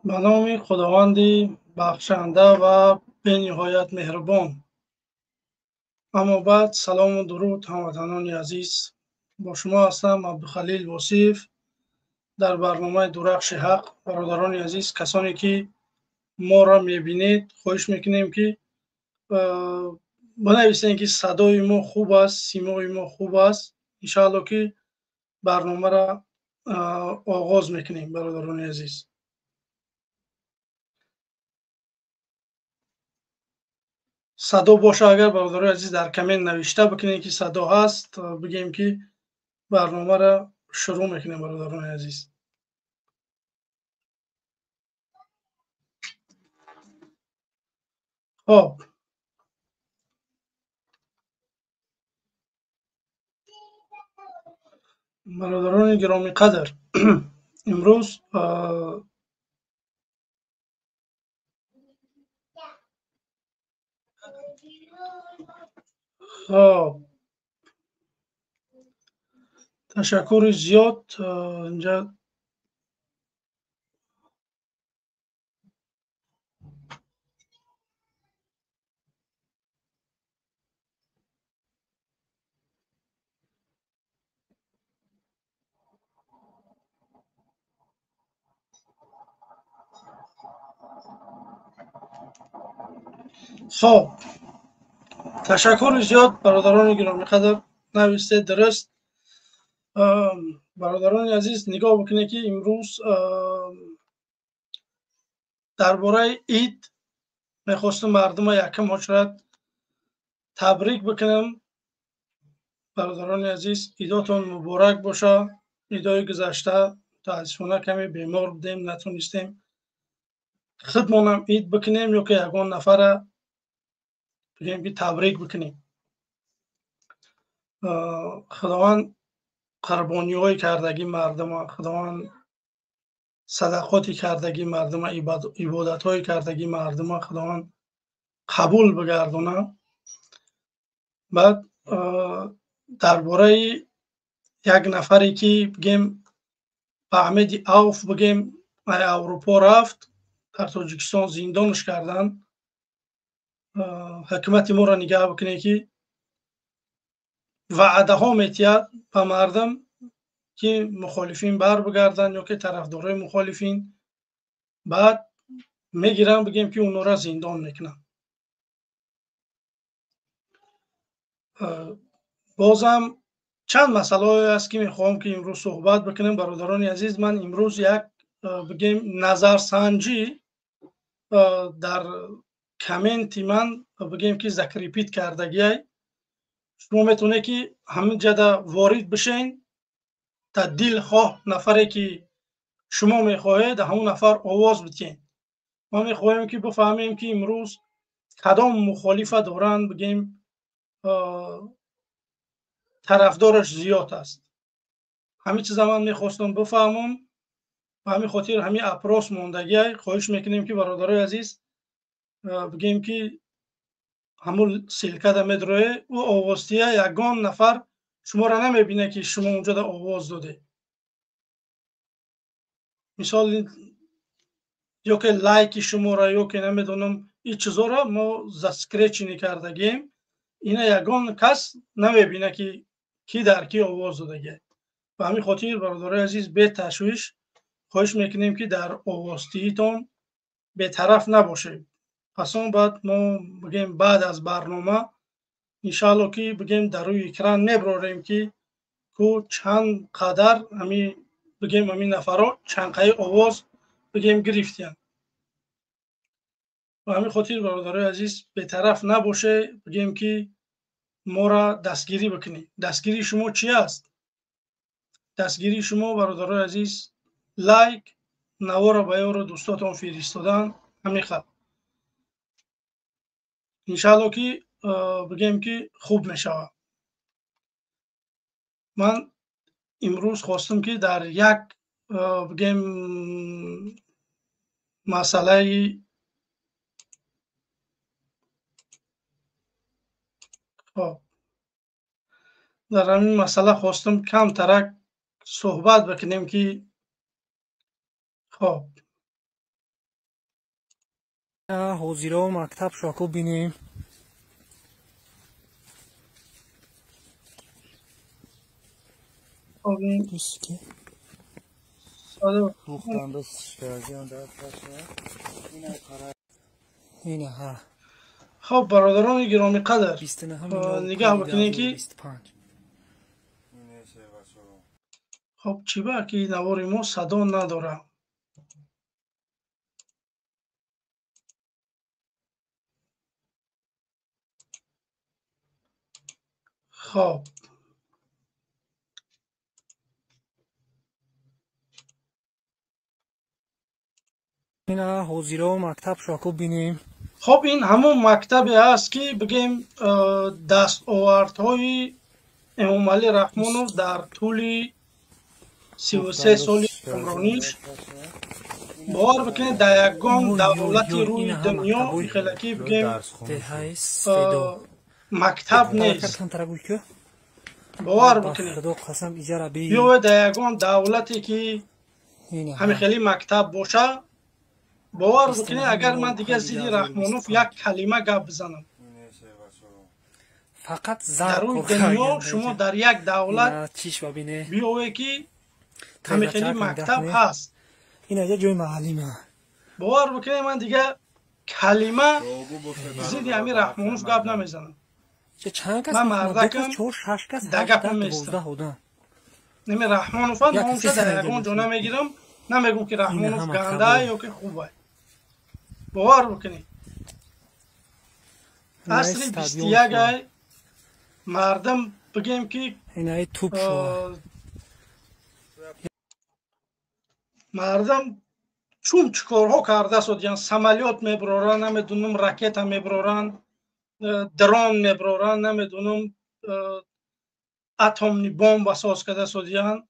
به نام خداوندی بخشنده و به نهایت مهربان. اما بعد سلام و درود هموطنان عزیز. با شما هستم عبدالخلیل وصیف در برنامه درخش حق. برادران عزیز، کسانی که ما را میبینید، خواهش میکنیم که بنویسید که صدای ما خوب است، سیمای ما خوب است. انشاءالله که برنامه را آغاز میکنیم. برادران عزیز، صدا باشه. اگر برادرای عزیز در کامنت نوشته بکنید که صدا هست، بگیم که برنامه را شروع میکنیم. برادران عزیز، خب برادران گرامی قدر، امروز خب تشکر زیاد. اینجا خب تشکر زیاد برادران گرامی قدر، نوشته درست. برادران عزیز، نگاه بکنید که امروز درباره عید میخواستم مردم یکم عشرت تبریک بکنم. برادران عزیز، عیداتون مبارک باشه. عیدای گذشته متاسفانه کمی بیمار بودیم، نتونستیم خودمونم عید بکنیم یا که یگان نفر بگیم که تبریک بکنیم. خداوند قربانی های کردگی مردم، خداوند صدقاتی کردگی مردم، عبادت های کردگی مردم خداوند قبول بگردونه. بعد درباره یک نفری که بگیم فهمید اوف، بگیم اروپا رفت، در تاجیکستان زندانش کردن. حکومت ما را نگاه بکنه که وعده ها میتید به مردم که مخالفین بر بگردن یا که طرفدارای مخالفین، بعد میگیرن بگیم که اونها را زندان میکنن. بازم چند مسئله است که میخوام که امروز صحبت بکنم. برادران عزیز، من امروز یک بگیم نظرسنجی در کامنت من بگیم که ذکر ریپیت کردگی، شما میتونه که همین جدا وارد بشین، تا دل خواه نفره که شما میخواهید همون نفر آواز بتین. ما میخواهیم که بفهمیم که امروز کدام مخالفه دارن، بگیم طرفدارش زیاد است. همین چیزا من میخواستم بفهمم. و همین خاطر همین اپروس موندگی خواهش میکنیم که برادرای عزیز بگیم که همون سلکه در مدروه و آوازتیه یگان نفر شما را نمیبینه که شما اونجا در آواز داده. مثال یا که لایک شما را یا که نمیدونم این چیزا را ما زسکرچ نکردگیم، اینا یگان کس نمیبینه که کی در کی آواز دادگی. و همین خاطر برادرای عزیز به تشویش خواهش میکنیم که در آوازتیتون به طرف نباشه. پس اون بعد ما بگیم بعد از برنامه انشالله که بگیم در روی اکران میبراریم که کو چند قدر همی بگیم همین نفرها چند قای آواز بگیم گرفتیم. و همین خاطر برادرای عزیز به طرف نباشه، بگیم که ما را دستگیری بکنیم. دستگیری شما چی است؟ دستگیری شما برادرای عزیز لایک، نوارا بیار دوستاتون فرستادن، همین خط. انشالله که بگیم که خوب میشود. من امروز خواستم که در یک بگیم مسئله در همین مسئله خواستم کم ترک صحبت بکنیم که خب حاضیرا و مکتب شاکو بینیم. خب این دوست که ساده دوختم بس کردیم در پشه اینه ها خب برادران گرامی قدر 29 نوامبر نگاه بکنین که 2025. خب چی با که نوار ما صدا نداره. خب اینه حاضیرا و مکتب شاکو بینیم. خب این همون مکتبی است که بگیم دستاوردهای امام علی رحمانوف در طول 33 سال عمرانیش باور بکنید در یگان دولتی روی دنیا خیلی بگیم مکتب نیست. باور بکنید یا در یگان دولتی که همه خیلی مکتب باشه باور بکنید اگر من دیگه زیدی رحمانوف یک کلمه گپ بزنم فقط در روی دنیا شما در یک دولت بیاوه که همه خیلی مکتب هست این یه جای معلمه باور بکنید من دیگه کلمه زیدی همین رحمانوف گپ نمیزنم. من مردکم دگپم میستم نمی رحمانوف هم همونجا در یکان جا نمیگیرم نمیگم که رحمانوف گنده یا که خوبه. باور بکنید اصلی 21 مردم بگیم که مردم چون چکارها کرده شد یعنی سمالیات میبرارن نمیدونم راکت هم میبرارن درون میبرارن نمیدونم اتمی بمب اساس کرده شد یعنی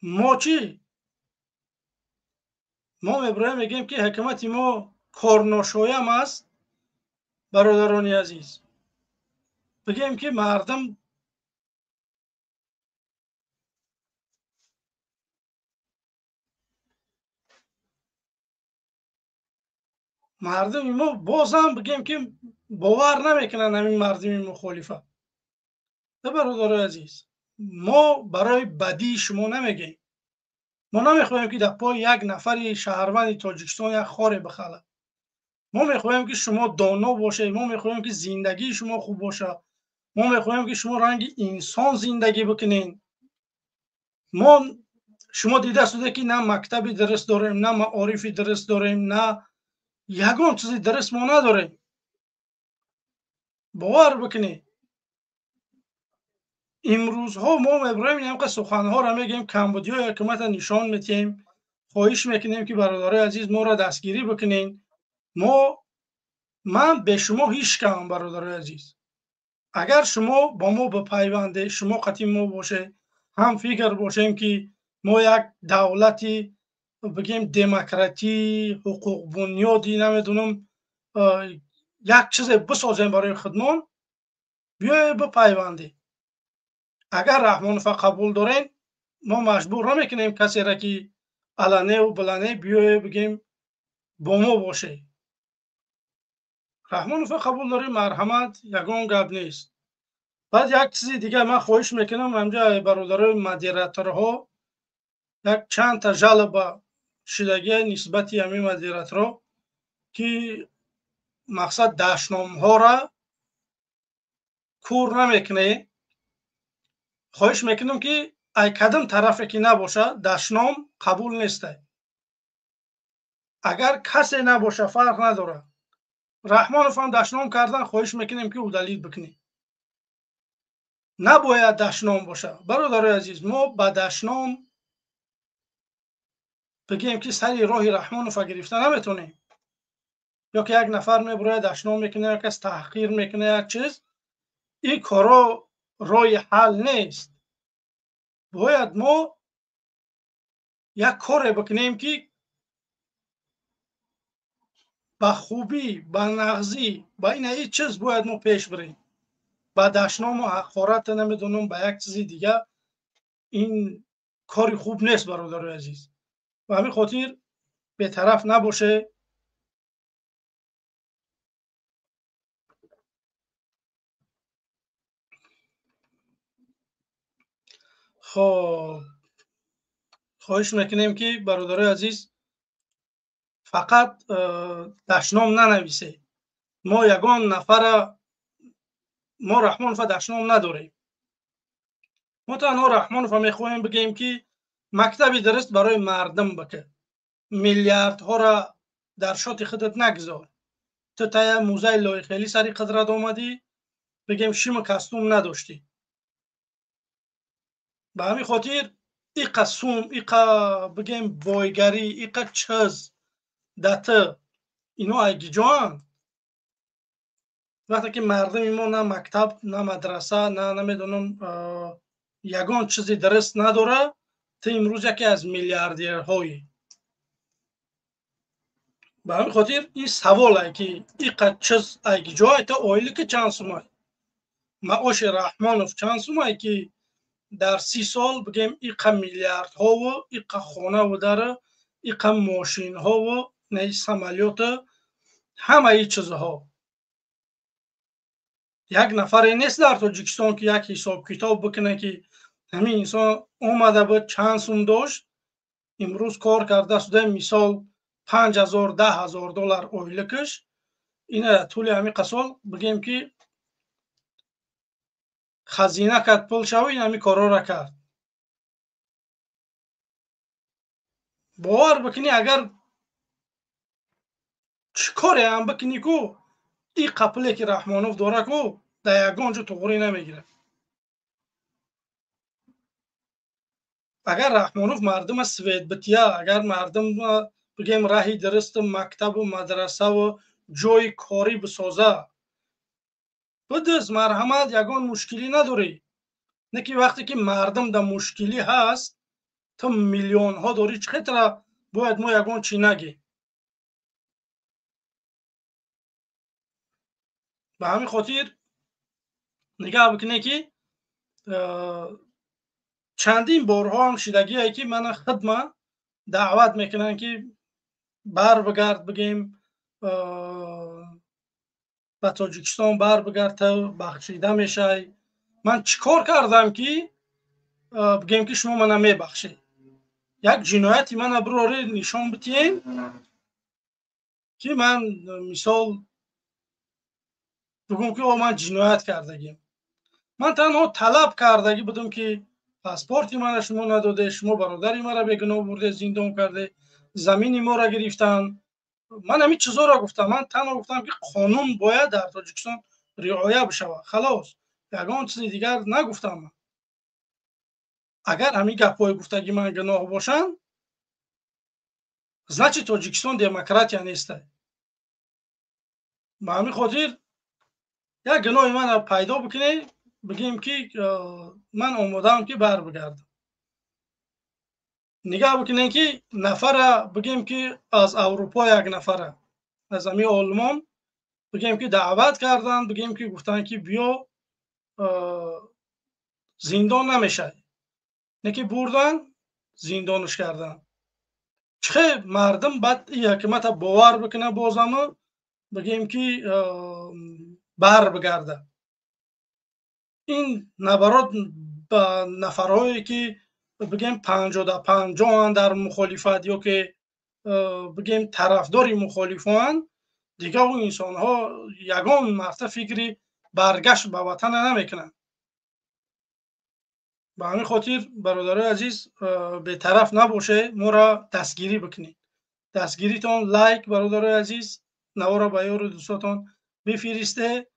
ما چی ما میبرایم میگیم که حکومت ما کارناشایم است. برادرانی عزیز بگیم که مردم ما بازم بگیم که باور نمیکنن همین مردم مخالفه. برادران عزیز ما برای بدی شما نمیگیم. ما نمیخوایم که در پای یک نفر شهروند تاجیکستان یک خاره بخله. ما میخوایم که شما دانا باشه. ما میخوایم که زندگی شما خوب باشه. ما میخوایم که شما رنگ انسان زندگی بکنین. ما شما دیده شده که نه مکتبی درست داریم نه معارفی درست داریم نه یگان چیزی درست ما نداریم. باور بکنید امروز ها ما میبرایم این همه سخنها را میگیم کمبودی های حکومت نشان میتیم خواهش میکنیم که برادرای عزیز ما را دستگیری بکنین. من به شما هیچ کم برادرای عزیز اگر شما با ما بپیونده شما قطعی ما باشه هم فکر باشیم که ما یک دولتی بگیم دموکراتی حقوق بنیادی نمیدونم یک چیز بسازیم برای خودمان بیای بپیونده. اگر رحمانوف قبول دارین ما مجبور نمیکنیم کسی را که علنه و بلنه بیای بگیم با ما باشه. رحمانوف قبول داریم مرحمت یگان گپ نیست. بعد یک چیز دیگه من خواهش میکنم همجا برادرای مدیراتورها یک چند تا جلب شدگی نسبتی همین مدیراتورها که مقصد دشنام ها را کور نمیکنه. خواهش میکنم که ای کدام طرفی که نباشه دشنام قبول نیسته. اگر کسی نباشه فرق نداره. رحمانوف هم دشنام کردن خواهش میکنیم که او دلیل بکنی. نباید دشنام باشه. برادر عزیز ما با دشنام بگیم که سری راه رحمانوف گرفته نمیتونیم. یا که یک نفر میبره دشنام میکنه یک کس تحقیر میکنه یک چیز این کارا راه حل نیست. باید ما یک کار بکنیم که با خوبی با نغزی با این هیچ چیز باید ما پیش بریم. با دشنام و حقارت نمیدونم با یک چیزی دیگه این کاری خوب نیست برادر عزیز. و همین خاطر به طرف نباشه خب خواهش میکنیم که برادرای عزیز فقط دشنام ننویسه. ما یگان نفر ما رحمانوف دشنام نداریم. ما تنها رحمانوف میخواهیم بگیم که مکتبی درست برای مردم بکه. میلیاردها را در شات خودت نگذار. تو تای موزه لای خیلی سری قدرت آمدی بگیم شیم کستوم نداشتی. به همین خاطر ایقا سوم، ایقا بگیم بایگری، ایقا چز دته اینا اگی جان وقتی که مردم ما نه مکتب نه مدرسه نه نمیدونم یگان چیزی درست نداره، تا امروز یکی از میلیاردرهایی. به همین خاطر این سواله که ایقا چیز اگی جای تا اویلی که چند سومای معاش رحمانوف چند سومای که در 30 سال بگیم ایقا میلیاردها و ایقا خانه و داره، ایقا ماشین ها و نه سمالیات، همه ای چیزها. یک نفر نیست در تاجیکستان که یک حساب کتاب بکنه که همین انسان اومده بود چند سوم داشت، امروز کار کرده شده مثال 5000 10000 دلار اویلکش، اینه طول همین قسال بگیم که خزینه کرد پول شوی همین کارا را کرد. باور بکنی اگر چیکاری هم بکنی کو این قپله که رحمانوف داره کو در یگان جو توغری نمیگیره. اگر رحمانوف مردم سوید بتیا، اگر مردم بگیم راهی درست مکتب و مدرسه و جای کاری بسازه بدز مرحمت یگان مشکلی نداری. نکی وقتی که مردم در مشکلی هست تا میلیون ها داری چه خطره باید ما یگان چی نگی. به همین خاطر نگاه بکنه که چندین بارها هم شدگی هایی که من خدمه دعوت میکنن که بر بگرد بگیم به تاجیکستان بر بگرد تا بخشیده میشه. من چیکار کردم که بگیم که شما من میبخشید؟ یک جنایتی من برای نشان بتین که من مثال بگم که من جنایت کردگیم. من تنها طلب کردگی بودم که پاسپورتی من شما نداده، شما برادری مرا بیگناه برده زندان کرده، زمینی ما را گرفتن. من همین چیزا را گفتم. من تنها گفتم که قانون باید در تاجیکستان رعایت بشه. خلاص یگان چیز دیگر نگفتم. اگر همین گپای گفتگی من گناه باشن значит تاجیکستان دموکراتیا نیست. به همین خاطر یک گناه من پیدا بکنه بگیم که من آمادم که بر بگردم. نگاه بکنین که نفر بگیم که از اروپا یک نفر از همین آلمان بگیم که دعوت کردن، بگیم که گفتن که بیا زندان نمیشه، نکی بردن زندانش کردن. چه مردم بعد این حکومت باور بکنه بازم بگیم که بر بگرده. این نبرات با نفرهایی که بگیم 50 در مخالفت یا که بگیم طرفداری مخالفان دیگه، اون انسان ها یگان مرتبه فکری برگشت به وطن نمیکنن. به همین خاطر برادرای عزیز به طرف نباشه، ما را دستگیری بکنید. دستگیریتان لایک برادرای عزیز نوارا به یار دوستاتان بفرسته.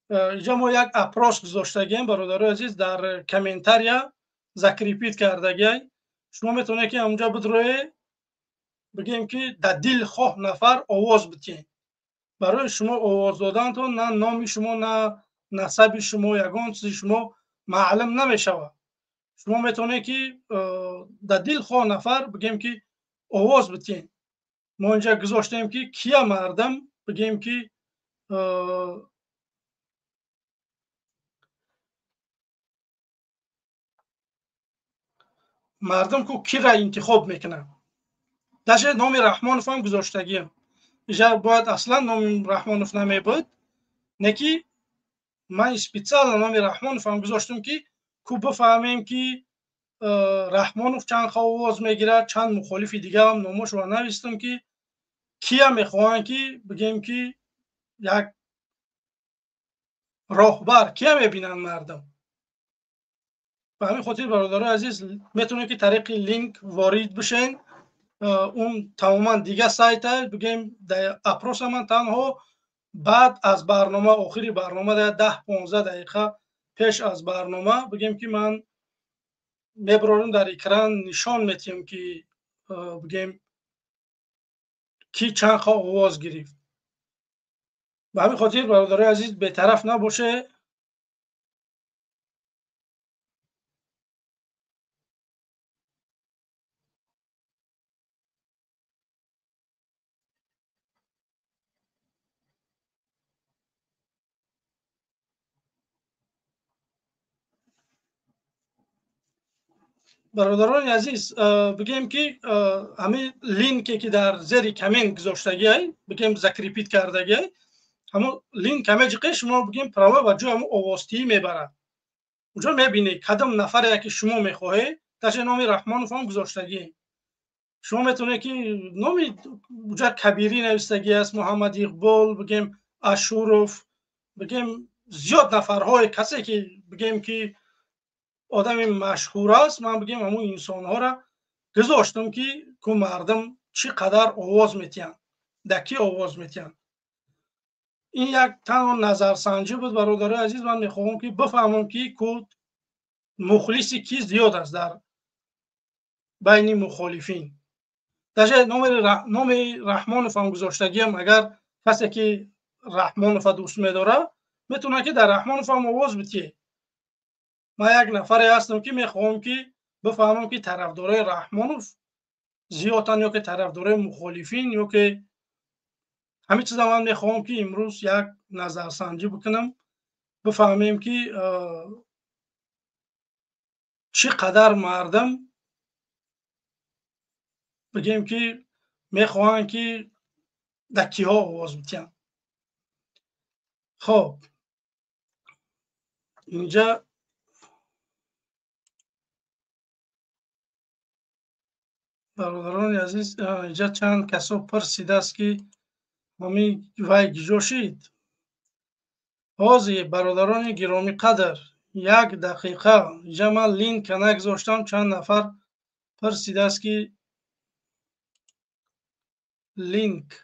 اینجا ما یک اپروچ گذاشتگیم برادرای عزیز در کامنتاریا ذکر کردگی. شما میتونه که اونجا بدروی بگیم که در دل خواه نفر آواز بتین. برای شما آواز دادن تو نه نام شما نه نسب شما یگان چیز شما معلوم نمیشوه. شما میتونه که در دل خواه نفر بگیم که آواز بتین. ما اینجا گذاشتیم که کیا مردم بگیم که مردم کو کی را انتخاب میکنن. داشته نام رحمانوف هم گذاشتگیم. اینجا باید اصلا نام رحمانوف نمی بود، نکی من اسپیциально نام رحمانوف هم گذاشتم که کو بفهمیم که رحمانوف چند خواه آواز میگیرد، چند مخالف دیگه هم نامش رو نوشتم که کیا میخواهند که بگیم که یک راهبر کیا میبینن مردم. به همین خاطر برادرای عزیز میتونه که طریق لینک وارد بشین. اون تماما دیگه سایت بگیم در اپروس من تنها بعد از برنامه آخری برنامه در 10-15 دقیقه پیش از برنامه بگیم که من میبراریم در اکران نشان میتیم که بگیم کی چند خواه آواز گرفت. به همین خاطر برادرای عزیز بی‌طرف نباشه. برادران عزیز بگیم که همین لینکی که در زیر کامنت گذاشتگی های بگیم ذکر کردگی های همون لینک همه جقه شما بگیم پراوه و جو همون آواستی میبره. اونجا میبینی کدام نفر که شما میخواهی تاش نام رحمانوف هم گذاشتگی. شما میتونه که نامی اونجا کبیری نوشتگی است، محمد اقبال، بگیم اشوروف، بگیم زیاد نفرهای کسی که بگیم که آدم مشهور است، من بگیم همون انسان ها را گذاشتم که مردم چقدر آواز میتین، دکی آواز میتین. این یک تنها نظرسنجی بود برادرای عزیز. من میخواهم که بفهمم که مخلصی کی زیاد است در بین مخالفین. در نام رحمانوف هم گذاشتگی هم اگر کسی که رحمانوف دوست میداره میتونه که در رحمانوف هم آواز بتیه. من یک نفری هستم که میخواهم که بفهمم که طرفدارای رحمانوف زیادن یا که طرفدارای مخالفین یا که همین چیزا. من میخواهم که امروز یک نظرسنجی بکنم بفهمیم که چقدر مردم بگیم که میخواهند که دکی ها آواز بتین. خب اینجا برادران عزیز اینجا چند کسا پرسیده است که همین وای گذاشتید. حاضر برادران گرامی قدر 1 دقیقه اینجا من لینک نگذاشتم. چند نفر پرسیده است که لینک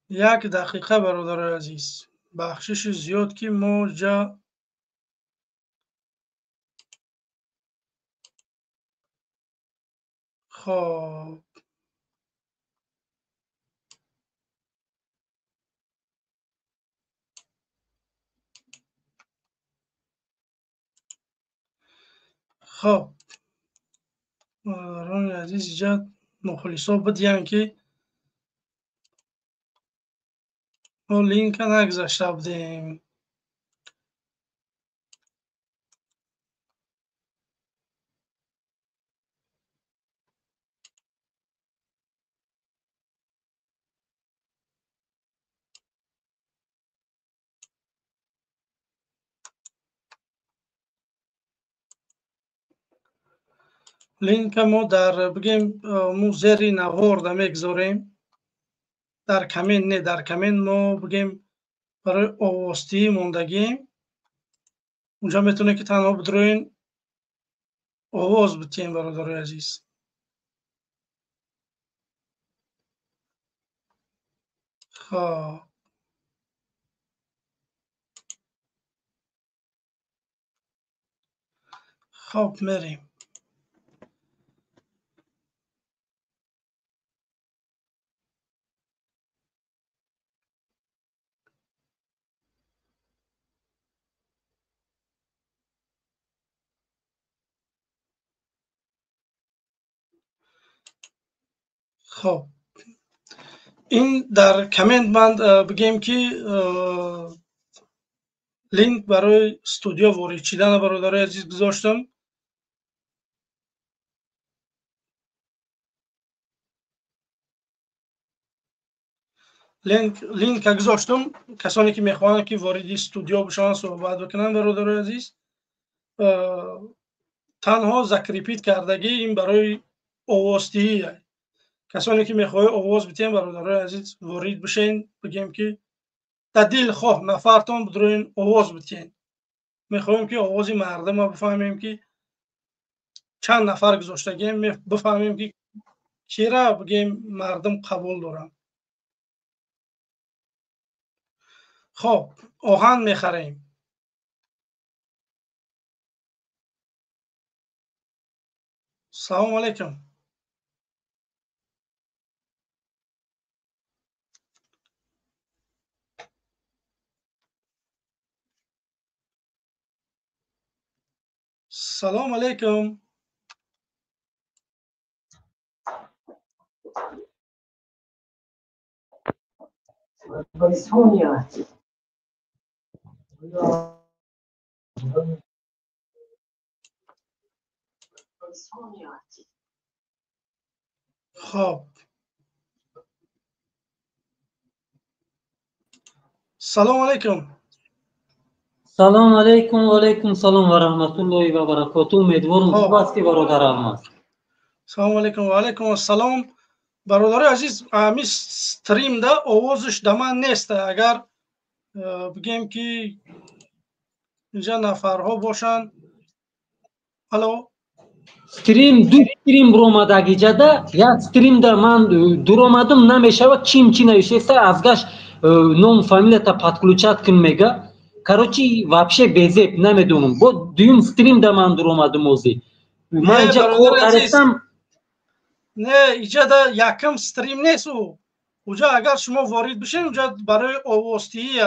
1 دقیقه برادران عزیز بخشش زیاد که ما جا خب برادران عزیز اینجا مخلصا بدین که ما لینک نگذاشته بودیم. لینک ما در بگیم مو زیر نوارد میگذاریم در کمین نه در کمین ما بگیم برای آواستی موندگیم. اونجا میتونه که تنها بدروین آواز بتیم برادرای عزیز. خب میریم. خب این در کامنت من بگیم که لینک برای استودیو وارد شدن برادرای عزیز گذاشتم. لینک گذاشتم. کسانی که میخوان که وارد استودیو بشن صحبت بکنن برادر عزیز، تنها زکریپیت کردگی این برای آوازدهی. کسانی که میخوای آواز بتین برادر عزیز وارد بشین، بگیم که در دل خواه نفرتان بدروین آواز بتین. میخوایم که آواز مردم رو بفهمیم که چند نفر گذاشتگیم، بفهمیم که چرا بگیم مردم قبول دارن. خب آهن میخریم. سلام علیکم. سلام علیکم. خب سلام علیکم. سلام علیکم و علیکم سلام و رحمت الله و برکاته. امیدوارم خوب هستی برادر الماس. سلام علیکم و علیکم السلام. برادر عزیز، امی استریم ده آوازش ده من نیست. اگر بگیم که اینجا نفرها باشن. الو استریم دو استریم بروماداگی جدا یا استریم در من درومادم نمیشود. چی نوشته ازگاش نام فامیلیا تا подключат کن میگه. короче вообще безеп نمیدونم. با دویم استریم در من درومادم اوزی. من اینجا کار کردم. نه اینجا ده یکم استریم نیست. اونجا اگر شما وارد بشین اونجا برای آوازدهی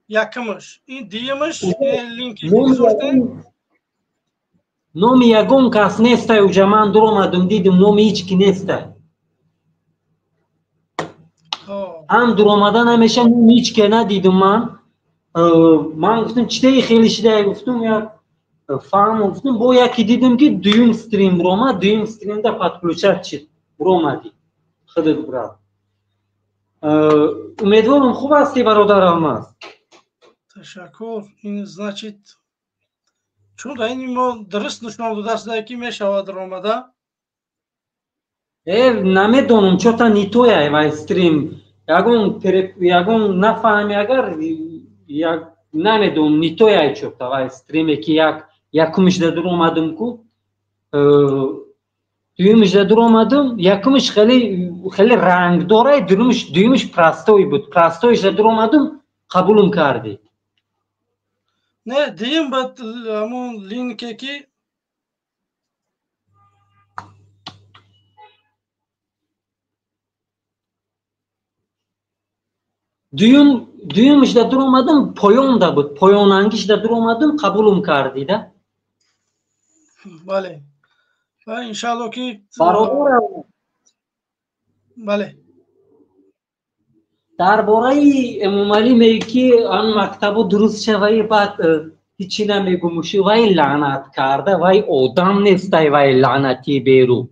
یکمش، این دیمش لینکی گذاشتن. نام یگون کس نیست. اونجا من درومادم دیدم نام هیچ کی نیست. هم درومادن نمیشه نام هیچ کی ندیدم من گفتم چطوری خیلی شده گفتم یا فهم گفتم با یکی دیدم که دویم استریم بروما دویم استریم ده подключат چید برومادی خودت براد. امیدوارم خوب هستی برادر الماس. تشکر. این значит چون در این ما درست نشان داده است که میشود درآمده. نمیدونم چون تا نیتوی و استریم یگون نفهمی اگر یک نمیدونم نیتوی چون تا و استریمی که یکمش ده درآمدم کو دویمش ده درآمدم یکمش خیلی رنگ داره دویمش پراستوی بود. پراستویش ده درآمدم قبولم کردی. نه دیم بعد همون لینکی که دویمش ده درآمدم پایان ده بود. پایانانگیش ده درآمدم قبولم کردی ده. بله و انشالله که برادر بله درباره امام علی میگه که آن مکتب درست شوی بعد هیچی نمیگومشی وای لعنت کرده وای آدم نیست وای لعنتی بیرو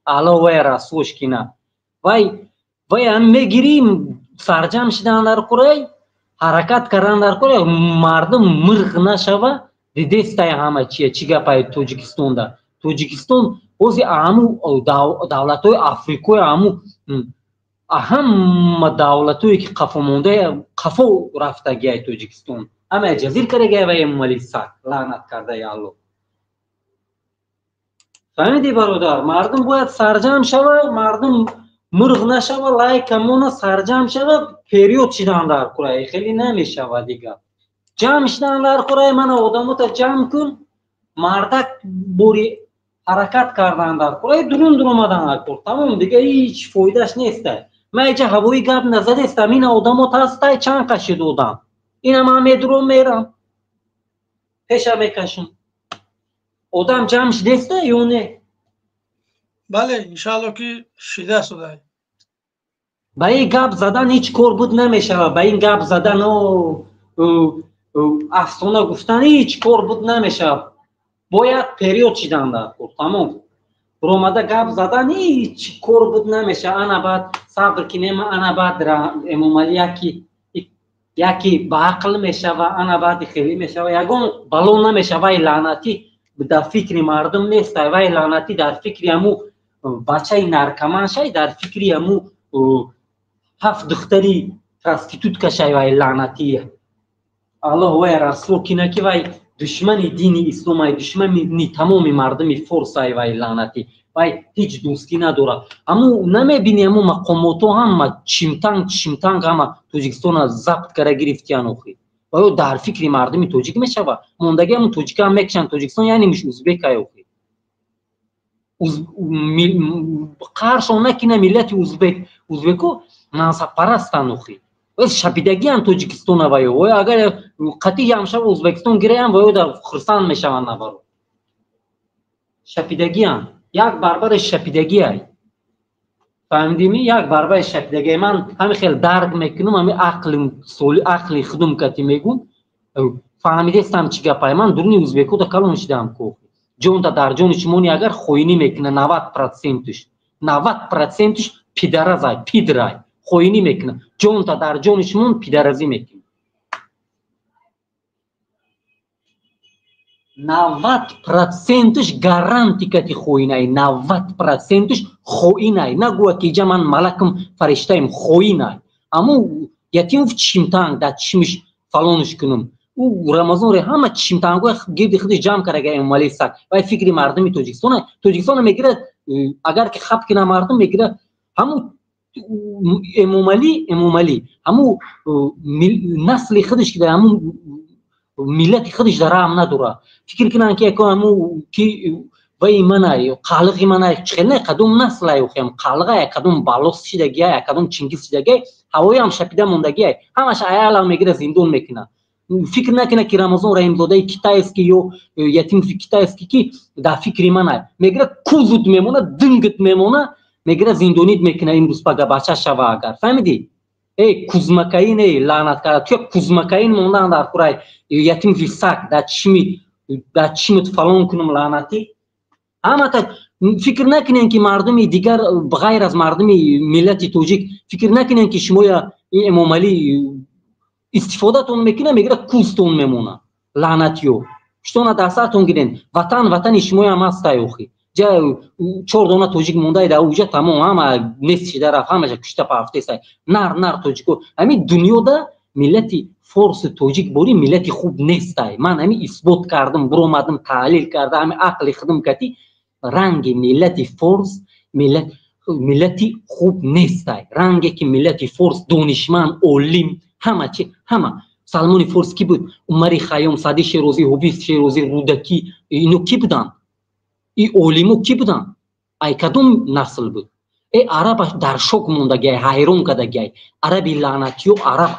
علاوه رسوش که نه وای هم میگیریم سرجم شدن در کره حرکت کردن در کره مردم مرغ نشوه دیدست همه چیه چی گپای توجیکستان ده. توجیکستان اوزی امو دولت های افریقای امو اهم دولتوی که قفو مونده قفو رفته گیای توجیکستان همه جزیر کرده گیای و امالی سک لعنت کرده یا الله. فهمیدی برادر؟ مردم باید سرجم شوه. مردم مرغ نشوه. لایک همونه سرجم شوه. پریود شدن در کره خیلی نمیشوه دیگه. جمع شدن در کره من آدمو تا جمع کن مردک بوری حرکت کردن در کره درون آمدن در کره تمام دیگه هیچ فایدهش نیسته. من اینجا هوایی گپ نزدستم. این آدم ها تستای چند کشید دادم. این هم همه درون میرم پیشه میکشم. آدم جمعش دسته یا نه؟ بله انشالله که شده شده. با این گپ زدن هیچ کار بود نمیشه. با این گپ زدن افسانه گفتن هیچ کار بود نمیشه. باید پریود شدن در کار تمام. ромада гап задан чӣ кор буд намеша, ана баъд сабр кинем, ана баъд эмомалӣ яке ба ақл мешава, ана баъд хелӣ мешава. Ягон бало намеша. Вай лаънатӣ дар фикри мардум нест. Вай лаънатӣ дар фикри ҳаму бачаи наркоман шай, дар фикри ҳаму 7 духтари проститутка шай. Вай лаънатӣ аллоҳ вай расло кинаки вай душмани дини исломай, душмани тамоми мардуми форсай. Вай лаънатӣ вай ҳеҷ дӯстӣ надорад. Ҳаму намебини ҳаму мақомото ҳама чимтанг ҳама Тоҷикистона забт кара гирифтиян. охир оё дар фикри мардуми тоҷик мешава? Мондаги ҳамун тоҷика ҳам мекушанд. Тоҷикистон яъне миш узбекай. охир қаршон накина миллати узбеко мансабпарастан. охир шабидагиян Тоҷикистона ваё. Оё агар қатъи ҳамшава Узбекистон гираям ваё дар хурсанд мешаванд набаро. Шапидагиян як барбари шапидагиай. фаҳмидими? Як барбари шапидагиай. Ман ҳамин хел дарк мекунам, ҳамин ақли худум кати мегум. фаҳмидестам чӣ гапай. Ман дуруни узбекода калон шидам ко ҷонда дар ҷони шумони агар хоинӣ мекуна 90% пидаразай, пидрай хоинӣ мекуна. ҷонда дар ҷони шумон пидаразӣ мекуна. 90% гарантикати хоинай. 90% хоинай. Нагӯя ки иҷа ман малакам фариштаем. Хоинай. Аммо ятимов чимтанг да чимиш фалониш кунум. ӯ рамазонре ҳама чимтангои гирди худиш ҷамъ карда эмомалӣ сак. Вай фикри мардуми Тоҷикистона мегирад. Агар ки хаб кина мардум мегирад ҳаму эмомалӣ ҳаму насли худиш ки ҳаму миллати худиш дар раҳм надорад. фикр кинанд ки ҳаму ки вай манай қалғи манай чхелне кадом наслай. охем қалғай кадом балос шидагиай, кадом чингиз шидагиай, ҳавоям шапида мондагиай. ҳамаш аяла мегира зиндон мекунад. фикр накина ки Рамазон раҳимзодаи китайский ё ятимови китайский ки дар фикри манай мегира кузут мемона, дынгит мемона, мегира зиндонит мекуна. имрӯз пага бача шава агар. фаҳмидӣ? кузмакаин лаънат карда ту кузмакаин мондан дар курай ятимови сак дар чимут фалон кунум лаънатӣ. ҳамата фикр накунем ки мардуми дигар ғайр аз мардуми миллати тоҷик фикр накунем ки шумо эмомалӣ истифодатон мекуна, мегира кӯстон мемона. лаънатиё штона дар сартон гирен. ватани шумоям ҳастай. охир ҷа 4 дона тоҷик мондаи дар уҷа тамом ҳама нест шида рафт, ҳамаша кушта пафтесай. нар тоҷико ҳамин дунёда миллати форсу тоҷик бори миллати хуб нестай. ман ҳамин исбот кардам, буромадам таҳлил карда ҳамин ақли худум кати ранги миллати форс миллати хуб нестай. ранге ки миллати форс донишманд, олим, ҳама Салмони Форс ки буд? Умари Хайём, Сади Шерозӣ, Ҳофиз Шерозӣ, Рӯдакӣ, ино ки буданд? И олимо ки буданд? ай кадом насл буд? арабаш дар шок мондагиай, ҳайрон кардагиай. араби лаънатиё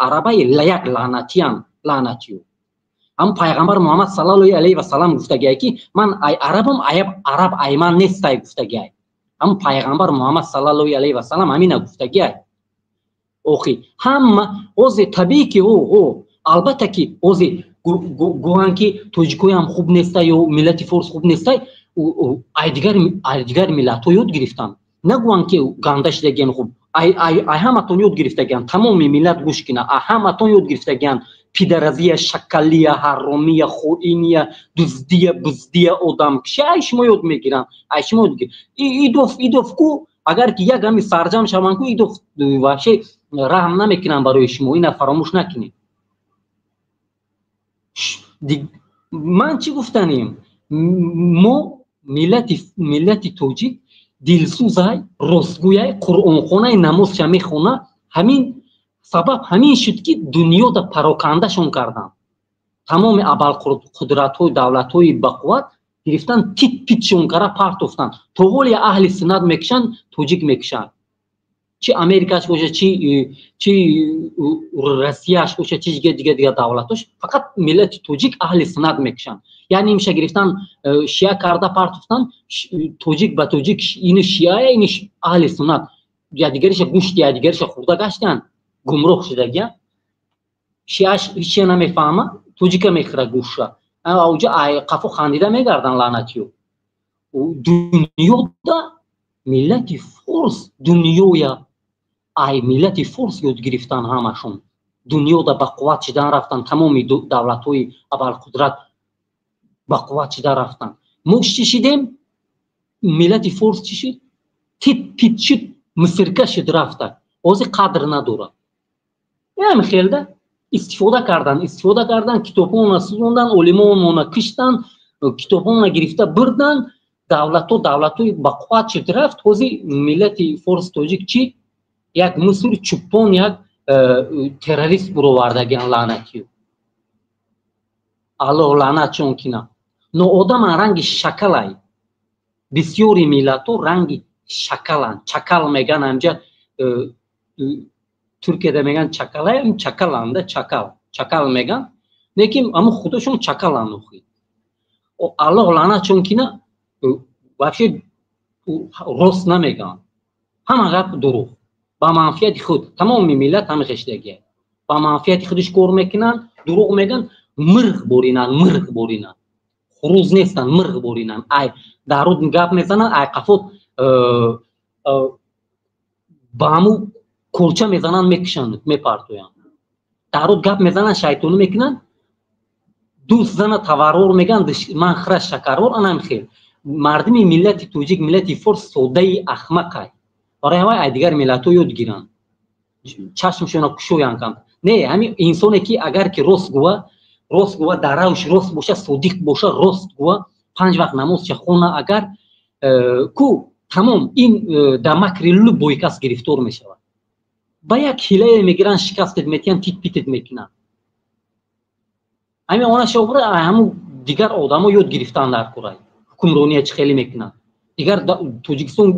арабай як лаънатиян. лаънатиё ҳам пайғамбар Муҳаммад саллаллоҳу алайҳи ва саллам гуфтагиай ки ман ай арабам, араб ай ман нестай гуфтагиай. ҳам пайғамбар Муҳаммад саллаллоҳу алайҳи ва саллам ҳамина гуфтагиай. охир ҳама ҳозир табиӣ ки албатта ки ҳозир гӯянд ки тоҷикоям хуб нестай ё миллати форс хуб нестай. ай дигар миллатҳо ёд гирифтанд. нагӯянд ки ганда шидагиян хуб. ай ҳаматон ёд гирифтагиян. тамоми миллат гӯш кина. ай ҳаматон ёд гирифтагиян пидаразия, шакалия, ҳаромия, хоиния, дуздия, буздия, одамкишия. ай шумо ёд мегиранд. ай шумо ёд гиранд. идоф ку агар ки як ҳами сарҷам шаванд ку идоф вабше раҳм намекунам барои шумо. ина фаромӯш накунед. ман чӣ гуфтанем? мо миллати тоҷик дилсӯзай, ростгӯяй, қуръонхонай, намозша мехона. ҳамин сабаб ҳамин шуд ки дунёда парокандашон карданд. тамоми абалқудратҳои давлатҳои бақувват гирифтан тит питшон кара партофтанд. то ҳоле аҳли суннат мекушанд, тоҷик мекушанд. чи америкаш боша, чи россияш боша, чи дигар давлатош фақат миллати тоҷик аҳли суннат мекушанд. яъне имша гирифтан шиа карда партофтанд. тоҷик ба тоҷик ини шиая, ини аҳли суннат. ядигариша гӯшти, ядигариша хӯрда гаштанд. гумроҳ шудагиян. шиаш ҳичия намефаҳма, тоҷика мехӯра гӯшша. ауҷа ай қафо хандида мегарданд лаънатиё. dunyoda millati fors dunyoya ай миллати форс ёд гирифтан ҳамашон дунёда ба қувват шидан рафтан тамоми давлатҳои абалқудрат ба қувват шида рафтан мо чӣ шидем миллати форс чӣ шид тит пит шид мисрка шид рафта ҳозир қадр надорад ям хелда истифода кардан китобҳоно сӯзондан олимонона киштан китобҳоно гирифта бурдан давлатҳои ба қувват шид рафт ҳозир миллати форс тоҷик чӣ як мисри чӯпон як террорист буровардагиан лаънатиё аллоҳ лаънатшон кина но одама ранги шакалай бисёри миллатҳо ранги шакаланд чакал меган амҷа туркияда меган чакалай чакаланда чакал меган лекин аммо худошон чакаланд охи аллоҳ лаънатшон кина вообще рост намеган ҳама гап дурӯғ ба манфиати худ тамоми миллат ҳами хештагия ба манфиати худаш кор мекунанд дурӯғ меган мирғ боринанд хуруз нестанд мирғ боринанд ай дар руд гап мезананд ай қафот ба ҳаму кулча мезананд мекушанд мепартоянд дар руд гап мезананд шайтонӣ мекунанд дӯст зана таварвор меган ман хира шакарвор анам хел мардими миллати тоҷик миллати форс содаи ахмақай барои ай дигар миллатҳо ёд гиранд чашмшона кушоянд кам не ҳамин инсоне ки агар ки рост гӯва дар равш рост боша содиқ боша рост гӯва 5 вақт намозша хона агар ку тамом ин да макри любой кас гирифтор мешавад ба як ҳилае мегиранд шикастет метиҳанд тит питет мекунанд ҳамин она шовра ҳамун дигар одамо ёд гирифтанд дар курай ҳукмрония чӣ хеле мекунанд дигар тоҷикистон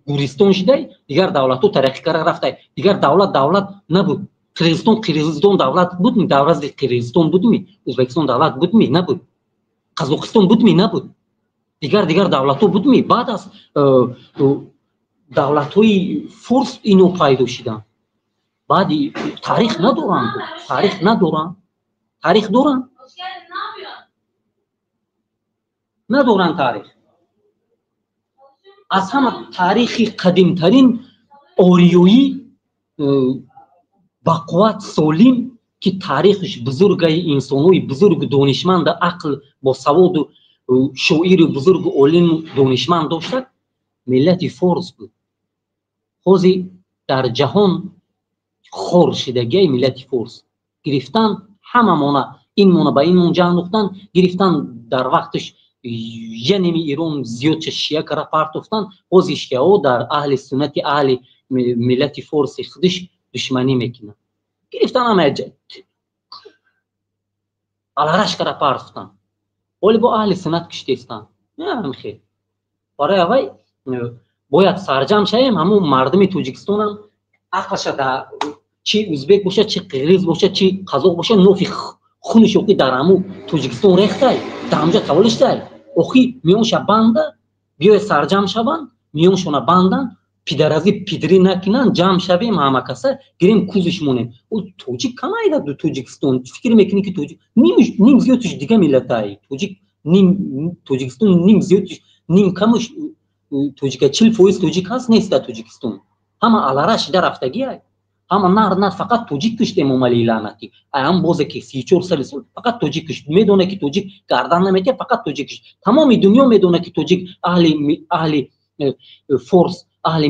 гӯристон шидай дигар давлатҳо тараққӣ кара рафтай дигар давлат набуд қирғизистон давлат будми давлати қирғизистон будми ӯзбекистон давлат будми набуд қазоқистон будми набуд дигар давлатҳо будми баъд аз давлатҳои форс ино пайдо шиданд баъди таърих надоранд таърих надоранд таърих аз ҳама таърихи қадимтарин ориёӣ бақувват солим ки таърихш бузургаи инсонҳои бузургу донишманда ақл босаводу шоири бузургу олиму донишманд доштад миллати форс буд ҳозир дар ҷаҳон хор шидагиаи миллати форс гирифтан ҳамамона инмона ба инмон ҷанг дохтан гирифтан дар вақташ янеми ирон зиёдша шия кара партофтан ҳозир шияҳо дар аҳли суннати аҳли миллати форси худаш душманӣ мекунанд гирифтан ҳама алараш кара партофтан оли бо аҳли суннат куштестанд хел барои аввай бояд сарҷам шавем ҳамун мардуми тоҷикистонам ақлаша дар чи ӯзбек боша чи қирғиз боша чи қазоқ боша нофи хуниш охи дар ҳаму тоҷикистон рехтай дар ҳамҷа тавалиштай охи миёнша банда биёя сарҷам шаванд миёншона бандан пидаразӣ пидри накунанд ҷамъ шавем ҳама каса гирем кӯзиш монем тоҷик камайда ду тоҷикистон фикр мекунӣ ки тоҷик ним зиёдиш дига миллатай тоҷик тоҷикистон ним зиёдиш ним камуш тоҷика 40% тоҷик ҳаст нест дар тоҷикистон ҳама алара шида рафтагиай ҳама нар фақат тоҷик куштем омали лаънатӣ ам бозе ки 34 сали сол фақат тоҷик кушт медона ки тоҷик гардан наметия фақат тоҷик кушт тамоми дунё медона ки тоҷик аҳли форс аҳли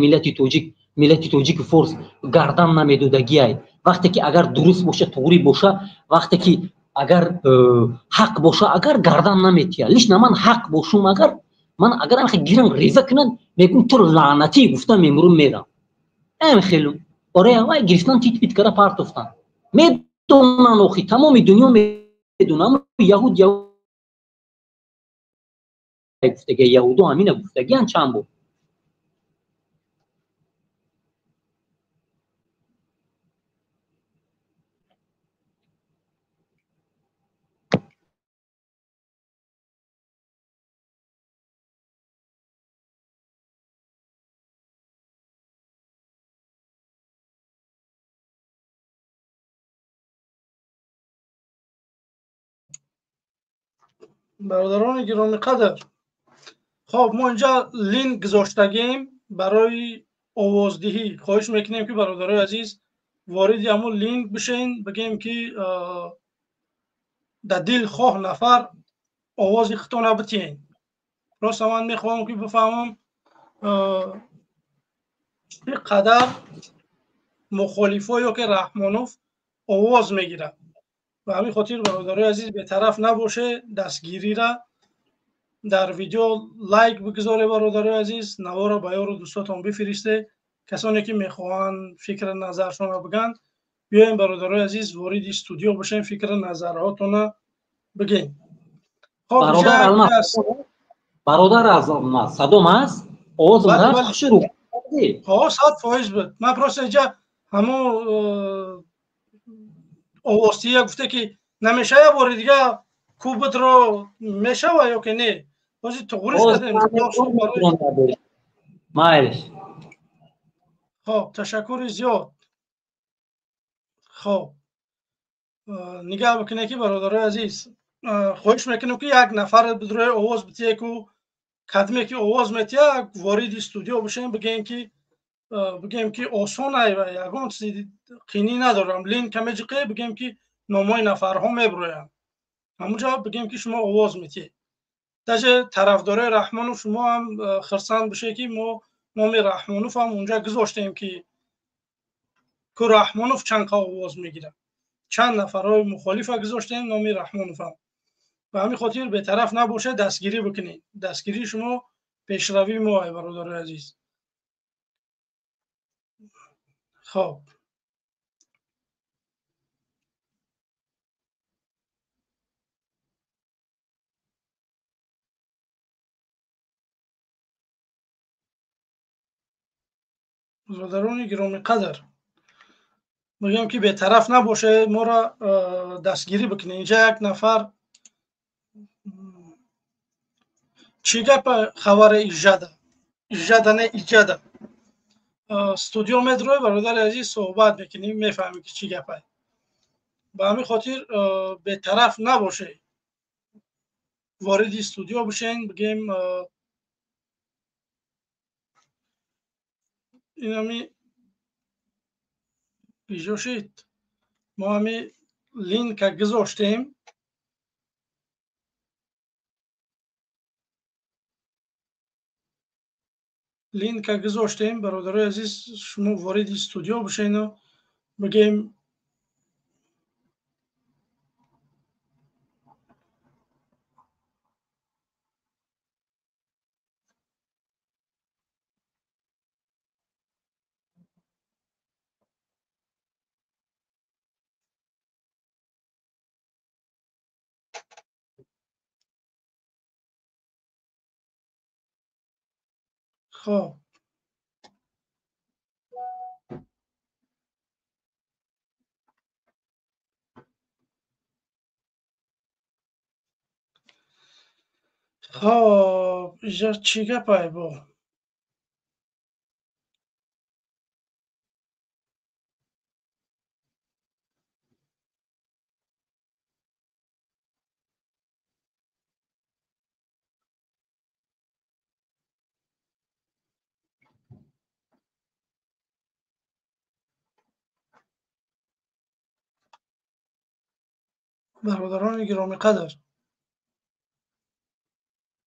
миллати тоҷики форс гардан намедодагиай вақте ки агар дуруст боша тоғрӣ боша вақте ки агар ҳақ боша агар гардан наметия лишна ман ҳақ бошум агар гирам реза кунанд мегӯм ту лаънатӣ гуфта мемурум мерам хелум барои аввай гирифтан тит кара партофтан медонанд охи тамоми дунё медонанд яҳуд гуфтагия яҳудо ҳамина гуфтагиян чанд бор برادران گرامی قدر خب ما اینجا لینک گذاشتگیم برای آوازدهی. خواهش میکنیم که برادرای عزیز وارد همون لینک بشین، بگیم که در دل خواه نفر آواز خطانه بتین. راست من میخوام که بفهمم چقدر مخالفا یا که رحمانوف آواز میگیره. و همین خاطر برادرای عزیز به طرف نباشه، دستگیری را در ویدیو لایک بگذاره. برادرای عزیز نوا را به یار و دوستاتون بفرسته. کسانی که میخوان فکر نظرشون را بگن، بیاین برادرای عزیز وارد استودیو بشین، فکر نظراتون را بگین. خب برادر الماس، برادر از صدام است آوازم بله رفت شروع کردی. ها 100% بود. من پروسه اینجا همون آوازتیه گفته که نمیشه یه بار دیگه کوبت رو میشه و یا که نه بازی تغریش کردیم. مایلش خب تشکر زیاد. خب نگاه بکنه که برادرای عزیز خواهش میکنم که یک نفر بدروی آواز بتیه که کدمه که آواز میتیه وارد استودیو بشین، بگیم که آسانه و یگان چیزی قینی ندارم. لینک همه جقه بگیم که نامای نفرها میبرویم همونجا، بگیم که شما آواز میتیه. در طرفدارای رحمانوف شما هم خرسند بشه که ما نام رحمانوف هم اونجا گذاشتیم که رحمانوف چند آواز میگیره. چند نفرهای مخالف گذاشتیم نام رحمانوف هم. و همین خاطر به طرف نباشه، دستگیری بکنید. دستگیری شما پیشروی ما ای برادر عزیز. خب برادران گرامی قدر میگم که به طرف نباشه، ما را دستگیری بکنید. اینجا یک نفر چی گپ خبر ایجاده نه ایجاده استودیو مدروی برادر عزیز صحبت میکنیم، میفهمیم که چی گپه. به همین خاطر به طرف نباشه، وارد استودیو بشین، بگیم این همی ایجا شد. ما همی لینک گذاشتیم. برادرای عزیز شما وارد استودیو بشین و بگیم خب اینجا چی گپه با برادران گرامی قدر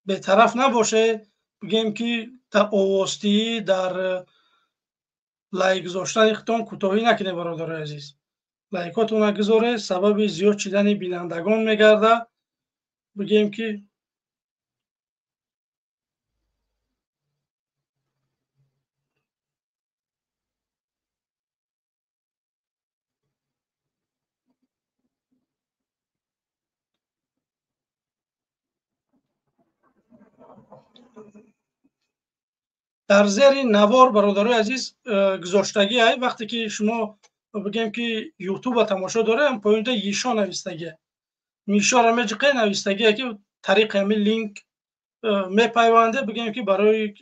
به طرف نباشه، بگیم که در آواستی در لایک گذاشتن اختان کوتاهی نکنه. برادرای عزیز لایکاتون نگذاره، سبب زیاد شدن بینندگان میگرده. بگیم که در زیر نوار برادرای عزیز گذاشتگی های وقتی که شما بگیم که یوتیوب تماشا داره هم پایین یشا نویستگی میشا را مجقه نویستگی که طریق همین لینک میپیونده. بگیم که برای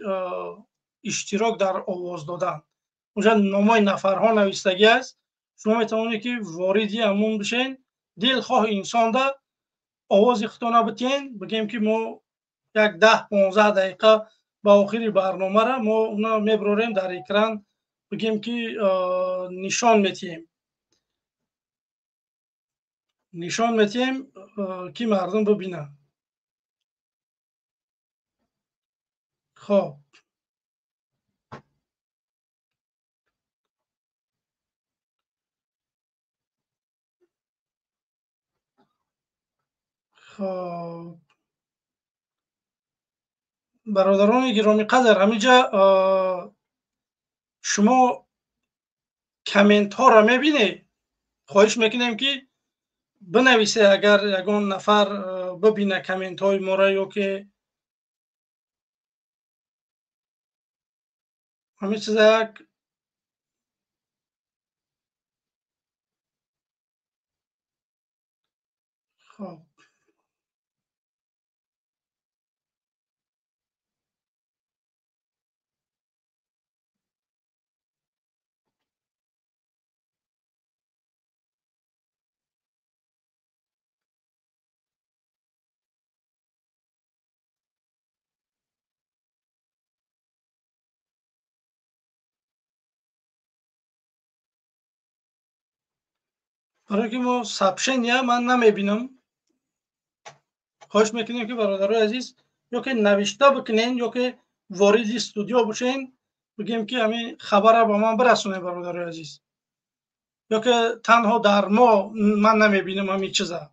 اشتراک در آواز دادن اونجا نامای نفرها نویستگی است. شما میتونید که واردی همون بشین، دل خواه انسان ده آواز اختانه بتین. بگیم که ما یک 10-15 دقیقه با آخری برنامه را ما اونا میبروریم در اکران، بگیم که نشان میتیم که مردم ببینن. خب خب برادران گرامی قدر، همینجا شما کامنت ها را میبینید. خواهش میکنیم که بنویسه اگر یگان نفر ببینه کامنت های ما را، یا که همین چیز یک خب برای که ما سبشن یا من نمیبینم، خواهش میکنیم که برادرای عزیز یا که نوشته بکنین یا که وارد استودیو بشین، بگیم که همین خبر را با من برسونه برادرای عزیز، یا که تنها در ما من نمیبینم همین چیزا.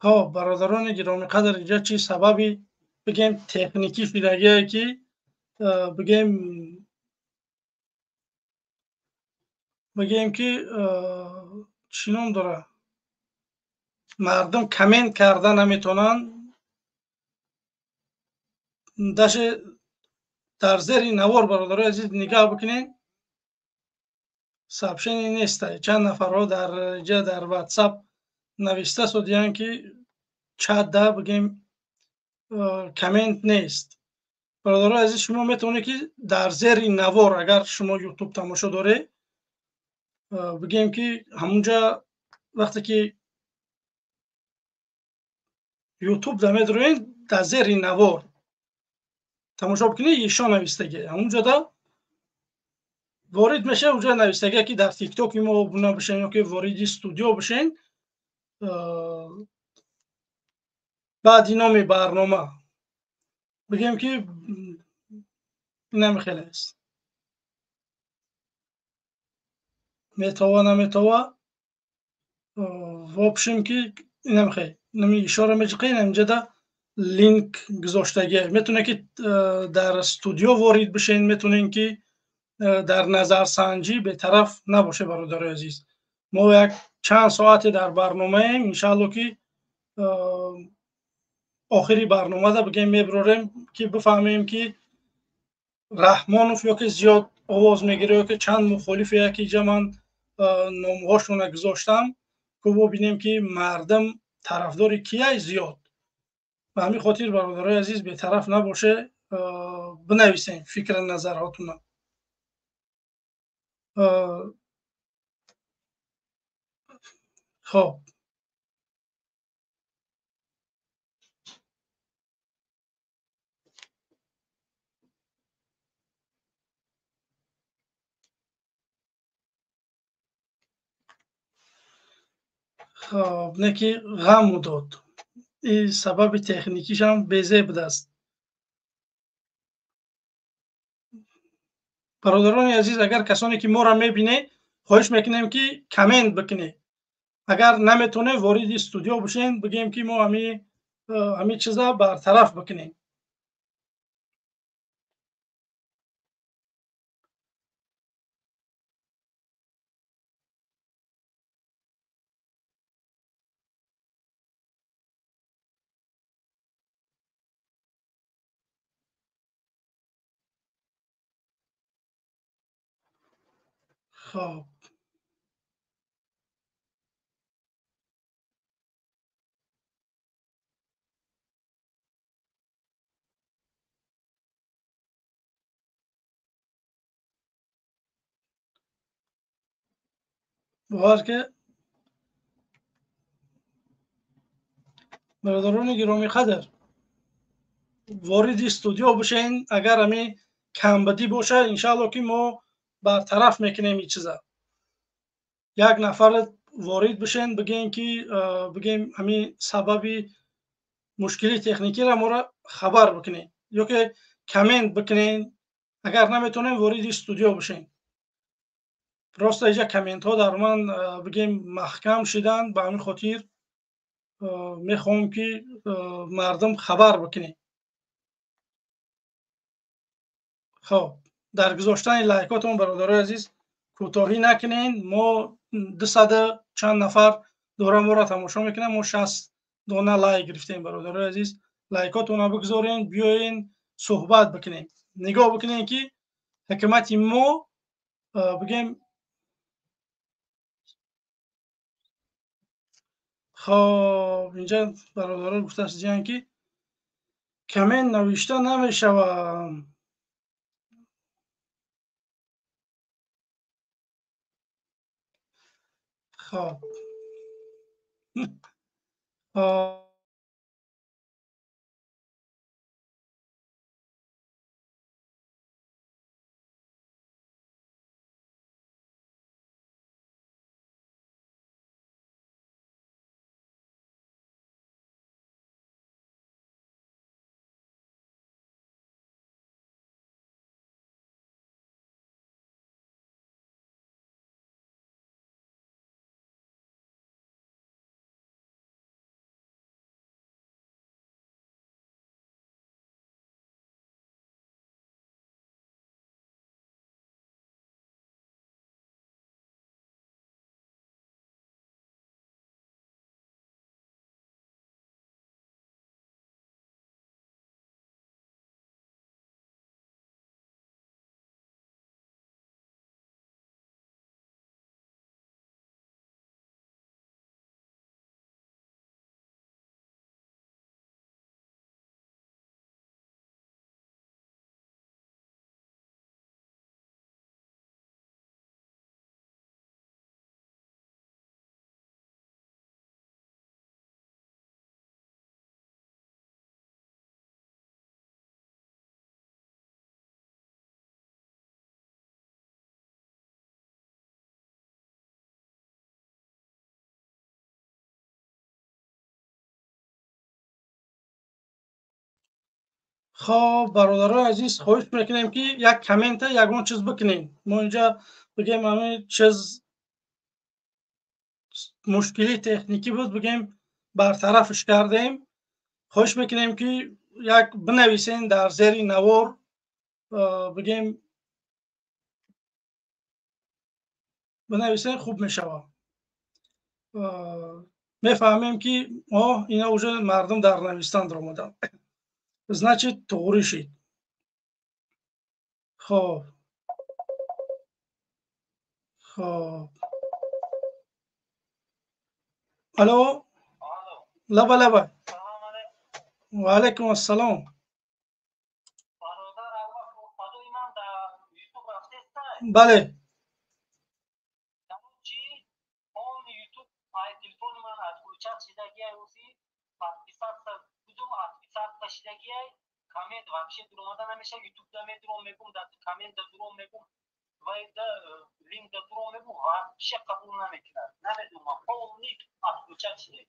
ها برادران گرامی قدر، اینجا چی سببی بگیم تکنیکی شدگیه که بگیم که چی نام داره، مردم کامنت کردن نمیتونن. داشت در زیر نوار برادرای عزیز نگاه بکنین، سابشنی نیست. چند نفرها در اینجا در واتساپ نوشته شدن که چت ده بگیم کامنت نیست. برادرای عزیز شما میتونید که در زیر نوار اگر شما یوتیوب تماشا داره، بگیم که همونجا وقتی که یوتیوب دمه دارین در زیر نوار تماشا بکنید، ایشان نوشتگی همونجا دا وارد میشه. اونجا نوشتگی که در تیک توک ما ابونه بشین یا که وارد استودیو بشین، بعد نام برنامه بگیم که اینم خیلی است، میتوا نمیتوا وابشیم که اینم خیلی نمی اشاره میجقین اینجا دا لینک گذاشتگی. میتونه که در استودیو وارد بشین، میتونین که در نظرسنجی به طرف نباشه. برادر عزیز ما یک چند ساعت در برنامه ایم، انشالله که آخری برنامه دا بگیم میبروریم که بفهمیم که رحمانوف یا که زیاد آواز میگیره یا که چند مخالف یکی اینجا من نامهاشون گذاشتم که ببینیم که مردم طرفدار کیه زیاد. و همین خاطر برادرای عزیز به طرف نباشه، بنویسین فکر نظراتون. خب خب نکی غم داد این سبب تکنیکیش هم بیزه بوده است. برادران عزیز، اگر کسانی که ما را میبینه خواهش میکنیم که کامنت بکنه. اگر نمیتونه وارد استودیو بشین بگیم که ما همین چیزا برطرف بکنیم. خب باور که برادران گرامی قدر وارد استودیو بشین. اگر همین کمبدی باشه انشالله که ما برطرف میکنیم این چیزا. یک نفر وارد بشین بگین که بگیم همین سبب مشکلی تکنیکی را ما را خبر بکنین یا که کامنت بکنین. اگر نمیتونین وارد استودیو بشین. راست اینجا کامنت ها در من بگیم محکم شدن، به همین خاطر میخوام که مردم خبر بکنین. خب در گذاشتن لایکاتون برادرای عزیز کوتاهی نکنین. ما 200 چند نفر دوره ما را تماشا میکنن. ما 60 دانه لایک گرفتیم. برادرای عزیز لایکاتون رو بگذارین، بیاین صحبت بکنین. نگاه بکنین که حکمت ما بگیم. خب اینجا برادران گفته است که کامنت نوشته نمیشوه. خب خب برادران عزیز خواهش میکنیم که یک کامنت یگان چیز بکنین. ما اینجا بگیم همه چیز مشکلی تکنیکی بود بگیم برطرفش کردیم. خواهش میکنیم که یک بنویسین در زیر نوار بگیم بنویسین خوب میشوه. میفهمیم که اینا اوجه مردم در نویستان در آمدن. значит توغری شید. خب الو لبا لبا و علیکم السلام. بله کامنت вообще durmadan hamisha YouTube'da metro mebum da کامنت da durum mebum و da link da durum mebum вообще قبول نمیکنن. نمیدونم полный отключать دیگه.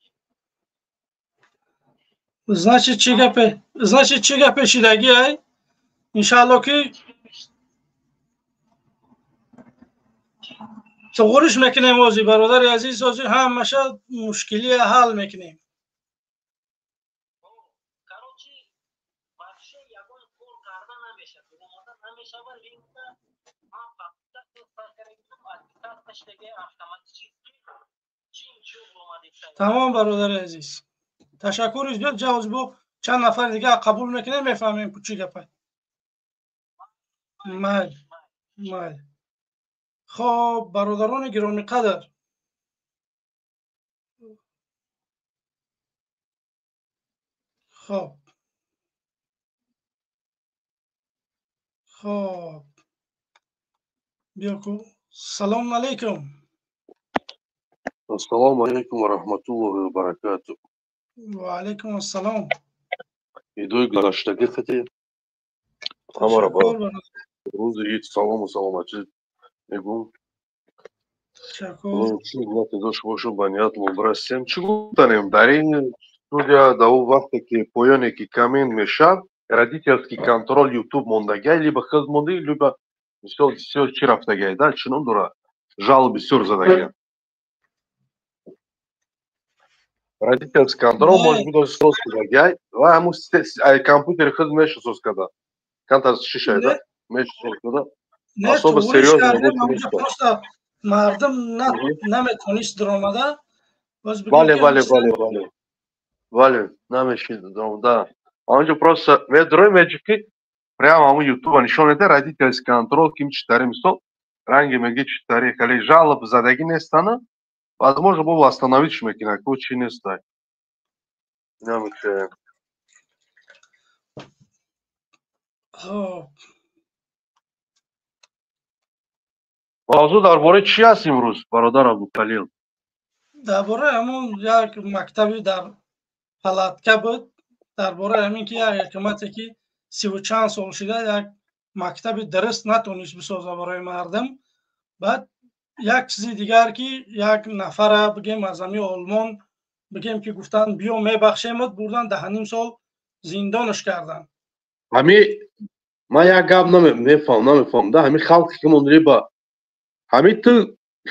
Значит, чига пешидаги ай? Иншалло ки суғуриш мекунем ози бародари азиз ози ҳамаша мушкили ҳал мекунем. Тамом бародари азиз. Ташаккури зиёд ҷавоз бо чанд нафар дига қабул мекунем мефаҳмем ки чӣ гапа. Майли. خب برادران گرامی قدر خب بیاکو سلام علیکم. السلام علیکم و رحمت الله و برکاته. و علیکم السلام. ایدوی گذشتگی خطی همه را با روز عید سلام و سلامتی میگم. چی گفت داشت باشو بنیاد مبرسیم چی گفتنیم در این студия до вақте ки поёне ки камин мешав родительский контроль YouTube мондагай либо хиз мондаги либо бисёр чӣ рафтагай да чунон дора жал бисёр задагай родительский контроль можбудо соз кудагай ва ҳамун компютери хиз меша соз када канта шишай да меша соз када асоба серьёзно просто мардум наметавонист даромада бале намешид да онҷо просто медрой меҷи ки прямо ҳамун ютуба нишон меда родительский контроль ким читари мисол ранги меги читари хеле жалоб задаги нестана возможно бо восстановить мекина ко чи нестай намеше мавзӯъ дар бораи чӣ аст имрӯз бародар Абдукалил? дар бораи ҳамон як мактаби дар палатка буд дар бораи ҳамин ки як ҳакумате ки сиву чанд сол шуда як мактаби дуруст натонист бисоза барои мардум. Баъд як чизи дигар ки як нафара бигем аз ҳамин олмон бигем ки гуфтанд биё мебахшемот бурдан 10 сол зиндонаш кардан. ҳамин ман як гап намефаҳмам да ҳамин халқе ки монриба ҳамин ту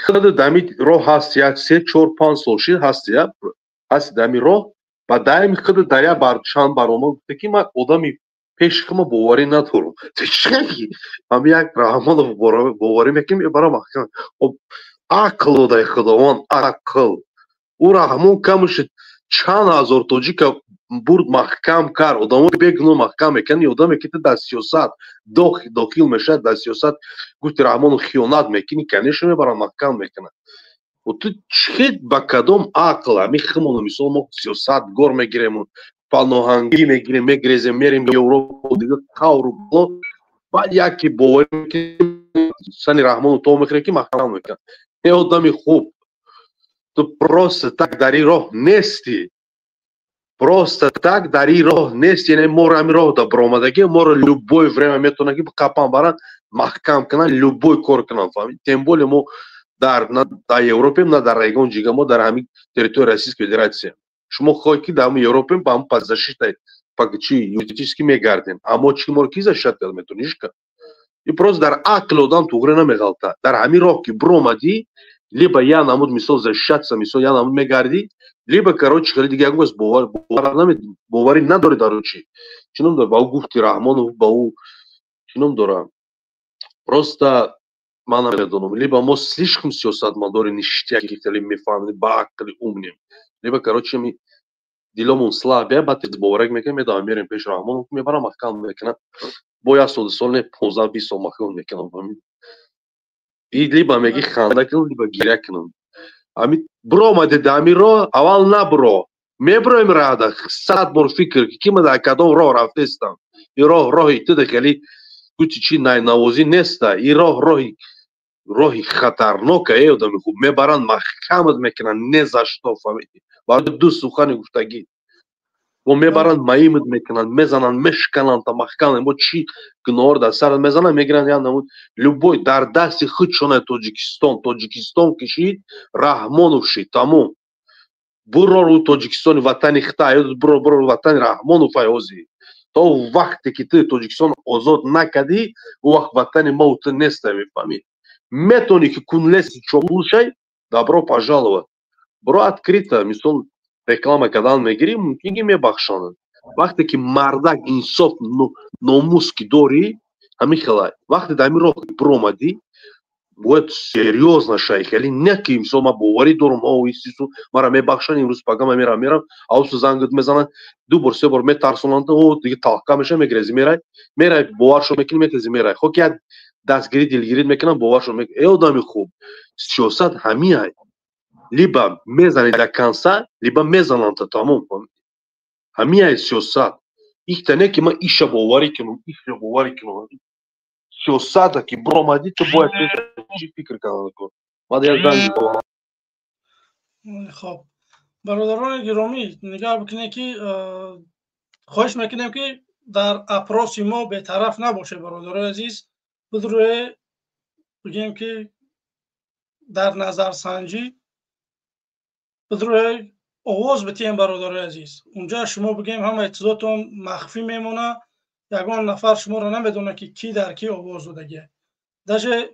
худ дами роҳ ҳасти як 3-4-5 сол шид ҳасти ҳасти дами роҳ ба даими худ даря бар чанд барома гуфта ки ман одами пеши хума боварӣ надорам. ҳамин як Раҳмонов боварӣ мекунем мебарам ақл додай худованд ақл ӯ Раҳмон камуш чанд ҳазор тоҷика бурд маҳкам кард одамо бегуноҳ маҳкам мекунад одаме ки ту дар сиёсат дохил мешавад дар сиёсат гуфти Раҳмонов хиёнат мекунӣ конечно мебаранд маҳкам мекунад. ту чӣ ба кадом ақл ҳамин хумоно мисол мо сиёсатгор мегирем паноҳангӣ мегирем мегрезем мерем Европа дига қавру боло баъд яке боварӣ сани Раҳмонов то мехӯре ки маҳкам мекунад. е одами хуб ту просто так дар ин роҳ нестӣ просто так дар ин роҳ нест яъне моро ҳамин роҳ да баромадаги моро любое время метавонад ки қапан баранд маҳкам кунанд любой кор кунанд фаҳмид тем более мо дар Европаем на дар район ҷига мо дар ҳамин территорияи Российской Федератсия шумо хоҳед ки дар Европаем ба ҳамн подзащитай чи юридически мегардем аммо чи моро ки защита кард метавонишка и просто дар ақли одам туғра намеғалта дар ҳамин роҳ ки биромадӣ либо я намуд мисол защитатся мисол я намуд мегардӣ либо короче хеле дига ягон боварӣ надорӣ дар чи чунон дора ба ӯ гуфти Раҳмонов ба ӯ чунон дора просто ман намедонам либо мо слишком сиёсатмадори ништяки хеле мефаҳмем ба ақли умнем либо короче ми диломон слабе баъд боварак мекунем медавам мерем пеш Раҳмонов мебарам маҳкам мекунад бо 1 сол 2 сол не 15-20 сол маҳкам мекунам и либо меги ханда кунам либо гиря кунам ҳамин биромади ҳамин роҳ аввал набиро мебироем рада 100 бор фикр ки ман дар кадом роҳ рафтаистам ин роҳи туда хеле гуфти чи найнавозӣ неста ин роҳи хатарнока одами хуб мебаранд маҳкамат мекунанд не за что фаҳмидӣ барои ду сухани гуфтагӣ мо мебаранд маимат мекунанд мезананд мешкананд та маҳкам мо чӣ гуноҳор дар сарат мезананд мегиранд як намуд любой дар дасти худ шонаи тоҷикистон кишид Раҳмонов шид тамом برو رو تاجیکستان وطن خطای برو وطن رحمان و فیاضی تا وقتی که تو تاجیکستان آزاد نکردی او وقت وطن ما و تو نیست میفهمی میتونی که کنلس چوبول شای добро пожаловать برو открыто مثال реклама کردن میگیری ممکنه میبخشانند وقتی که مردک انصاف ناموس که داری همین خلای وقتی دمی راه برآمدی باید серьезно شای خیلی نه که مثلا ما باوری دارم او ایستو مرا میبخشن امروز پگام میرم اوس زنگ میزنن دو بار سه بار میترسونند او دیگه تاقا میشه میگریزی میرای باورشو میکنی میتزی میرای خب که دستگیری دلگیری میکنن باورشو میکنه ای آدمی خوب سیاست همین либо میزنی در کنسر либо میزنن تا تمام همین سیاست ایک نه که ما ایش باوری کنم سیاست که برآمدی تو باید چی فکر کنی ما دیگه زنگ خب برادران گرامی نگاه بکنید که خواهش میکنیم که در اپراس ما بی‌طرف نباشه برادران عزیز بدروی بگیم که در نظرسنجی بدروی آواز بتیم برادران عزیز اونجا شما بگیم همه اطلاعاتون مخفی میمونه یگان نفر شما رو نمیدونه که کی در کی آواز داده داشه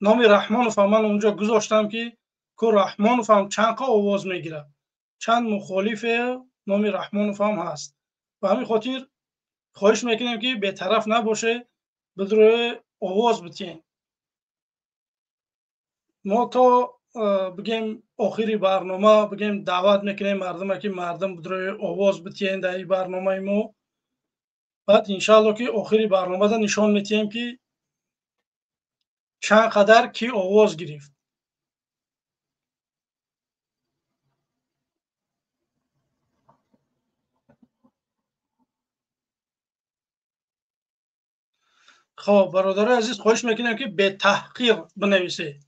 نام رحمانوف من اونجا گذاشتم که رحمانوف هم چند تا آواز میگیره چند مخالف نام رحمانوف هم هست و همین خاطر خواهش میکنیم که بی‌طرف نباشه بدروی آواز بتین ما تا بگیم آخری برنامه بگیم دعوت میکنیم مردم که مردم بدروی آواز بتین در این برنامه ما بعد انشالله که آخری برنامه دا نشان میتیم که چند قدر کی آواز گرفت خب برادر عزیز خواهش میکنم که به تحقیر بنویسه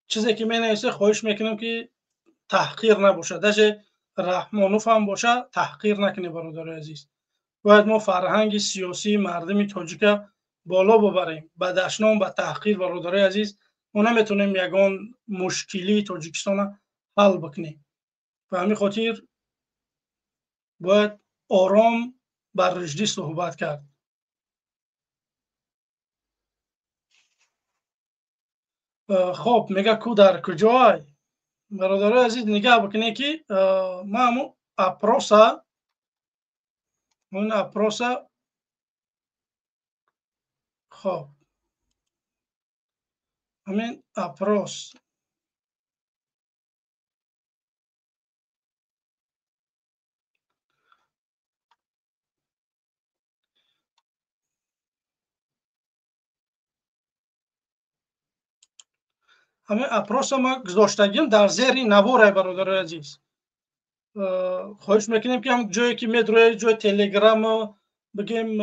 چیزی که مینویسه خواهش میکنم که تحقیر نباشه داشه رحمانوف هم باشه تحقیر نکنه برادر عزیز باید ما فرهنگ سیاسی مردم تاجیک بالا ببریم بدشنام به تحقیر برادر عزیز ما نمیتونیم یگان مشکلی تاجیکستان حل بکنیم و همین خاطر باید آرام بر رشدی صحبت کرد خب میگه کو در کجای برادر عزیز نگاه بکنید که ما همون اپروسا اون اپروسا خب همین اپروس همین اپروس ما گذاشتگیم در زیر نوار برادر عزیز خواهش میکنیم که هم جایی که میدروی جای تلگرام بگیم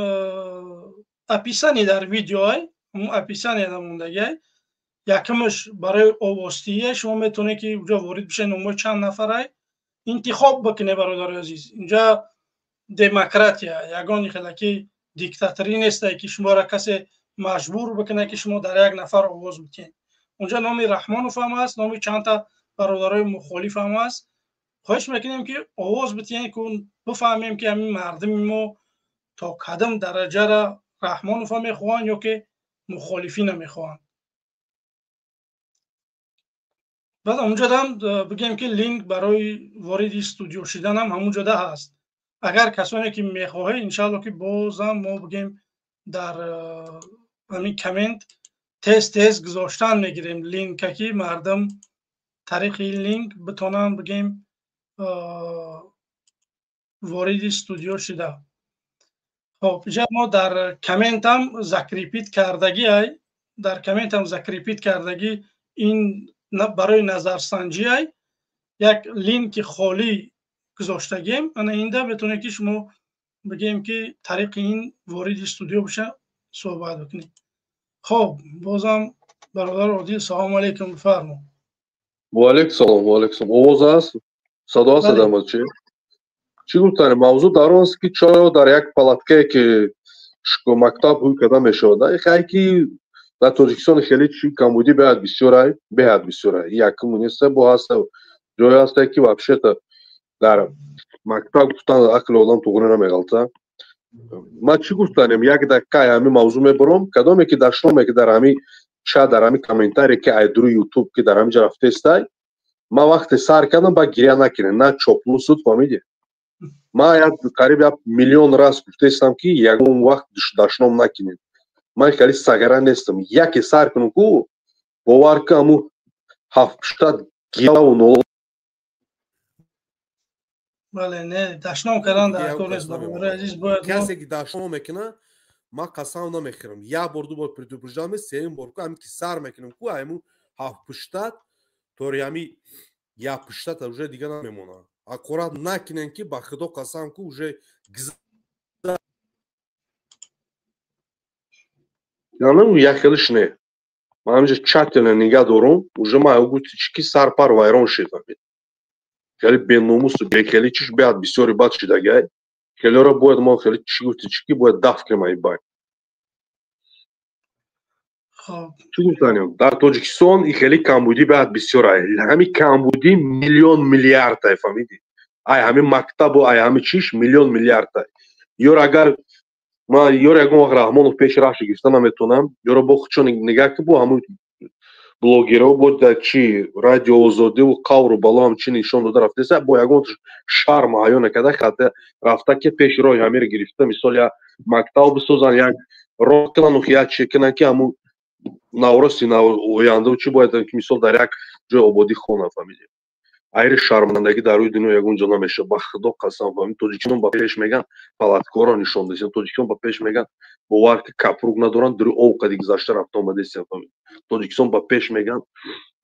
اپیسانی در ویدیو های همون اپیسانی در موندگی یکمش برای آوازتیه شما میتونه که اونجا وارد بشه نمای چند نفره انتخاب بکنه برادر عزیز اینجا دموکراتیا یگانی خلکی دیکتاتوری نیست که شما را کسی مجبور بکنه که شما در یک نفر آواز بتین اونجا نام رحمانوف هم هست نام چند تا برادرای مخالف هم هست خواهش میکنیم که آواز بتین که بفهمیم که همین مردم ما تا کدام درجه را رحمانوف هم میخوان یا که مخالفین هم میخوان بعد اونجا هم بگیم که لینک برای وارد استودیو شدن هم همونجا ده هست اگر کسانی که میخواه انشالله که بازم ما بگیم در همین کامنت تست گذاشتن میگیریم لینک که مردم طریق این لینک بتونن بگیم وارد استودیو شده خب اینجا ما در کامنت هم ذکر ریپیت کردگی های در کامنت هم ذکر ریپیت کردگی این برای نظرسنجی های یک لینک خالی گذاشتگیم انا اینجا بتونه که شما بگیم که طریق این وارد استودیو بشه صحبت بکنیم خب بازم برادر عادل سلام علیکم بفرمایید و علیکم سلام آواز هست صدا هست صدا چی گفتن موضوع در اون است که چای در یک پلاتکه که مکتب روی کرده میشود خیلی که در تاجیکستان خیلی چی کمبودی بهت بسیار ای یک کمونیست با هست جای هست که вообще-то در مکتب گفتن عقل آدم توغره نمیغلطه. ما چی گفتنیم یک دقیقه همین موضوع میبرم کدامی که در شما که در همین شاید در همین کامنتاری که ایدرو یوتیوب که در همینجا رفته استای ما وقت سر کردم با گریه نکنه نه چوپلو سود فهمیدی ما یک قریب 1 میلیون راست گفته استم که یگون وقت داشنام نکنید من خیلی سگره نیستم یکی سر کنم که باور که همو 70 گیاه و نول بله نه داشنام کردن در کار نیست برادر عزیز باید کسی که داشنام میکنه ما قسم نمیخورم یا بار دو بار پردوپرجام سیم بار که همین که سر میکنم که همو 70 طوری همی یا 70 уже دیگه نمیمونه аккурат نکنن که با خدا قسم که уже یعنی یک خیلیش نه من همینجا چتیل نگه دارم уже ما اوگو تیچکی سرپر وایران شد خیلی بیناموس و خیلی چیش بیاد بسیاری بد شده گای خیلی را باید ما خیلی چی گفتی چی باید دفع کنیم ای باید خب چی گفتنیم در تاجیکستان این خیلی کمبودی باید بسیار ای همین کمبودی میلیون میلیارد ای فهمیدی ای همین مکتب و ای همین چیش میلیون میلیارد ای یور اگر ما یور یکم وقت رحمانو پیش راشی گفتن نمیتونم یور با خودشون نگاه که بو همون блогеров بود چی رادیو آزادی و قاور و بالا هم چی نشون داده رفته است با یگون شرم هایون کده خاطر رفته که پیش روی همیر گرفته مثال یا مکتب بسازن یک راه کنن و خیال چی کنن که همون نورسی نوینده و چی باید که مثال در یک جای آبادی خونه فهمیدی ایر شرمندگی در روی دنیا یگون جا نمیشه با خدا قسم فهمید توجیکستان با پیش میگن پلاتکارا نشون دادن توجیکستان با پیش میگن باور که کپروگ ندارن در اوقدی گذشته رفته اومده است فهمید توجیکستان با پیش میگن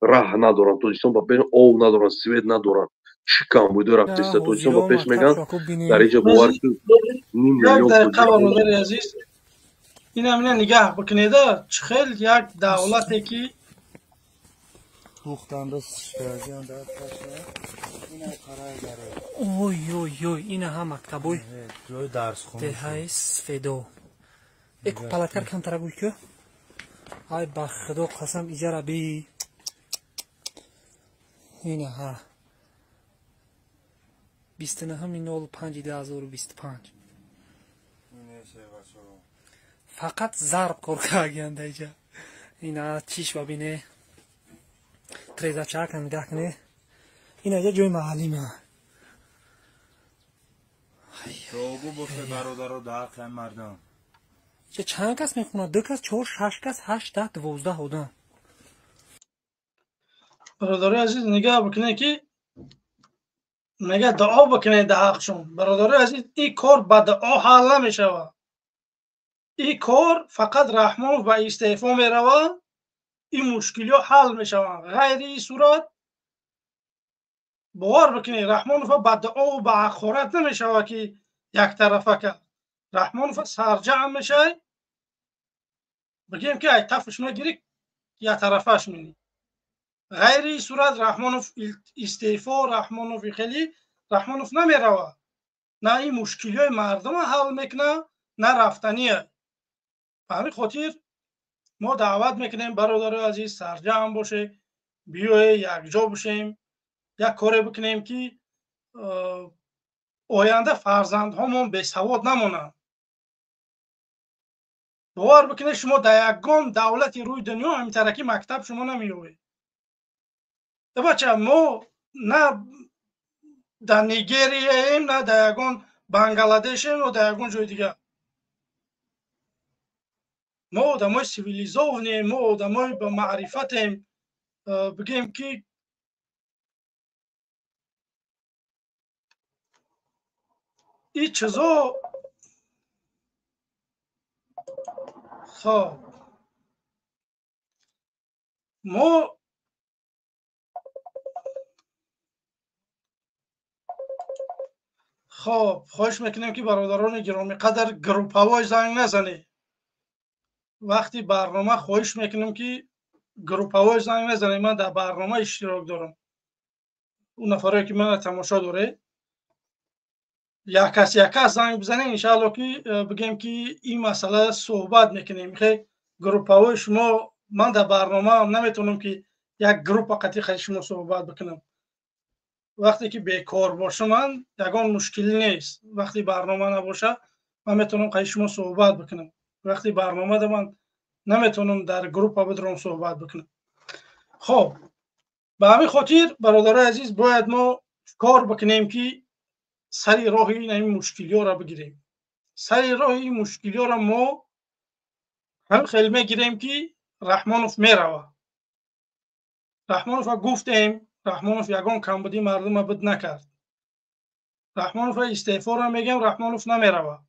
راه ندارن توجیکستان با پیش او ندارن سوید ندارن چی کم بوده رفته است توجیکستان با پیش میگن در اینجا باور که نیم میلیون برادر عزیز این همینه نگاه بکنید خیلی یک دولتی که اوی اوی اوی این هم مکتبوی دههای سفیدو ایک پلاتکر کم ترگوی که ای بخدا قسم ایجا بی این ها 29/05/2025 فقط ضرب کار کردن اینجا اینا چیش ببینه تریزا چاک هم نگاه کنه این اینجا جوی معلمه روگو بفه برادر رو داخل مردم چه چند کس میخونه؟ 2 کس 4 6 کس 8 10 12 آدم برادر عزیز نگاه بکنه که نگاه دعا بکنه در حقشون برادر عزیز این کار با دعا حل نمیشه این کار فقط رحمان و استعفا میروه این مشکلی ها حل میشوند غیر این صورت باور بکنید رحمانوف با دعا و با اخارت نمیشود که یک طرفه کرد رحمانوف سرجم میشه بگیم که ای تفش میگیری یک طرفش مینی غیر این صورت رحمانوف استعفا رحمانوف خیلی رحمانوف نمیروه نه این مشکلی های مردم حل میکنه نه رفتنیه به همین خاطر ما دعوت میکنیم برادر عزیز سرجم باشه بیای یک جا بشیم یک کاری بکنیم که آینده فرزندهامون بی سواد نمونن باور بکنید شما در یگان دولت روی دنیا همین ترکی مکتب شما نمیوید بچه ما نه در نیگریه ایم نه در یگان بنگلادش ایم و در یگان جای دیگه ما آدمای سیویلیزованیم ما آدمای با معرفتیم بگیم که این چیزا خب ما خب خواهش میکنیم که برادران گرامی قدر گروپ هوای زنگ نزنه وقتی برنامه خواهش میکنیم که گروپ هوای زنگ نزنه من در برنامه اشتراک دارم اون نفره که من تماشا داره یک کس زنگ بزنه انشاءالله که بگیم که این مسئله صحبت میکنیم خیلی گروپ هوای شما من در برنامه هم نمیتونم که یک گروپ قطعی خیلی شما صحبت بکنم وقتی که بیکار باشم من یگان مشکلی نیست. وقتی برنامه نباشه من میتونم قای شما صحبت بکنم. وقتی برنامه ده من نمیتونم در گروپ بدرم صحبت بکنم. خب به همین خاطر برادر عزیز باید ما کار بکنیم که سری راه این مشکلی ها را بگیریم. سری راه این مشکلی ها را ما هم خیلی میگیریم که رحمانوف میروه. رحمانوف گفتیم رحمانوف یگان کمبودی مردم بد نکرد. رحمانوف استعفا را میگم رحمانوف نمیروه.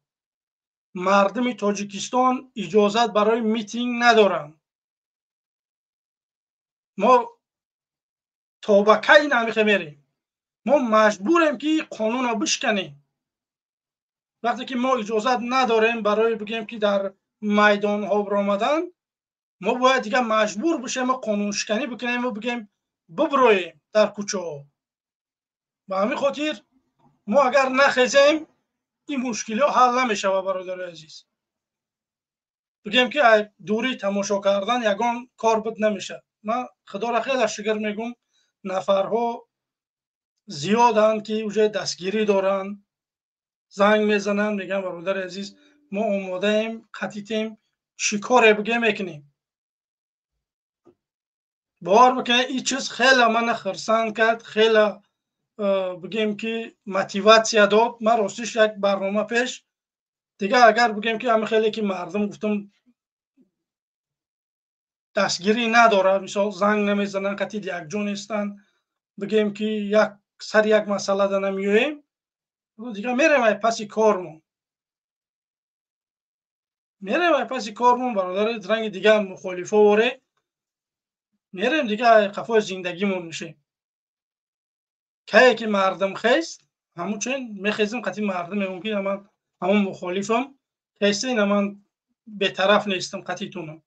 مردم تاجیکستان اجازت برای میتینگ ندارن. ما تا به کی نمیخه میریم؟ ما مجبوریم که قانون را بشکنیم. وقتی که ما اجازت نداریم برای بگیم که در میدان ها برآمدن، ما باید دیگه مجبور بشیم قانون شکنی بکنیم و بگیم ببرویم در کوچه ها. به همین خاطر ما اگر نخیزیم این مشکلی ها حل نمیشه. برادر عزیز بگیم که دوری تماشا کردن یگان کار بد نمیشه. من خدا را خیلی شکر میگم نفرها زیادن که اوجه دستگیری دارن، زنگ میزنن میگن برادر عزیز ما آماده ایم قطیتیم چی کار بگه میکنیم. باور بکنید این چیز خیلی من خرسند کرد، خیلی بگیم که موتیواسیا داد. من راستش یک برنامه پیش دیگه اگر بگیم که همه خیلی که مردم گفتم دستگیری نداره، مثال زنگ نمیزنن قطعی یک جون هستن، بگیم که یک سر یک مسئله ده نمیویم دیگه میریم پس کارمون. میریم پس کارمون برادر درنگ دیگه مخالفه وره میریم دیگه قفای زندگیمون میشه. که که مردم خیست همون چون میخیزم قطعی مردم ممکن من همون مخالفم خیسته اینا من به طرف نیستم قطعیتونم.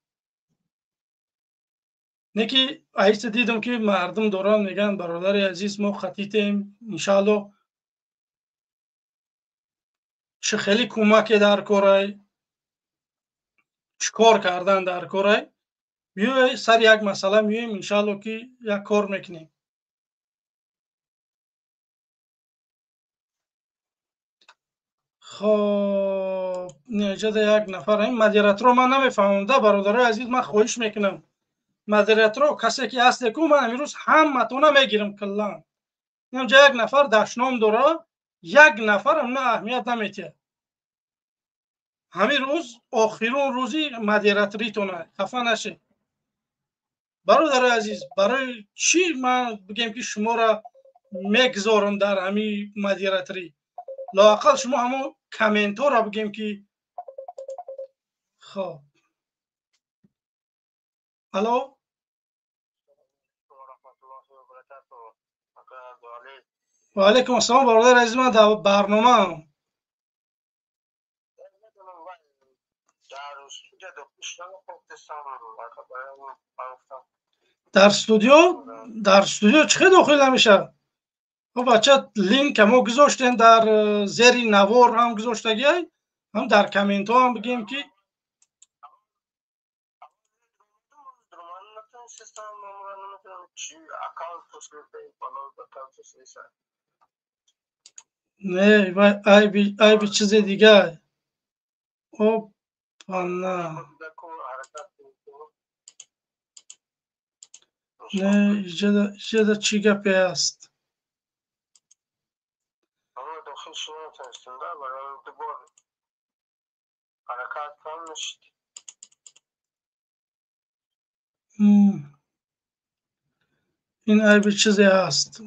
نکی ایست دیدم که مردم دوران میگن برادر عزیز ما خطیتیم انشالله چه خیلی کمک در کارای چیکار کردن در کارای بیای سر یک مسئله میایم انشالله که یک کار میکنیم. خب نجد یک نفر این مدیریت رو من نمیفهمم برادر عزیز من خواهش میکنم مدیریت رو کسی که هست کو من امروز همتون میگیرم کلا اینجا یک نفر دشنام داره یک نفر هم نه اهمیت نمیده. همین روز آخرون روزی مدیریت ریتونه خفه نشه. برادر عزیز برای چی من بگم که شما را میگذارم در همین مدیریت ری؟ لااقل شما همون کامنت ها را بگیم که خب الو و علیکم السلام برادر عزیز من در برنامه هم. در استودیو چه داخل نمیشه؟ خب بچه لینک هم گذاشتین در زیر نوار هم گذاشتگی هم در کامنت ها هم بگیم که نه ای بی چیز دیگه او نه نه ایجاد چی گپی است این ای بی چیزی هست.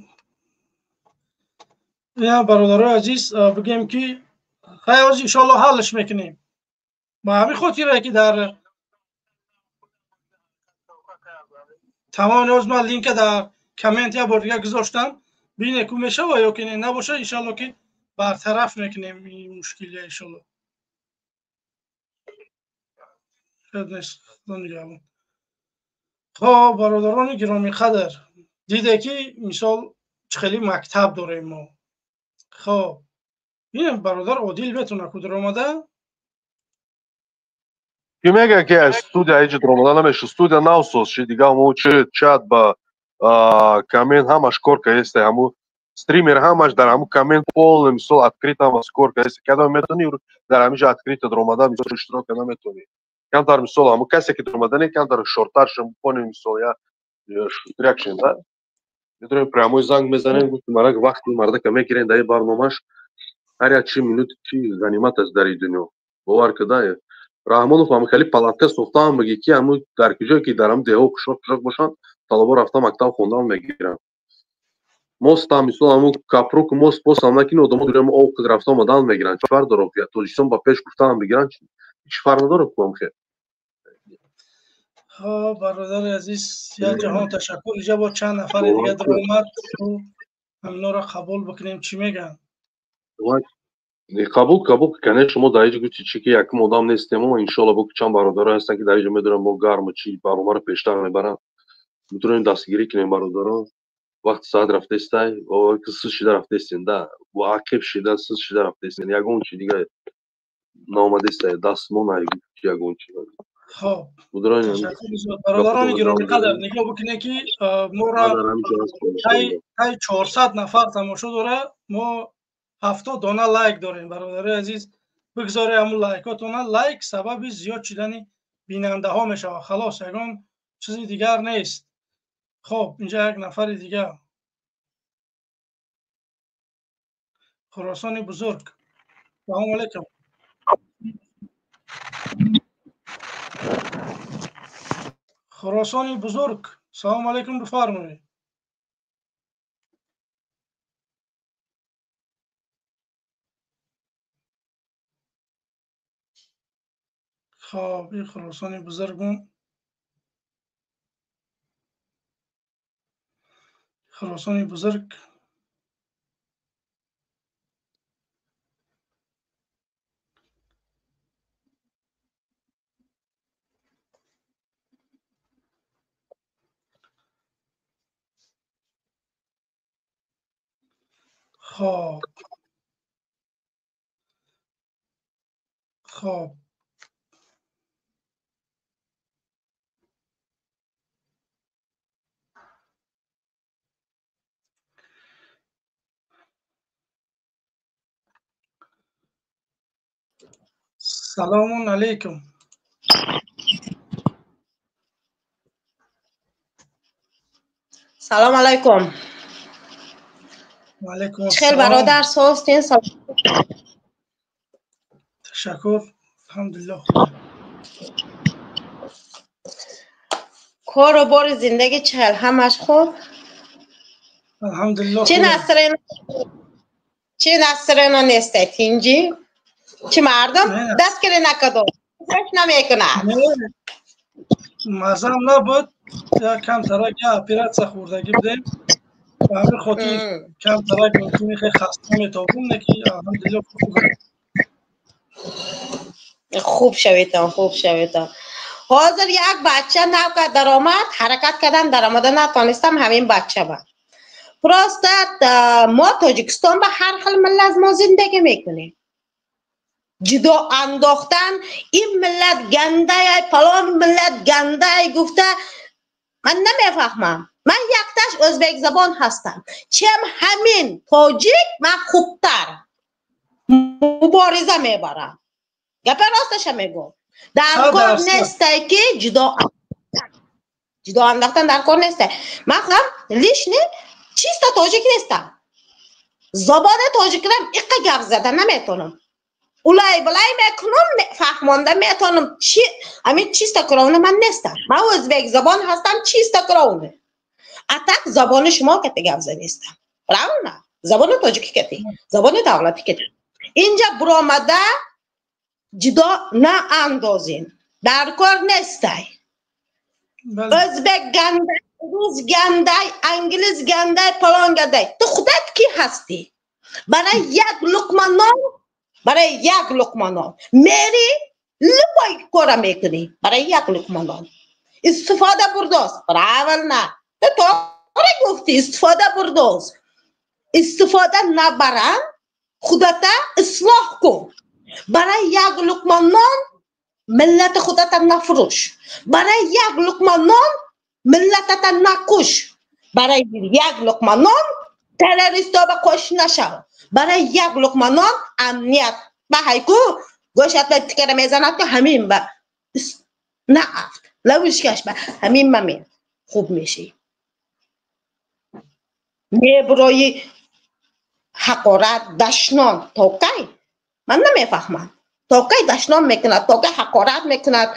یا برادرای عزیز بگیم که خیلی ان شاء الله حلش میکنیم. با همین خاطره که در تمام روز من لینک در کامنت یا بار دیگه گذاشتم ببینید که میشه و یا که نباشه ان شاء الله که برطرف میکنیم این مشکلی ان شاء الله. خب برادران گرامی قدر دیده که مثال خیلی مکتب داریم ما. خب این برادر عادل بتونه کدر آمده که میگه که استودیا ایجاد رمضان نمیشه استودیا ناوسوس شی دیگه همو چه چات با کامنت همش کار که است همو стример ҳамаш дар ҳамун коммент полный мисол открыто маскор кадом метони дар ҳамиҷа открыто дар омадан мисол иштирок карда метони камтар мисол ҳамун касе ки дар омадани камтар шортар шампони мисол я реакшн да метонем прямой занг мезанем гуфтем марак вақти мардака мегирем дар барномаш ҳар як чи минут чи ганимат аст дар дунё бовар када раҳмонов ҳам хеле палатка сохтаам меги ки ҳамун дар куҷое ки дар ҳамун деҳо кушок бошанд талаба рафта мактаб хондан мегиранд мост ҳам мисол ҳамун капрок мост пост ҳам накини одамон дурем овқи рафта омадан мегиранд чӣ фарқ дорад ки тоҷикистон ба пеш гуфтаам бигиранд ҳеҷ фарқ надорад кум хел برادر عزیز یا جهان تشکر اینجا با چند نفر دیگه در اومد همنا را قبول بکنیم چی میگن қабул конечно шумо дар иҷо гуфти чи ки якум одам нестем иншоалло бо чанд бародаро ҳастанд ки дар иҷо медонам бо гарму чи барномаро пештар мебаранд митавонем дастгирӣ кунем бародаро вақти соат рафтаистай сиз шида рафтаистен да бо ақиб шида сиз шида рафтаистен ягон чи дига наомадистай дастмон ягон чи خب برادران گرامی قدر نگاه بکنه که ما را تای 400 نفر تماشا داره ما 70 دانه لایک داریم برادر عزیز بگذاره همون لایکاتون لایک سبب زیاد شدن بیننده ها میشه خلاص یگان چیزی دیگر نیست خب اینجا یک نفر دیگه خراسان بزرگ سلام علیکم خراسان بزرگ سلام علیکم بفرمایید خب این خراسان بزرگم خراسان بزرگ خب سلام علیکم سلام علیکم و علیکم خیلی برادر سوستین تشکر الحمدلله کار و بار زندگی چهل همش خوب الحمدلله چه نصرنا نیسته تینجی چه مردم دست کره نکدو فکر نمیکنه مزم نبود یا کم ترک یا اپیراتسا خوردگی بودیم و همین خاطر کم ترک ممکنی خیلی خسته میتابون نکی الحمدلله خوب شویدم خوب شویدم حاضر یک بچه نو در آمد حرکت کردم در آمده نتانستم همین بچه بود پراستت ما تاجیکستان به هر حال ملت ما زندگی میکنیم جدا انداختن این ملت گنده پلان ملت گنده گفته من نمیفهمم من یک تاش ازبک زبان هستم چم همین تاجیک من خوبتر مبارزه میبرم گپ راستش میگم در کار نیسته که جدا انداختن در کار نیسته من لیش نه چیستا تاجیک نیستم زبان تاجیک نم اقا گپ زدن نمیتونم اولای بلای میکنم فهمانده میتونم چی همین چیستا کراونه من نیستم من ازبک زبان هستم چیستا کراونه اتک زبان شما که گپ زد نیستم نه زبان تاجیکی کتی زبان دولتی کتی اینجا برآمده جدا نه اندازین در کار نیستی ازبک گنده روز گنده انگلیس گنده پلان گنده تو خودت کی هستی برای یک لقمه نان میری لبای کار میکنی برای یک لقمه نان استفاده برداست برای نه تو گفتی استفاده برداست استفاده نبرن خودت اصلاح کن برای یک لقمه نان ملت خودت نفروش برای یک لقمه نان ملتت نکش برای یک لقمه نان تروریستا به کش نشو. برای یک لقمه نان امنیت به هیکو گوشت به تکر میزند که همین به نه افت لوشکش به همین ممین خوب میشی. برای حقارت دشنام تا کی؟ من نمیفهمم. تا کی دشنام میکند، تا کی حقارت میکند،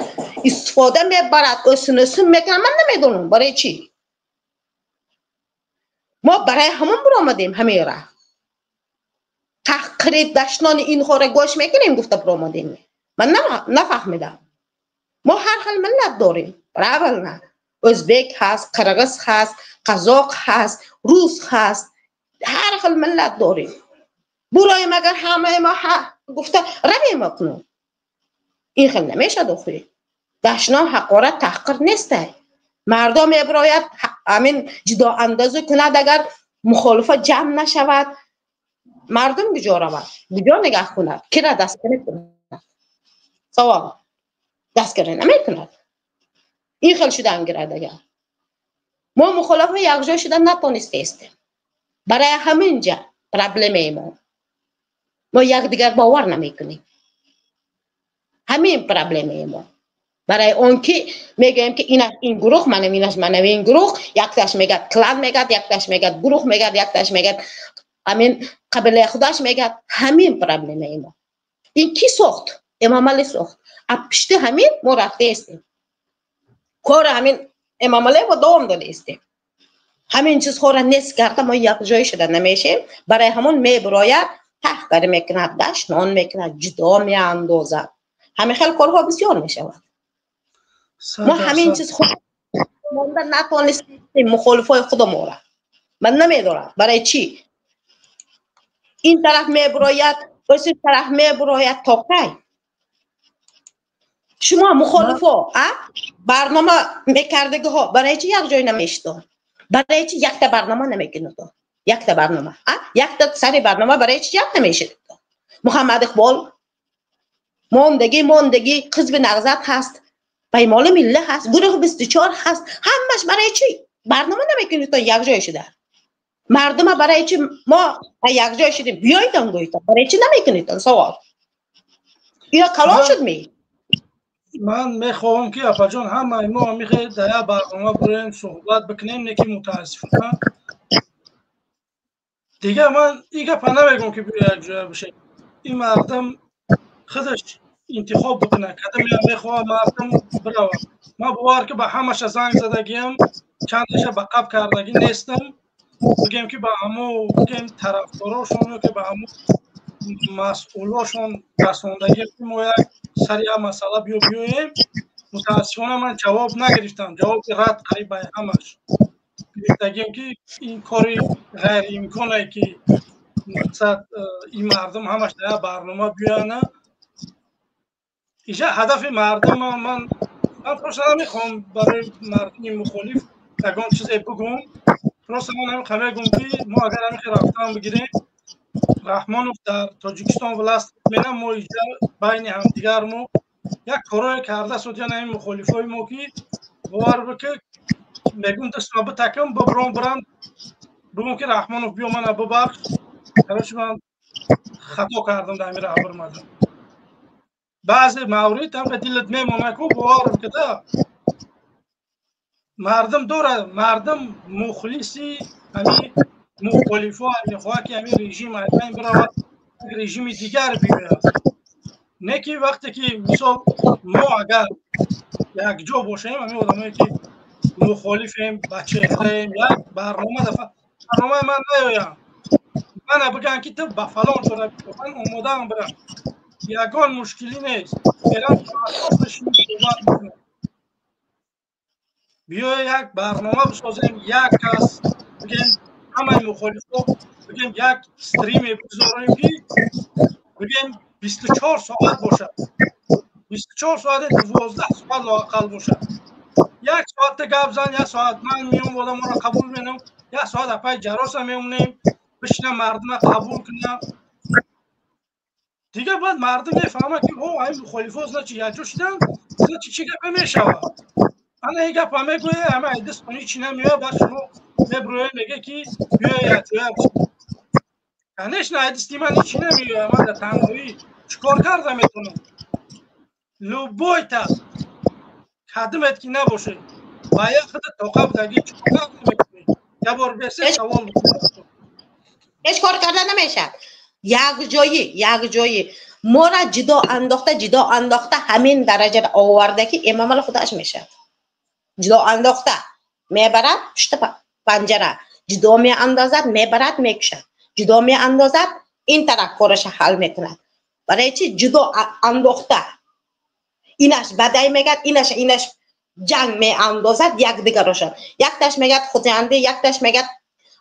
استفاده میبرد، اسنسون میکند، من نمیدونم برای چی. ما برای همون برآمدیم همین را. تحقیر دشنان اینها را گوش میکنیم گفته برآمدیم. من نفهمیدم. ما هر حال ملت داریم. برابر نه. ازبک هست، قرغیز هست، قزاق هست، روس هست. هر حال ملت داریم. برای مگر همه ما گفته روی مکنون. این خیلی نمیشه دخوری. دشنام حقارت تحقیر نیسته. مردم باید همین جدا اندازه کند اگر مخالفت جمع نشود. مردم بجا رود. بجا نگاه کند. کی را دستگیری کند؟ سوال. دستگیری نمیکند. این خیلی شده انگیره دیگر. ما مخالفت یک جای شده نتونسته استیم. برای همین جا پرابلم ما یک دیگر باور نمیکنیم. همین پرابلم ما. برای اون که میگیم که این گروه من این گروه، یک تاش میگه کلان میگه، یک تاش میگه گروه میگه، یک تاش میگه همین قبیله خودش میگه. همین پرابلم ما. این کی ساخت؟ امام علی ساخت. پشت همین ما رفته استیم. کار همین امام علی ما دوام داده استیم. همین چیز خورا نیست کرده ما یک جای شده نمیشیم. برای همون میبراید تحقیر میکند، دشنام میکند، جدا میاندازد. همین خیلی کارها بسیار میشود. ما همین چیز خود مانده نتونستیم مخالفای خودمون را. من نمیدونم برای چی این طرف میبراید اون طرف میبراید تا کی؟ شما مخالفا برنامه میکردگی ها برای چی یک جای نمیشتن؟ برای چی یک تا برنامه نمیکنید؟ یک تا برنامه یک تا سری برنامه برای چی یک نمیشد؟ محمد اقبال ماندگی حزب نهضت هست، پیمان ملی هست، گروه 24 هست. همش برای چی برنامه نمیکنید تا یک جای شده؟ مردم برای چی ما یک جای شدیم بیایید انگویید برای چی نمیکنید؟ سوال اینا کلان شد می. من میخواهم که اپا جان همه ما میخواهید در برنامه بریم صحبت بکنیم نکی متاسفانه دیگه من ایگه پا نمیگم که بیایی یک جای بشه. این مردم خودش انتخاب بکنه کدام میخواه مردم برو. ما باور که به همش زنگ زدگیم چندش به قب کردگی نیستم. بگیم که به همو بگیم طرفداراشون که به همو مسئولاشون رساندگی که ما یک سریع مسئله بیاییم. متاسفانه من جواب نگرفتم. جواب رد قریب به همش گرفتگیم که این کاری غیر امکانه که مقصد این مردم همش در برنامه بیانه. اینجا هدف مردم من پروسه نمیخوام برای مردم مخالف یکان چیزی بگم. پروسه من نمیخوام که ما اگر همیشه رفتن بگیریم رحمانوف در تاجیکستان ولست میرم ما اینجا بین همدیگر ما یک کارای کرده سود یا نمی مخالفای ما که باور بکه میگم دستم بتکم ببرم برم بگم که رحمانوف بیا من ببخش هرچی من خطا کردم در میره عبر مدن. بعضی موارد هم به دلت میمونه که باور بکه مردم دوره مردم مخلصی همین مخالفا همین خواه که همین رژیم این برای رژیم دیگر بیاید. نه که وقتی که مثال ما اگر یک جا باشیم همین آدمایی که مخالفیم بچه هستیم یک برنامه من نیایم من بگم که تو به فلان طور من آماده‌ام برم یکان مشکلی نیست برم اساسش صحبت میکنم بیا یک برنامه بسازیم یک کس بگیم همه مخالفا بگیم یک استریم بگذاریم که بگیم 24 ساعت باشد 24 ساعت 12 ساعت لااقل باشد. یک ساعت گپ زن یک ساعت من میام آدم را قبول میکنم یک ساعت اپای جراس میمونیم بشینم مردم قبول کنم دیگه بعد مردم میفهمه که او این مخالفا از چی یک جا شدن چی گپ میشود. انا هی گپ میگویه همه دست کنی چی نمیاد بعد شما مبروی میگه که بیاید کنش نه دستی من هیچی نمیگه من در تنهایی چیکار کرده میتونم لوبویتا خدمت که نباشه باید خود توقف دگی چیکار میکنی یه بار بسه سوال بکنم هیچ کار کردن نمیشه یک جایی ما را جدا انداخته همین درجه آورده که امام خودش میشه جدا انداخته میبرد پشت پنجره جدا می اندازد میبرد میکشد جدا می اندازد این طرف کارش حل میکند برای چی جدا انداخته اینش بدای میگد اینش جنگ می اندازد یک دیگرشان یک تاش میگد خودنده یک تاش میگد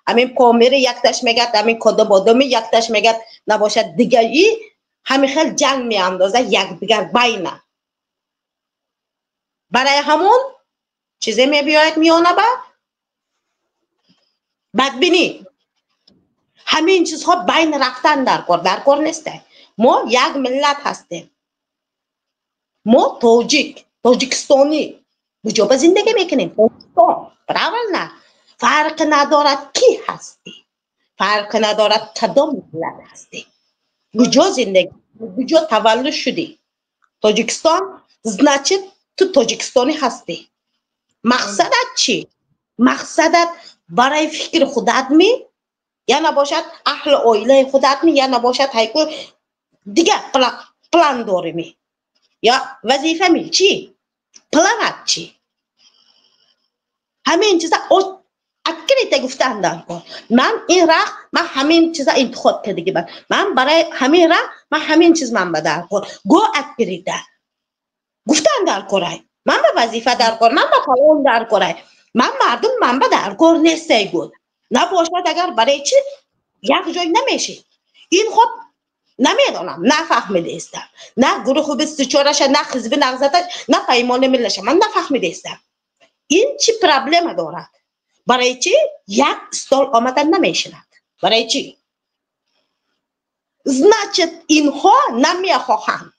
همین پامیر یک تاش میگد همین کد بادمی یک تاش میگد نباشد دیگری همین خیلی جنگ می اندازد یک دیگر بینه برای همون چیزی می بیاید میانه بدبینی همین چیزها بین رفتن در کار نیسته ما یک ملت هستیم ما تاجیکستانی بجا زندگی میکنیم تاجیکستان برای نه فرق ندارد کی هستی فرق ندارد کدام ملت هستی بجا زندگی بجا تولد شدی تاجیکستان значит تو تاجیکستانی هستی مقصدت چی مقصدت برای فکر خودت می یا نباشد اهل عائله خودت می یا نباشد هیکو دیگه پلان داری می یا وظیفه می چی پلانت چی همین چیزا اکریت گفتن در کن من همین چیزا انتخاب کردم من برای همین من همین چیز من بدر کن گو اکریت گفتن در کارای من به وظیفه در کار من به پلان در کارای من مردم من به در کار نیستی گود نباشد اگر برای چی یک جای نمیشی این خود نمیدونم نفهمیده استم نه گروه 24 نه حزب نهضتش نه پیمان ملیش من نفهمیده استم این چی پرابلم دارد برای چی یک استال آمدن نمیشند برای چی значит اینها نمیخواهند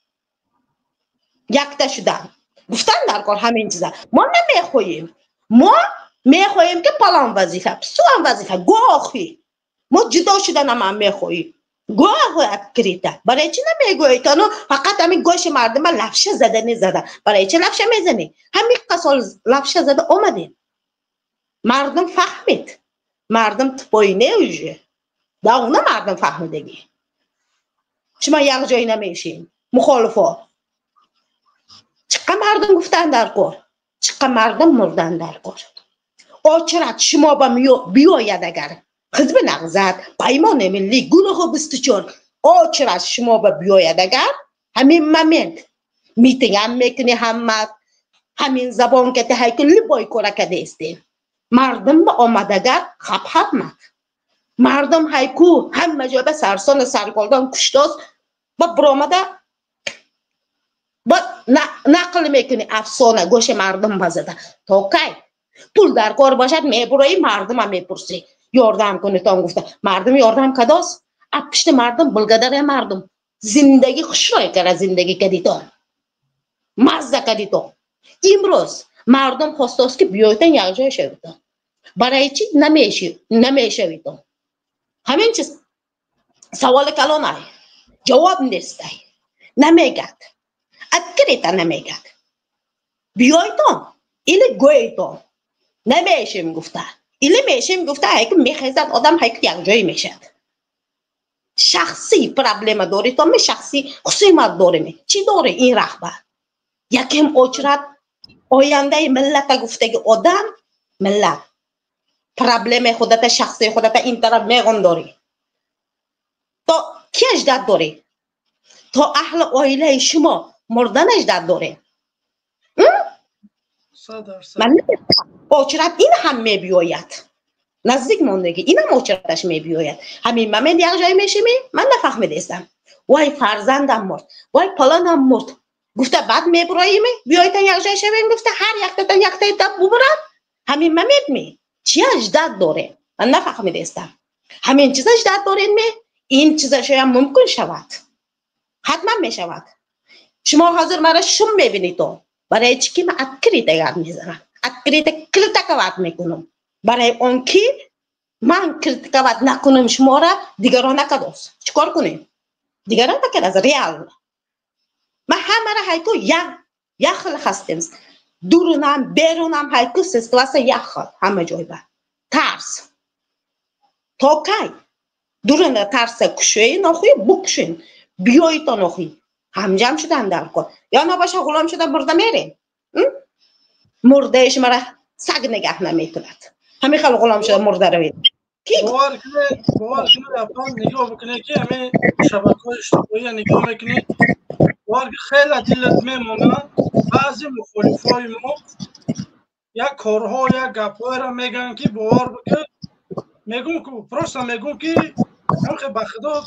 یکتا شدن گفتن در کار همین چیزا ما نمیخواهیم ما میخواهیم که پلان وظیفه سوام وظیفه گواهی ما جدا شدن هم میخواهیم گواه کریتا برای چی نمیگویی تانو فقط همین گوش مردم لفشه زدن برای چی لفشه میزنی همین قصال لفشه زده اومدین مردم فهمید مردم پای نیوشه دا اونا مردم فهمیدگی شما یک جایی نمیشین مخالفا چقدر مردم گفتن در کار چقدر مردم مردن در کار آچرت شما با بیاید اگر حزب نهضت پیمان ملی گروه 24 آچرت شما با بیاید اگر همین ممنت میتینگ هم میکنی همین زبان که تحکیلی بای کاره کده استیم مردم با آمدگر خب مردم هایکو همه جا به سرسان سرگلدان کشتاز با برآمده با نقل میکنی افسانه گوش مردم بزده تا کی پول در کار باشد میبرایی مردم هم میپرسی یاردم کنی تا گفته مردم یاردم کداست اپشت مردم بلگدر مردم زندگی خوش رای کرد زندگی کدی تا مزده کدی تا امروز مردم خواستاست که بیایتن یک جای شویدن برای چی نمیشویدن همین چیز سوال کلانه جواب نیسته نمیگد اکریتا نمیگد بیایتان ایلی گویتان نمیشیم گفته ایلی میشیم گفته هیک میخیزد آدم هیک یک جایی میشد شخصی پرابلم داری تا می شخصی خصیمت داری می چی داره این رهبر یکم اوچرت آینده ملت گفته که آدم ملت پرابلم خودت شخصی خودت این طرف میگن داری تا کی اجداد داری تا اهل عائله شما مردن اجداد داره من اوچرت این هم میبیاید نزدیک موندگی این هم اوچرتش میبیاید همین من یک جای میشیمی من نفهمیدم وای فرزندم مرد وای پلانم مرد گفته بعد میبراییم بیایتن یک جای شویم گفته هر یک تاتن یک تایت ببرد همین من میدمی چی اجداد داره من نفهمیدم همین چیز اجداد دارین می این چیزا شاید ممکن شود حتما میشود شما حاضر مرا شم میبینید تو برای چی که من اکریت یاد میزنم اکریت کلتک وقت میکنم برای اون کی من کریتیکاوت نکنم شما را دیگران نکداست چیکار کنیم دیگران نکد از ریال ما همه را هایکو یک خل هستیم دورونم بیرونم هایکو سیستواس یک خل همه جای با ترس تا کی دورون ترس کشوی نخوی بکشین بیایی تا نخوی همجم شدن در کن یا نباشه غلام شده مرده میره مرده مرا سگ نگه نمیکند همین خل غلام شده مرده رو باور کنه افغان نگاه بکنه که همه شبکه‌های اجتماعی نگاه میکنه باور خیلی دلت میمونه بعضی مخالفای ما یک کارها یک گپ‌ها را میگن که باور بکن میگم که پروسا میگم که همخه به خدا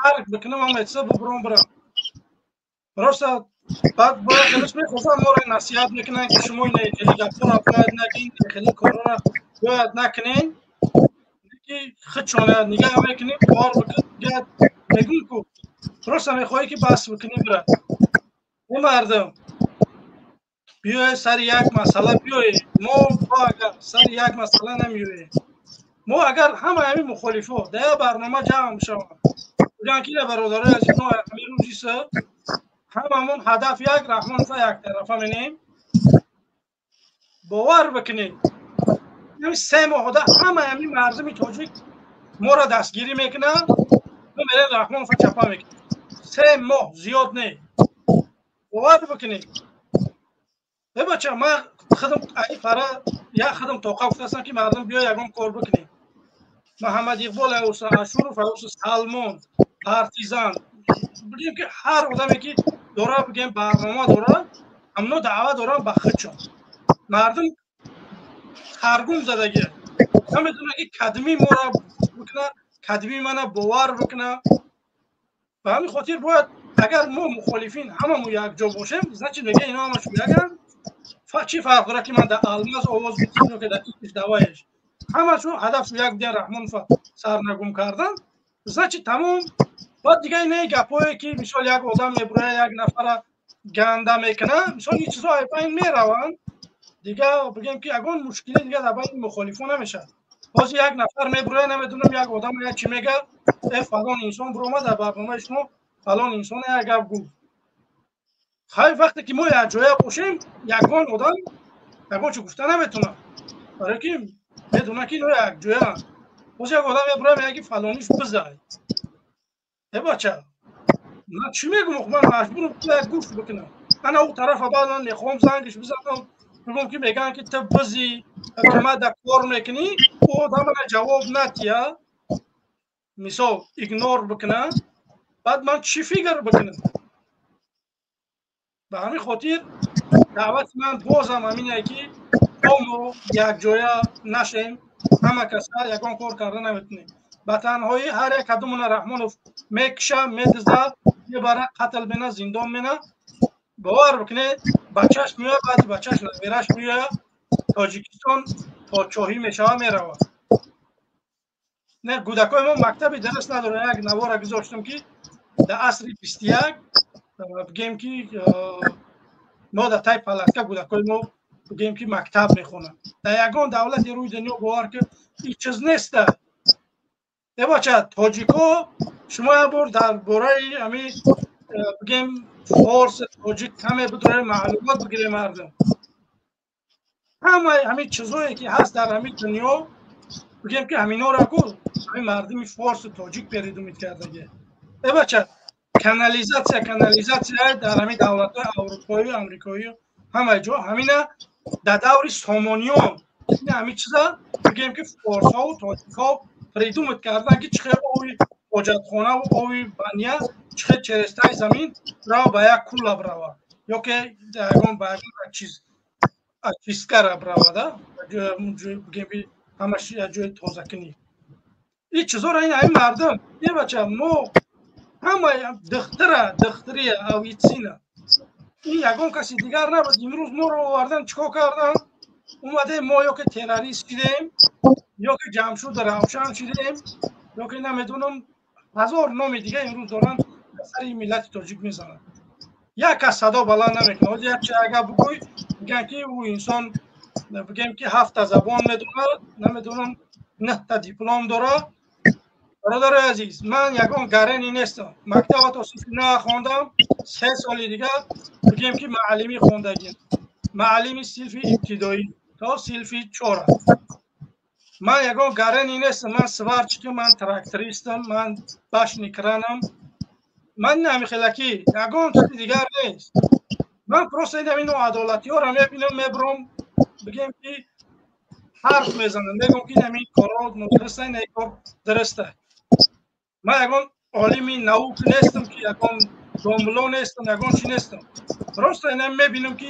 ترک بکنم هم ایتسا برم پروسا بعد باید خیلیش میخوزم ما را نصیحت میکنن که شما این خیلی گپ‌ها را باید نگین خیلی کارها را باید نکنین که خودشانه نگاه میکنیم باور بکن میگم که پروسا میخواهی که بحث بکنیم برد این مردم بیای سر یک مسئله بیای ما اگر سر یک مسئله نمیویم ما اگر همین مخالفا در برنامه جمع شویم بگن که برادرای عزیز ما همین روزیسه هممون هدف یک رحمان فا یک طرفه منیم باور بکنید همین 3 ماه همین مردم تاجیک ما را دستگیری میکنه ما میریم رحمان فا چپا میکنیم 3 ماه زیاد نه باور بکنید بچه ما خودم ای فرا یا خودم توقع گفتم که مردم بیا یگان کار بکنیم محمد اقبال اوس اشورف اوس سلمان پارتیزان بگیم که هر آدمی که داره بگیم برنامه داره همنا دعوت دارن به خودشون مردم خرگوم زدگی نمیدونه که کدمی ما را بکنه کدمی منو باور بکنه به همین خاطر باید اگر ما مخالفین هممون یک جا باشیم زنچه میگه اینا همش یگن چی فرق داره که من در الماس آواز بکنم که در ایش دوایش همشون هدف یک دیگر رحمان سرنگون کردن زنچه تمام بعد دیگه اینه گپایی که مثال یک آدم میبره یک نفر گنده میکنه مثال این چیزا های پایین میرون دیگه بگیم که اگه مشکلی دیگه در بین مخالفون نمیشه باز یک نفر میبره نمیدونم یک آدم یک چی میگه فلان انسان برو ما در برنامه شما فلان انسان یک گپ گفت خیلی وقتی که ما یک جای باشیم یگان آدم یگان چی گفته نمیتونه برای که میدونه که اینا یک جای هم باز یک آدم میبره میگه فلانیش بزای بچه من چی میگم من مجبورم یک گوش بکنم انا او طرف بعد من میخوام زنگش بزنم میگم که میگن که تو بزی که ما در کار میکنی او آدم را جواب ندیا مثال ایگنور بکنه بعد من چی فکر بکنم به همین خاطر دعوت من بازم همینه که ما یک جای نشیم همه کسا یکان کار کرده نمیتونیم به تنهایی هر یک کدومون رحمانوف میکشه میدزه یه برای قتل بینه زندان بینه باور بکنه بچهش میاد بعد بچهش نمیرش میاد تاجیکستان پادشاهی میشه میروه نه کودکای ما مکتبی درس نداره یک نوار گذاشتم که در عصر 21 بگیم که ما در تای پلسکه کودکای ما بگیم که مکتب میخونن در یگان دولت روی دنیا باور که هیچ چیز نیست بچه تاجیکا شما یه بار در باره همین بگیم فارس تاجیک همه بدون معلومات بگیره مردم همین چیزایی که هست در همین دنیا بگیم که همینا را کن همین مردمی فارس تاجیک پیریدومیت کرده بچه کانالیزاسیا در همین دولت‌های اروپایی و آمریکایی همه جا همینا در دور سامانیان همین چیزا بگیم که فارس‌ها و تاجیک‌ها پیریدومیت کردن که چخه آوی حاجتخانه و آوی بنیه چخه چرستای زمین را به یک کلاب روه یا که یگان به یک چیز چیزکر برود بگیم همش یک جای تازه کنی این چیزا را این مردم یه بچه ما همه دختری اویتسینه این یگان کسی دیگر نبود امروز ما رو آوردن چکا کردن اومده ما یا که تروریست شدیم یا که جمشید روشن شدیم یا که نمیدونم هزار نام دیگه امروز دارن سر ملت تاجیک میزنن یک کس صدا بلند نمیکنه یک چه اگر بگوی میگن که او انسان بگیم که 7 زبان میدونه نمیدونم نه تا دیپلم داره. برادر عزیز من یگان گرنی نیستم، مکتب تا صف 9 خوندم، 3 سال دیگه بگیم که معلمی خوندگیم، معلمی صف ابتدایی تا صف 4. من یگان گرنی نیستم، من سوارچی، من تراکتوریستم، من باش نیکرانم، من نمیخلکی یگان چیز دیگر نیست. من پروسه اینو عدالتی ها را میبینم، میبرم بگیم که حرف میزنم، میگم که نمی کارا درسته، نه کار درسته. من یگان عالمی نوک نیستم که یگان جاملو نیستم، یگان چی نیستم. راست اینا میبینم که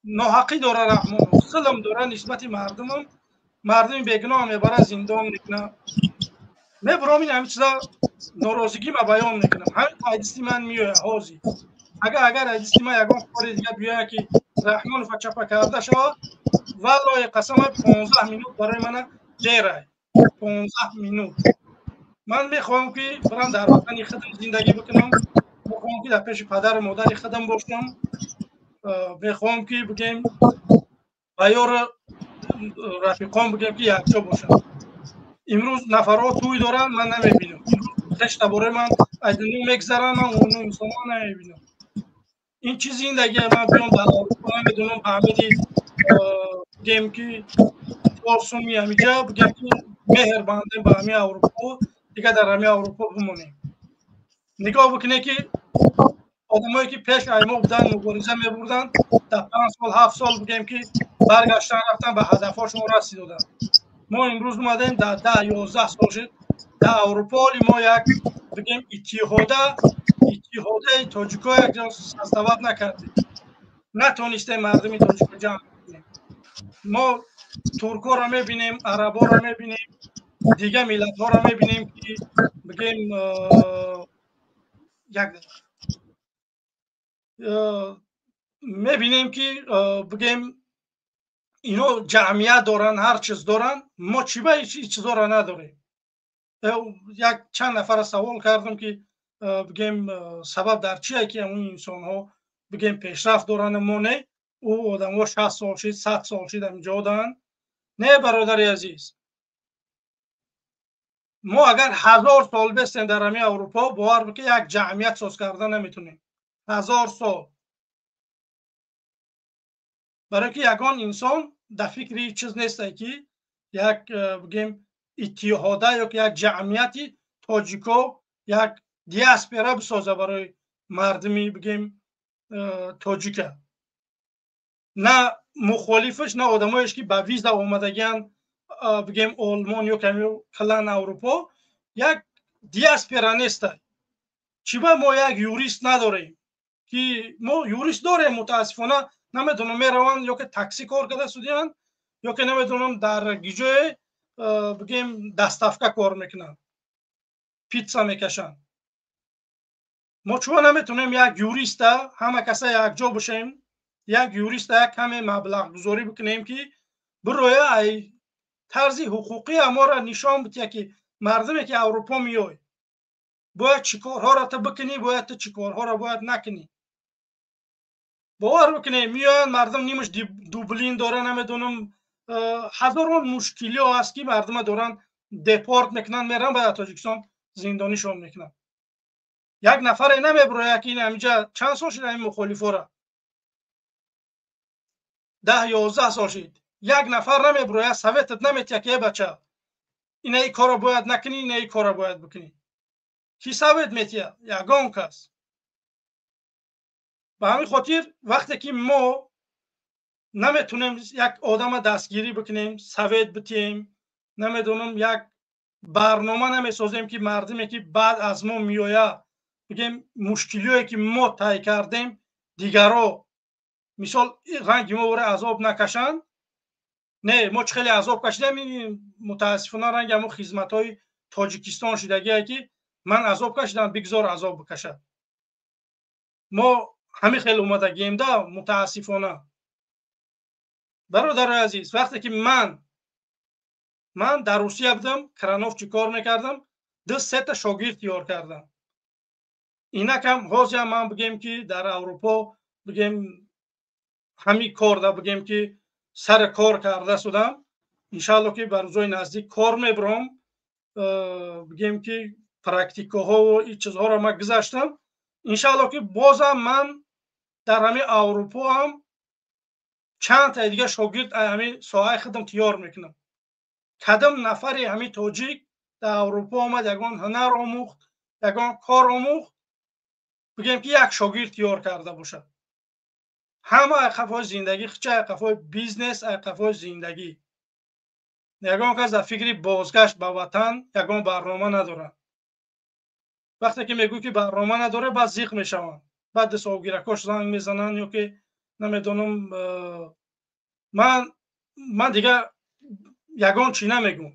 ناحقی داره رحمان و ظلم داره نسبت مردمم، مردم بیگناه میبره زندان میکنه، میبرم این همه چیزا ناراضگی ما بیان میکنم. همین حدیثی من میوه حاضی اگر حدیثی من یگان کار دیگه بیایه که رحمان فچپا کرده شود، والله قسم 15 مینوت برای من دیره. 15 مینوت من میخوام که برم در وطن خودم زندگی بکنم، میخوام که در پیش پدر و مادر خودم باشم، میخوام که بگیم بیار رفیقام بگیم که یکجا باشم. امروز نفرها توی دارن من نمیبینم، امروز خشت برای من از دنیا میگذرن، من اونو انسان نمیبینم. این چیز زندگی من بیام در اروپا نمیدونم فهمیدی بگیم که توسومی همیجا بگیم که مهر بندیم به همه اروپا دیگه، در همه اروپا بمونیم. نگاه بکنه که آدمایی که پیش ایما بودن مبارزه میبردن در 5 سال 7 سال بگیم که برگشتن رفتن به هدفاشون رسیدن. ما امروز اومدیم در 10 11 سال شد در اروپا ما یک بگیم اتحاده تاجیکا یک جا سستوات نکردیم، نتونستیم مردمی تاجیکا جمع کنیم. ما ترکا را میبینیم، عربا را میبینیم، دیگه ملت ها را میبینیم که بگیم میبینیم که بگیم اینا جمعیت دارن، هر چیز دارن، ما چی به هیچ چیزا را نداریم. یک چند نفر سوال کردم که بگیم سبب در چیه که اون انسان ها بگیم پیشرفت دارن، ما نه. او آدم ها 60 سال شد 100 سال شد اینجا دارن. نه برادر عزیز، ما اگر 1000 سال بستیم در همه اروپا باور بکن یک جمعیت ساز کردن نمیتونیم. 1000 سال برای که یگان انسان در فکر هیچ چیز نیسته که یک بگیم اتحاده یا یک جمعیتی تاجیکا یک دیاسپورا بسازه برای مردمی بگیم تاجیکا، نه مخالفش نه آدمایش که به ویزا اومدگان بگیم آلمان یا کلان اروپا، یک دیاسپورا نیسته. چی با ما یک یوریست نداریم که ما یوریست داریم متاسفانه نمیدونم میروان یا که تاکسی کار کرده سودیان یا که نمیدونم در گیجوی بگیم دستافکا کار میکنن، پیتزا میکشن. ما چون نمیتونیم یک یوریست همه کسا یک جا باشیم، یک یوریست یک کمی مبلغ گذاری بکنیم که بروی طرز حقوقی ما را نشان بده که مردمی که اروپا میای باید چی کارها را تا بکنی، باید تا چی کارها را باید نکنی. باور بکنی میان مردم نیمش دوبلین دارن، نمیدونم هزاران مشکلی ها هست که مردم دارن دپورت میکنن، میرن به تاجیکستان زندانیشون میکنن. یک نفر نمیبره که این همینجا چند سال شده این مخالفا را 10 11 سال شد، یک نفر نمیبره سویتت نمیتیه که بچه این ای کارا باید نکنی، این ای کارا باید بکنی. کی سویت میتیه؟ یگان کس. به همین خاطر وقتی که ما نمیتونیم یک آدم دستگیری بکنیم، سویت بتیم، نمیدونم یک برنامه نمیسازیم که مردمی که بعد از ما میآیه بگیم مشکلیایی که ما طی کردیم دیگرها مثال رنگ ما برای عذاب نکشن. نه ما خیلی عذاب کشیدیم، متاسفانه رنگ ما خدمت‌های تاجیکستان شدگیه که من عذاب کشیدم بگذار عذاب بکشد. ما همین خیلی اومدگیم ده متاسفانه. برادر عزیز وقتی که من در روسیه بودم کرانوف چی کار میکردم، 2-3 تا شاگرد تیار کردم. اینک هم حاضر من بگیم که در اروپا بگیم همین کار ده بگیم که سر کار کرده شدم. انشالله که بر روزای نزدیک کار میبرم، بگیم که پرکتیکاها و این چیزها را من گذاشتم. انشالله که بازم من در همین اروپا هم چند تا دیگه شاگرد همین ساحه خودم تیار میکنم. کدام نفری همین تاجیک در اروپا آمد یگان هنر آموخت، یگان کار آموخت، بگیم که یک شاگرد تیار کرده باشه. همه قفای زندگی چه قفای بیزنس، قفای زندگی. یگان کس در فکری بازگشت به وطن یگان برنامه نداره. وقتی که میگوی که برنامه نداره بعد زیق میشوند، بعد سالگیرکاش زنگ میزنن یا که نمیدونم. من دیگه یگان چی نمیگم.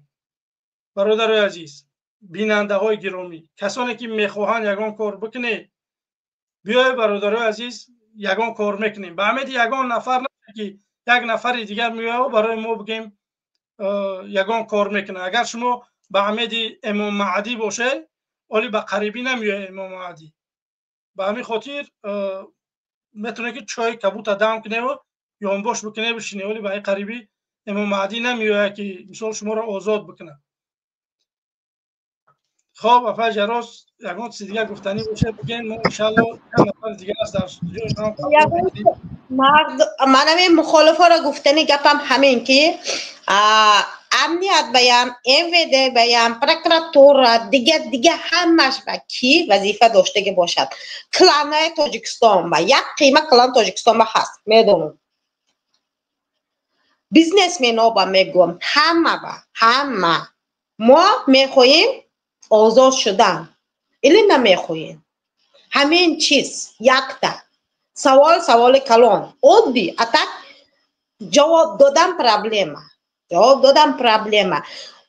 برادر عزیز، بیننده های گرامی، کسانی که میخواهند یگان کار بکنه، بیای برادر عزیز یگان کار میکنیم. به امید یگان نفر نه که یک نفر دیگر میاد برای ما بگیم یگان کار میکنه. اگر شما به امید امام مهدی باشه، ولی به قریبی نمیاد امام مهدی. به همین خاطر میتونه که چای کبوت دم کنه و یا انباش بکنه بشینه، ولی به قریبی امام مهدی نمیاد که مثال شما را آزاد بکنه. خب افا جراس یگان چیز دیگه گفتنی باشه بگین، ما ان شاء الله چند نفر دیگه از در استودیو شما منم مخالفا را گفتنی گپم همین که امنیت بیم، MVD بیم، پروکراتور دیگه همش به کی وظیفه داشته که باشد. کلانای تاجیکستان با یک قیمه کلان تاجیکستان با هست میدونم. بیزنس منا با میگم همه ما میخواهیم آزاد شدن، ایلی نمیخواهیم. همین چیز یک تا سوال کلان عادی اتک جواب دادن پرابلم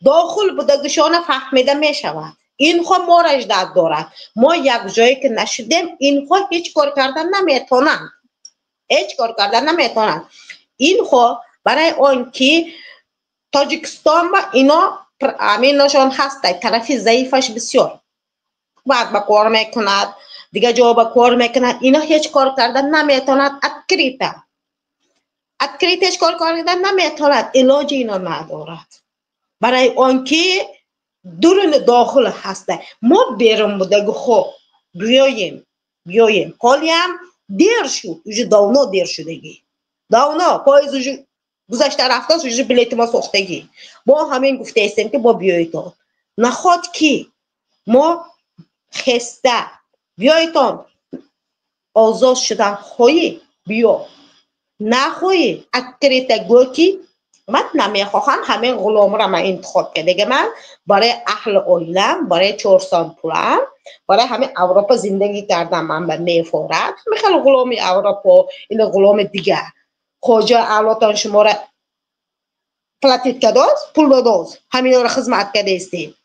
داخل بودگشان فهمیده می شود. این خو ما را اجداد دارد. ما یک جایی که نشدیم این خو هیچ کار کردن نمیتونند. این خو برای آن که تاجیکستان با اینا امینشان هست طرفی ضعیفش بسیار بعد با کار میکند دیگه جا با کار میکند. اینا هیچ کار کردن نمیتونند. اتکریتش کار کردن نمیتواند، علاج اینا ندارد. برای آنکه درون داخل هسته ما بیرون بودگو خوب بیاییم حالی هم دیر شد، اوجه داونا دیر شدگی داونا پایز اوجه گذشته رفته اوجه بلیت ما سختگی با همین گفته ایستیم که با بیاییتان نخواد که ما خسته بیاییتان آزاد شدن خواهی بیا نخواهی اکریت گوکی من نمیخواهم همین غلام را من انتخاب کرده. من برای اهل اویلم، برای 4 سال پولم، برای همین اروپا زندگی کردم. من به میفورد میخوام غلامی اروپا این غلام دیگه خوجا اولاتان شما را پلاتیت کداز پول بداز همین را خدمت کرده استیم.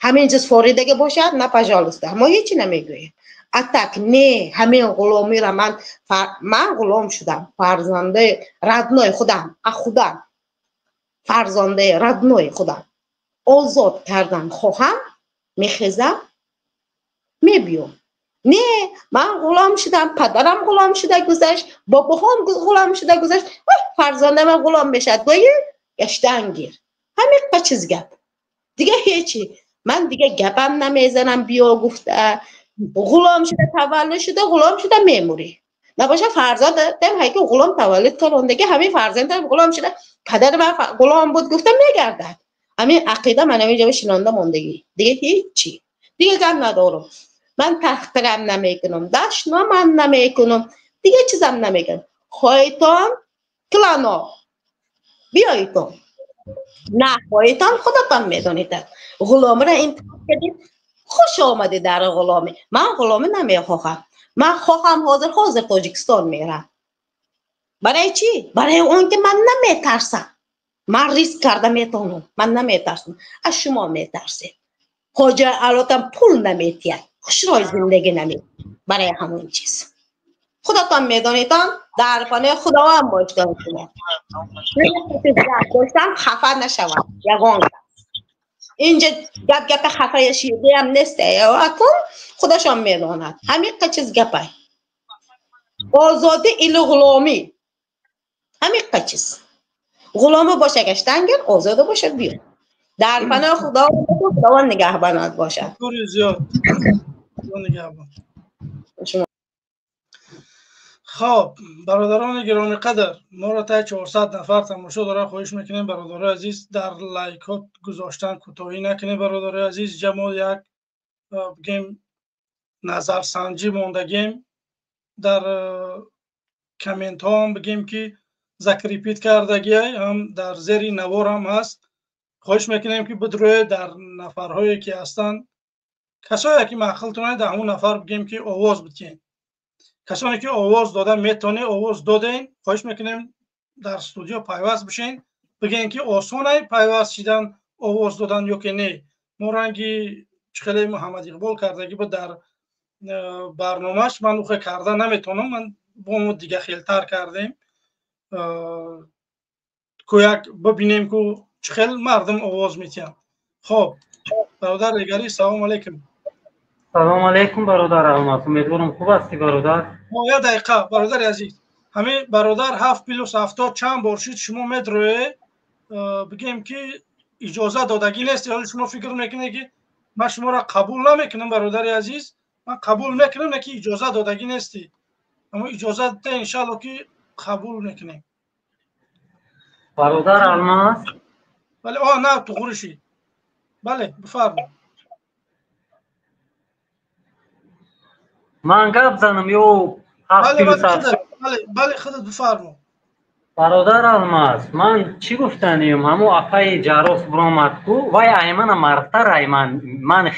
همین جز فوریدگی باشد نه پجالسته ما هیچی نمیگوییم. اتک نه همین غلامی را من غلام شدم، فرزنده ردنای خودم فرزنده ردنای خودم آزاد کردن خواهم میخیزم میبیام. نه من غلام شدم، پدرم غلام شده گذشت، باباهم غلام شده گذشت، فرزنده من غلام بشد گویه گشتنگیر. همین با چیز گپ دیگه هیچی. من دیگه گپم نمیزنم. بیا گفته غلام شده تولد شده غلام شده میموری نباشه فرزند دم هایی که غلام تولد کردن همین فرزند غلام شده پدر من غلام بود گفتم نگردد. همین عقیده من همینجا شنانده ماندگی دیگه هیچی دیگه گم ندارم. من تحقیرم نمیکنم، دشنا من نمیکنم، دیگه چیزم نمیکنم. خواهیتان کلانا بیاییتان نه خواهیتان خودتان میدانید. غلام را انتخاب کردید خوش آمده در غلامی. من غلامی نمیخواهم. من خواهم حاضر تاجیکستان میرم. برای چی؟ برای اون که من نمیترسم. من ریسک کرده میتونم. من نمیترسم. از شما میترسید. خوجا الاتم پول نمیتید. خوشرای زندگی نمید. برای همون چیز خودتان میدانیدان در پناه خدا هم باشتان شما. داشتم خفه نشوم. یگان اینجا گپ خفه شیده هم نیست. اکن خودشان میداند. همین قچیز گپه آزادی ایل غلامی همین قچیز غلام باشه گشتنگر آزاده باشه بیا در پناه خداوند نگهبانت باشد. پوری زیاد نگهبان. خب برادران گرامی قدر، ما را تا 400 نفر تماشا داره. خواهش میکنیم برادرای عزیز در لایکات گذاشتن کوتاهی نکنید. برادرای عزیز جمع یک بگیم نظر سنجی موندگیم در کامنت ها هم بگیم که ذکر کردگی هم در زیر نوار هم هست. خواهش میکنیم که بدروی در نفرهایی که هستند کسایی که مخلتونه در همون نفر بگیم که آواز بدین. کسانی که آواز دادن میتونه آواز دادین. خواهش میکنیم در استودیو پیوست بشین بگین که آسانه پیوست شدن آواز دادن یا که نه. ما رنگی خیلی محمد اقبال کردگی بود در برنامهش، من اوخه کرده نمیتونم، من با ما دیگه خیلتر کردیم که ببینیم که چخیل مردم آواز میتین. خب برادر دیگری سلام علیکم. سلام علیکم برادر الماس، امیدوارم خوب هستی برادر. یک دقیقه برادر عزیز، همه برادر 7 پلوس 70 چند بار شد شما متروه بگیم که اجازه دادگی نیست، حالا شما فکر میکنه که من شما را قبول نمیکنم برادر عزیز، من قبول میکنم نه که اجازه دادگی نیستی، اما اجازه ده انشالله که قبول میکنیم برادر الماس. بله نه تو خورشی. بله بفرمایید. من گپ زنم یو بله خودت بفرما. برادر الماس من چی گفتنیم همو اپای جاروس برامد کو وای ایمن مرتر ایمن من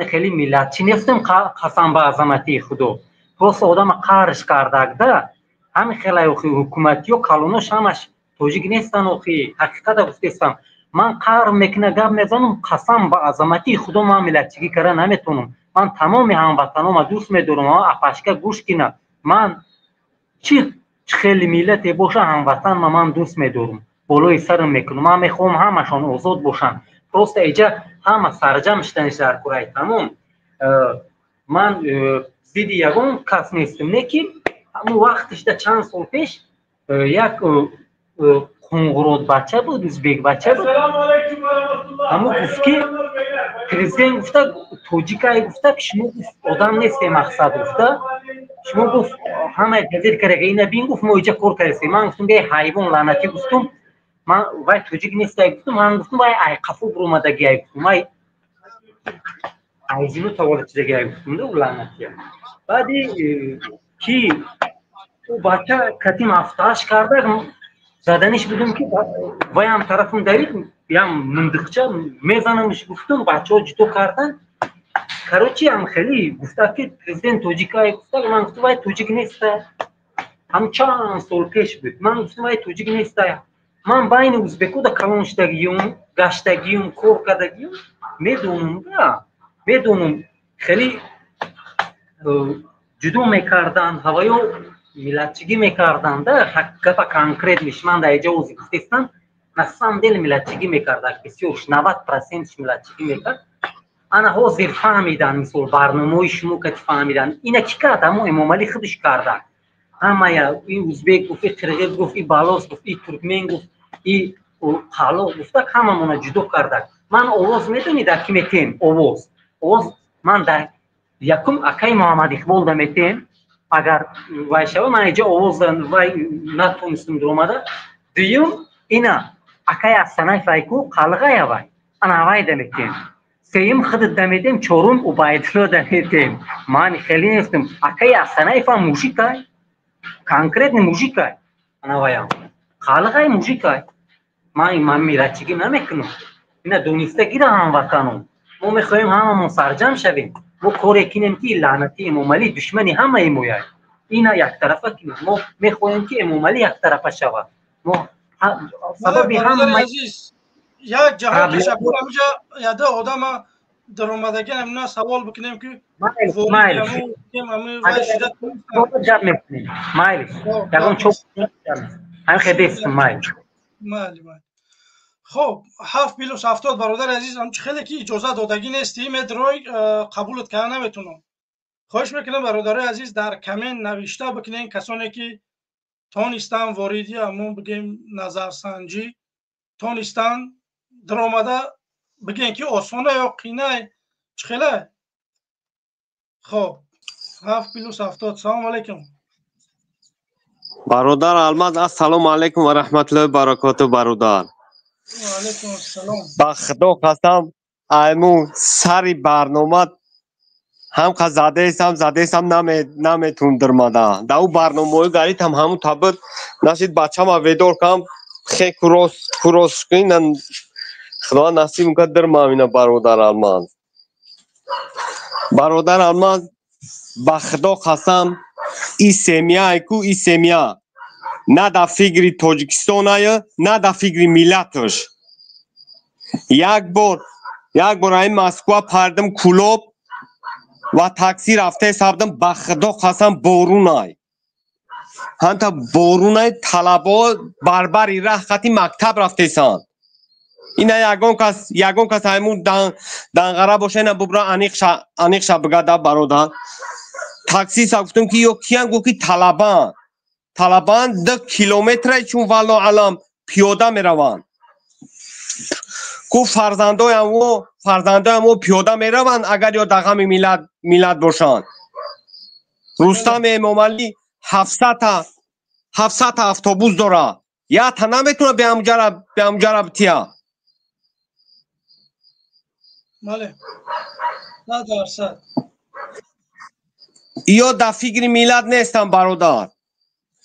خیلی ملت نیستم قسم به عظمتی خدا پس آدم قارش کردک ده همین خیلی حکومتی و کالونوش همش توجیگ نیستن و حقیقت گفتم من قار میکنه گپ میزنم قسم به عظمتی خدا من ملتچگی کرده نمیتونم. من تمام هموطنام دوست میدارم اپاشکا گوش کنه من چی خیلی ملت باشه هموطن من دوست میدارم بالای سرم میکنم من میخوام همشان آزاد باشن پروست ایجا همه سرجم شدنش در کره تمام. من زیدی یگون کس نیستم نیکی همون وقتش ده چند سال پیش یک خونگرود بچه بود ازبیک بچه بود همون گفت که پریزیدنت گفته توجیکایی گفته که شما آدم نیست مقصد گفته شما گفت همه پذیر کرده اینه بین گفت ما اینجا کار کرده من گفتم به حیوان لعنتی گفتم من وای توجیک نیست گفتم من گفتم وای ای قفو برومدگی گفتم وای ایزینو تولد چیزگی گفتم دو لعنتی بعدی کی او بچه کتیم افتاش کرده زدنش بودم که وای هم طرفم دارید یا مندقچه میزنمش گفتم بچه ها جدو کردن کروچی هم خیلی گفته که پریزیدنت توجیکایی گفته من گفتم وای توجیک نیسته هم چند سال پیش بود من گفتم وای توجیک نیسته من بین ازبکو دا کلانشتگیم گشتگیم کور کردگیم میدونم خیلی جدو میکردن هوایو ملتچگی میکردن ده حقیقت کانکریت میشه من در اینجا اوزی گفتستم نسان دل ملتچگی میکردن بسیار 90% ملتچگی میکرد انا حاضر فهمیدن مثل برنامه شما که فهمیدن اینا کی کرد همون امام علی خودش کردن همه یا این ازبک گفت این قرقیز گفت این بالاس گفت این ترکمن گفت این حالا گفته همه مونه جدو کردن من آواز میدونید که میتیم آواز من در یکم اکای محمد اقبال دا میتیم اگر وای شو من اینجا آواز وای نتونستم درآمده دویم اینا اکای اسنای فایکو قلقه وای انا وای دمیتیم سیم خودت دمیتیم چورم و بایدلو دمیتیم من خیلی نیستم اکای اسنای فا موسیقای کانکریت موسیقای انا وایم قلقه موسیقای من میرچگی نمیکنم اینا دونستگی را هموطنم ما میخوایم هممون سرجم شویم ما کاری کنیم که لعنتی امام علی دشمنی همه ایمویای اینا یک طرفه کنیم ما میخوایم که امام علی یک طرفه شود ما سبب هم عزیز یک جهان که شکر همجا یاده آدم در اومدگی همنا سوال بکنیم که مایل جب میکنیم مایل یکم چوب هم خیلی مایل خب 7 پلوس 70 برادر عزیز هم خیلی که اجازه دادگی نیستی مدروی قبولت که نمیتونم. خواهش میکنم برادر عزیز در کامنت نوشته بکنین کسانی که تونستن واردی همون بگیم نظرسنجی تونستن در آمده بگین که آسانه یا قینه چخیله. خب 7+70. سلام علیکم. برادر الماس السلام علیکم و رحمت الله و برکاته برادر. و علیکم السلام. با خدا قسم ایمو سری برنامه هم که زده ایستم نمیتون درماده دا او برنامه گرید هم همون تبر نشید بچه ما ویدور کم خیلی کروس کنن خدا نصیب میکرد درمامینه برادر الماس. برادر الماس با خدا قسم ای سیمیا نه در فکر تاجیکستان आहे نه در فکر ملتش. یک بار این مسکو پردم کلوب و تاکسی رفته سابدم با خدا قسم بارون आहे. حتی بارون आहे طلبا بربری راه خطی مکتب رفته سان. اینا یگون کس همون دنگره باشه نه ببرا انیقشا بگده برادر. تاکسی سا گفتم که یو کیان گو که طلبان 10 کیلومتر چون والله علم پیاده میروند. کو فرزندای همو پیاده میروند اگر یا دغم میلاد باشند. رستم امامعلی 700 اتوبوس داره. یا تا نمیتونه به همجا بتیا. بله 100%. یا در فکر میلاد نیستم برادر.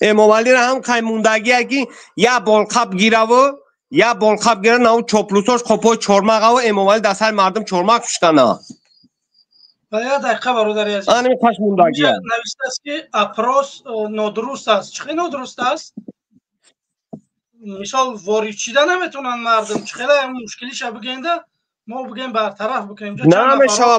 امامعلی را هم که موندگی که یا بالقب گیره نه چوپلوساش خپای چورماق و امامعلی در سر مردم چورماق پشکنه. ولی یک دقیقه برادر عزیز. آنمی خوش موندگی نوشته است که اپروس نادرست است. چه نادرست است؟ مثال وارد شده نمیتونن مردم. چه خیلی مشکلیش بگینده ما بگیم برطرف بکنیم. نمیشه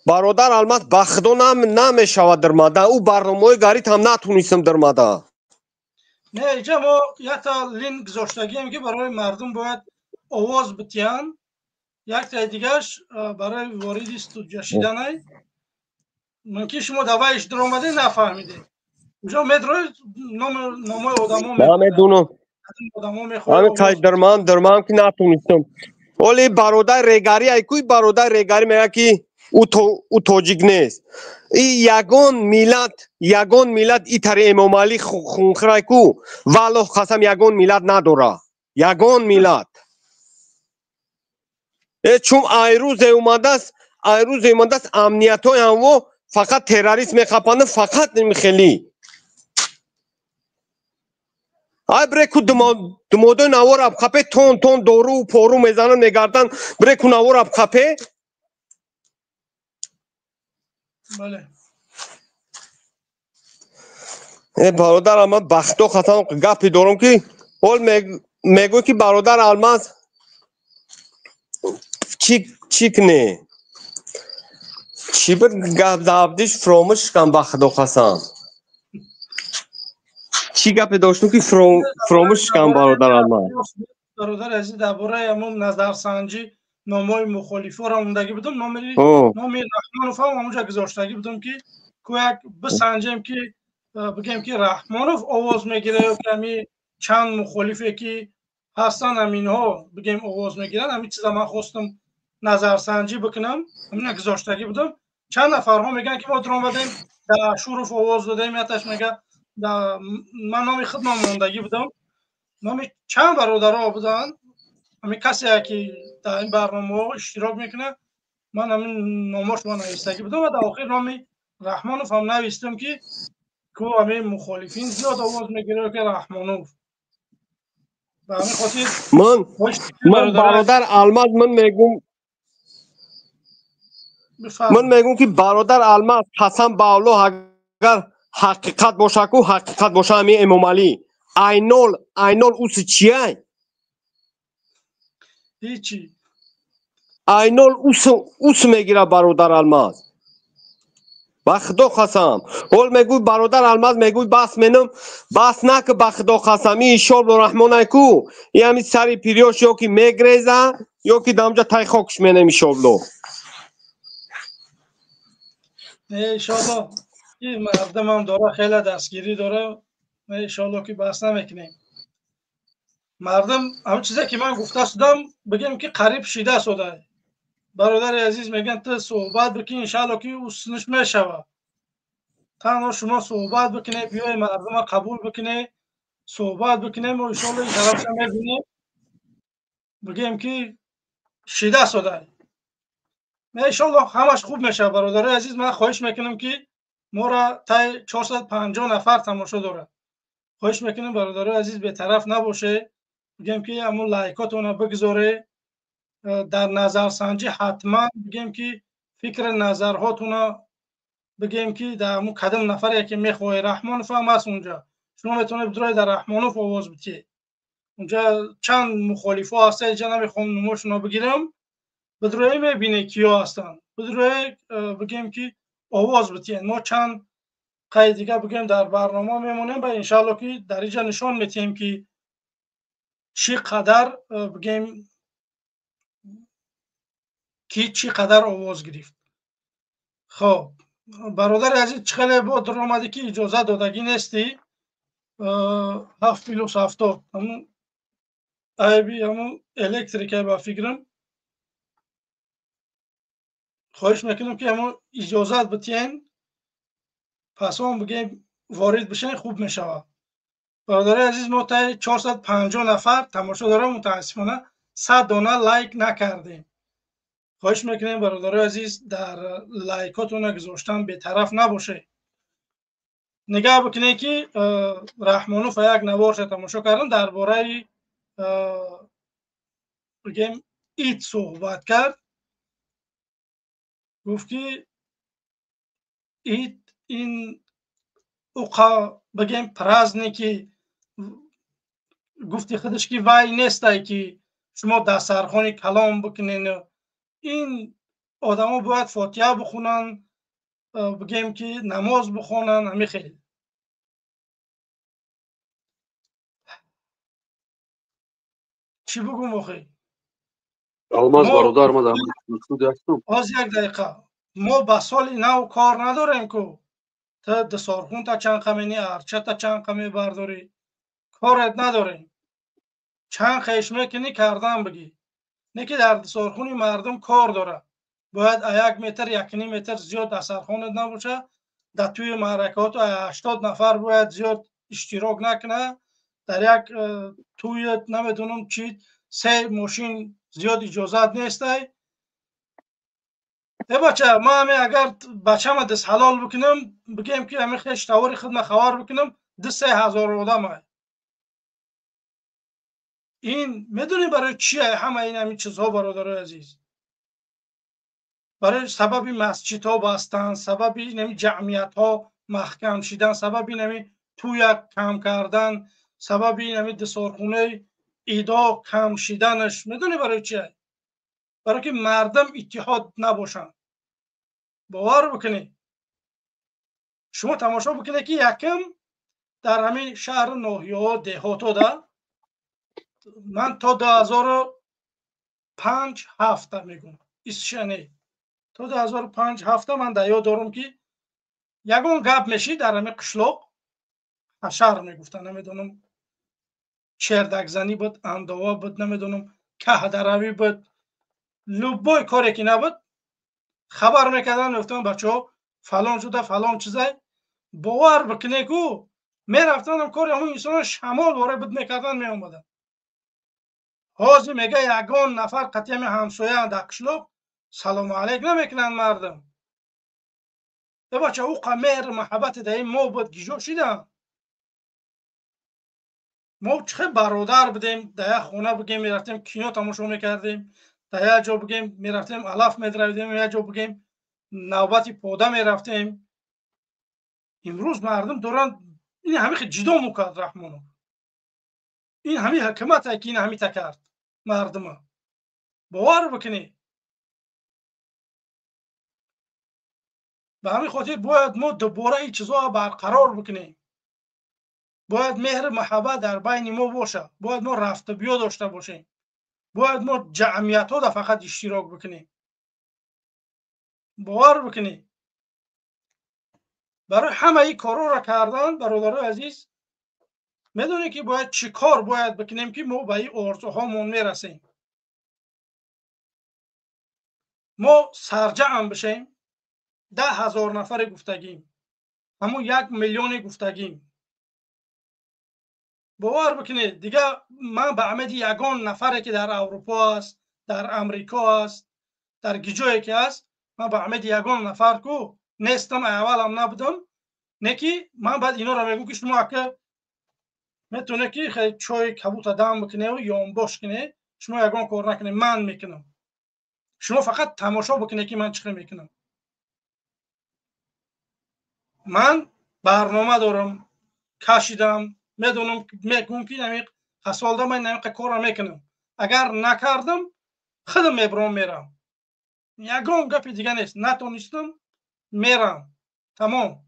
برادر الماس با خدا نمیشه درماده. او برنامه گرید هم نتونستم درماده. نه اینجا ما یک تا لینک گذاشتگیم که برای مردم باید آواز بتیان. یک تا دیگرش برای وارد استودیو شدن های من که شما دوایش در آمده نفهمیده. اونجا میدروی نام آدم ها همه تای درمان که نتونستم. ولی برادر ریگاری کوی برادر ریگاری میگه که او تاجیک نیست. این یگان میلاد ای تر امامعلی خونخرای کو والله قسم یگان میلاد نداره. یگان میلاد چون ایروز اومده است امنیت های هم فقط تروریست میخپانه فقط نمیخلی. ای بریکو دمادو نوار اب خپه تون دورو و پارو میزنن نگردن بریکو نوار اب خپه. بله برادر الماس بختا خطا گپی دارم که حال میگوی که برادر الماس چیک نه چی بر گپ دابدیش فراموش کن بخدا قسم. چی گپی داشتم که فراموش کن برادر الماس. برادر عزیز درباره همون نظرسنجی نامای مخالفا را موندگی بودم نامی رحمانوف هم همونجا گذاشتگی بودم که کویک بسنجیم که بگیم که رحمانوف آواز میگیره یا کمی چند مخالفه که هستن همین ها بگیم آواز میگیرن. همین چیزا من خواستم نظرسنجی بکنم همین گذاشتگی بودم. چند نفر ها میگن که ما در آمدیم در شورف آواز دادیم یتش میگه من نامی خود موندگی بودم. نامی چند برادرها بودن همین کسی که در این برنامه اشتراک میکنه من همین نامش من نوشتگی بودم و در آخر نامی رحمانوف هم نوشتم که همین مخالفین زیاد آواز میگیره که رحمانوف و همین خاطر من برادر الماس من میگم که برادر الماس قسم به الله اگر حقیقت باشه کو حقیقت باشه همین امامعلی اینول اوس چیه هیچی اینول اوس میگیره برادر الماس با خدا قسم. حال میگوی برادر الماس میگوی بس نه که با خدا قسم این شاب رحمانه کو این همین سری پیریاش یا که میگریزه یا که دامجا تای خاکش مینه می شابلو. انشالله این مردم هم داره خیلی دستگیری داره. انشالله که بحث نمیکنیم. مردم همه چیزی که من گفته شدم بگیم که قریب شیده شده. برادر عزیز میگن تو صحبت بکنی انشالله که اصلش میشوه. تنها شما صحبت بکنی بیای مردم قبول بکنی صحبت بکنیم و انشالله این طرف هم میبینیم بگیم که شیده شده. انشالله همش خوب میشه. برادر عزیز من خواهش میکنم که ما را تا 450 نفر تماشا داره. خواهش میکنم برادر عزیز به طرف نباشه. بگیم که همون لایکاتون رو بگذاره. در نظرسنجی حتما بگیم که فکر نظرهاتون رو بگیم که در همون کدام نفری که میخوای رحمانوف هم هست اونجا. شما میتونید بدروی در رحمانوف آواز بدید. اونجا چند مخالف ها هسته اینجا نمیخوام نموشون رو بگیرم. بدروی میبینه کیا هستن. بدروی بگیم که آواز بدید. ما چند قید دیگه بگیم در برنامه میمونیم و انشالله که در اینجا نشان میتیم که چی قدر بگیم کی چی قدر آواز گرفت. خب برادر عزیز چخیلی با در آمده که اجازه دادگی نیستی 7 پلوس 70 همون عیبی همون الکتریکه با فکرم خواهش میکنم که همون اجازت بتین پس هم بگیم وارد بشین خوب میشوه. برادر عزیز ما تا 450 نفر تماشا داره متاسفانه 100 دانه لایک نکردیم. خواهش میکنیم برادر عزیز در لایکاتون گذاشتن به طرف نباشه. نگاه بکنید که رحمانوف یک نوارش تماشا کردن درباره بگیم اید صحبت کرد. گفت که اید این اوقا بگیم پرازنی که گفتی خودش که وای نیسته که شما در سرخانی کلام بکنین. این آدم ها باید فاتحه بخونن بگیم که نماز بخونن. همین خیلی چی بگم آخه Almaz برادر ما در استودیو هستم. از یک دقیقه ما به سال نو کار نداریم که تا دسارخون تا چند قمینی ارچه تا چند قمی برداری کارت نداریم. چند خیش میکنی کردن بگی نه که در دسارخونی مردم کار داره. باید 1 متر 1.5 متر زیاد دسارخونت نباشه. در توی معرکات 80 نفر باید زیاد اشتراک نکنه. در یک توی نمیدونم چی 3 ماشین زیاد اجازت نیسته. بچه ما همه اگر بچه ما دست حلال بکنم بگیم که همه خیش تاوری خود خوار بکنم 2-3 هزار آدم این میدونی برای چیه همه این همین چیزها برادر عزیز؟ برای سبب مسجد ها بستن، سبب این جمعیت ها محکم شدن، سبب این توی کم کردن، سبب این دسارخونه ایدا کم شدنش. میدونی برای چیه؟ برای که مردم اتحاد نباشن. باور بکنی شما تماشا بکنی که یکم در همین شهر ناحیه ها دهات ده من تا 2005 هفته میگم ایشنه تا 2005 هفته من در یاد دارم که یگون گپ میشی در همین قشلاق حشر میگفتن نمیدونم چردک زنی بود اندوا بود نمیدونم که دروی بود لبای کاری که نبود خبر میکردن گفتن بچه‌ها فلان شده فلان چیزه. باور بکنه کو میرفتن کار همون انسان شمال وارد بود میکردن میومدن. حاضی میگه یگان نفر قطعی همسایه در قشلاق سلام علیک نمیکنن مردم. بچه او مهر محبت در این ما بود گیجو شدن. ما چه برادر بودیم در یک خونه بگیم میرفتیم کینو تماشا میکردیم. در یک جا بگیم میرفتیم علف میدرویدیم یک جا بگیم نوبتی پوده میرفتیم. امروز مردم دارن این همه جدا میکرد رحمانو. این همه حکمت که این همه تکرد مردم باور بکنی. به همین خاطر باید ما دوباره این چیزها برقرار بکنیم. باید مهر محبت در بین ما باشه. باید ما رفت بیا داشته باشیم. باید ما جمعیت ها فقط اشتراک بکنیم. باور بکنی برای همه این کارا را کردن برادرای عزیز. میدونی که باید چی کار باید بکنیم که ما به این آرزوهامون میرسیم. ما سرجم بشیم، 10,000 نفر گفتگیم، همون 1,000,000 گفتگیم. باور بکنید دیگه من به امید یگان نفره که در اروپا است، در امریکا است، در گیجایی که است، من به امید یگان نفر کو نیستم، اولم نبودم. نکی من بعد اینا را میگم که شما که میتونه که خیلی چای کبوت دم بکنه و یا باش کنه، شما یگان کار نکنه، من میکنم. شما فقط تماشا بکنه که من چیکار میکنم. من برنامه دارم، کشیدم، میدونم میگم که نمیق حسالده من نمیق کار میکنم. اگر نکردم خودم میبرم میرم. یگان گپ دیگه نیست. نتونستم میرم. تمام.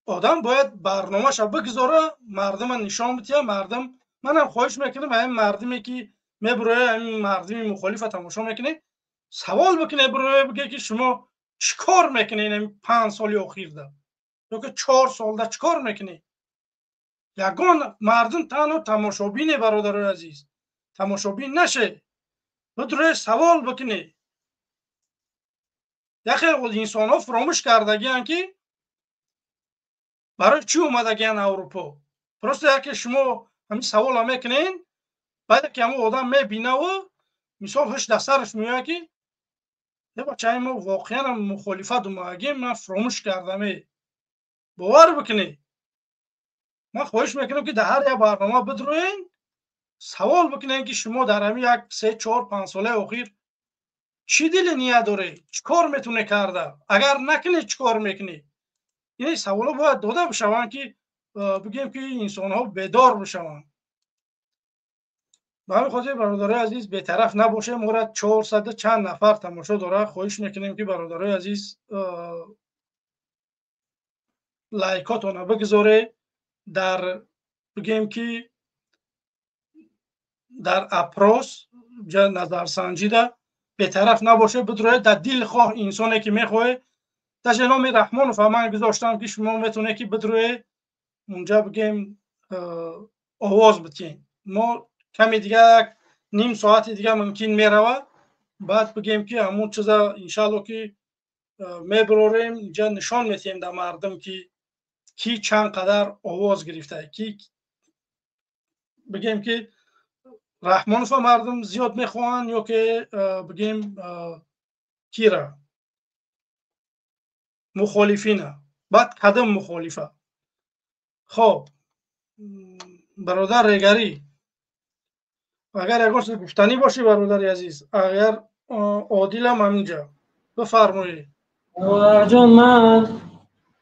آدم باید برنامه‌ش بگذاره، مردم نشان بده. مردم منم خواهش میکنم همین مردمی که میبره، همین مردمی مخالف تماشا میکنه، سوال بکنه، بره بگه که شما چیکار میکنین این 5 سال اخیر ده یا که 4 سال ده چیکار میکنی؟ یگان مردم تنها تماشابین برادر عزیز، تماشابین نشه. بره سوال بکنه. یخی انسان ها فراموش کردگی که برای چی اومدگین اروپا؟ درسته که شما همین سوال هم میکنین، بعد که همون آدم میبینه و مثال هش دسترش میگه که یه بچه ما واقعا مخالفت اومدگیم، من فراموش کردم. باور بکنی. من خواهش میکنم که در هر یک برنامه بدروین سوال بکنین که شما در همین 1 3 4 5 ساله اخیر چی دل نیت داره؟ چیکار میتونه کرده؟ اگر نکنه چیکار میکنی؟ این سوالا باید داده بشوند که بگیم که انسان ها بیدار بشوند. به همین خاطر برادرای عزیز بی‌طرف نباشه. ما 400 چند نفر تماشا داره. خواهش میکنیم که برادرای عزیز لایکاتون بگذاره، در بگیم که در اپروس جا نظرسنجی ده بی‌طرف نباشه، بدروه در دل خواه انسانی که میخواه. در جناب رحمان من گذاشتم که شما میتونه که بدروه اونجا بگیم آواز بتین. ما کمی دیگه نیم ساعت دیگه ممکن میروه، بعد بگیم که همون چیزا انشالله که میبروریم اینجا نشان میتیم در مردم که کی چند قدر آواز گرفته، کی بگیم که رحمان مردم زیاد میخوان یا که بگیم کی را مخالفینه. بعد کدام مخالفه؟ خب برادر ریگری اگر اگرش گفتنی باشه برادر عزیز، اگر عادل هم همینجا بفرمایید. جان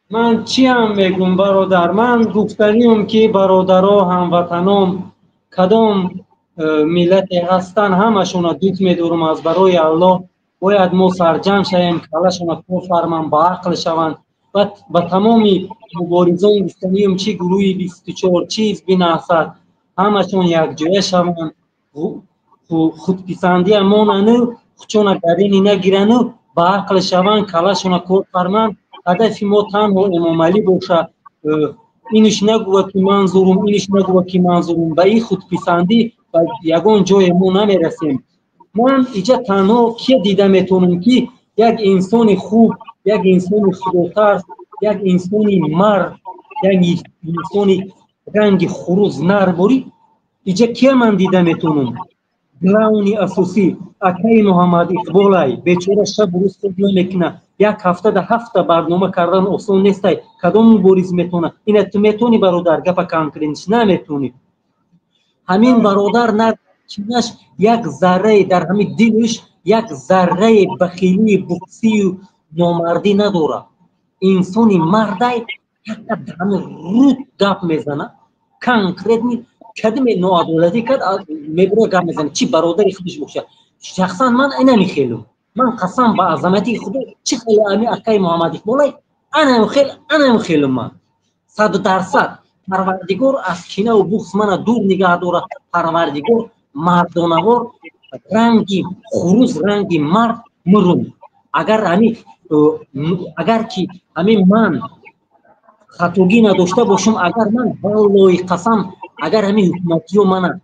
من چی هم میگم برادر؟ من گفتنیم که برادرها هموطنام کدام ملت هستن همشون دوست میدارم. از برای الله باید ما سرجم شویم، کلشون کار فرمان با عقل شوند. و تمامی مبارزان گفتنیم چی گروهی 24 چیز بیناسد همشون یک جای شوند. خودپسندی امانه چون گرینی نگیرن با عقل شوند، کلشون کار فرمان. هدف ما تنها امام علی باشه. اینش نگوه که منظورم، اینش نگوه که منظورم. به این خودپسندی و یگان جای ما نمیرسیم. من اینجا تنها که دیده میتونم که یک انسان خوب، یک انسان خداترس، یک انسان مرد، یک انسان رنگ خروز نرباری، اینجا که من دیده میتونم؟ گراونی اساسی اکای محمد اقبالای بیچاره شب روز خود نمیکنه. یک هفته ده هفته برنامه کردن آسان نیست. کدام مبارز میتونه؟ این تو میتونی برادر گپ کانکرینش نمیتونی. همین برادر نه چنش یک ذره در همین دلش یک ذره بخیلی بخسی و نامردی نداره. انسانی مردای یک همین رود گپ میزنه کانکرین می کدوم نوعادولتی کرد میبره گپ میزنه چی برادری خودش باشه. شخصا من اینا میخیلم. من قسم با عظمتی خدا چی خیلی امی اکای محمد اقبالای انا میخیلم. من 100% پروردگار از کینه و بغض من دور نگه داره. پروردگار مردانوار رنگی خروز رنگی مرد مرون اگر که همین من خطوگی نداشته باشم، اگر من والله قسم اگر همین حکومتی و من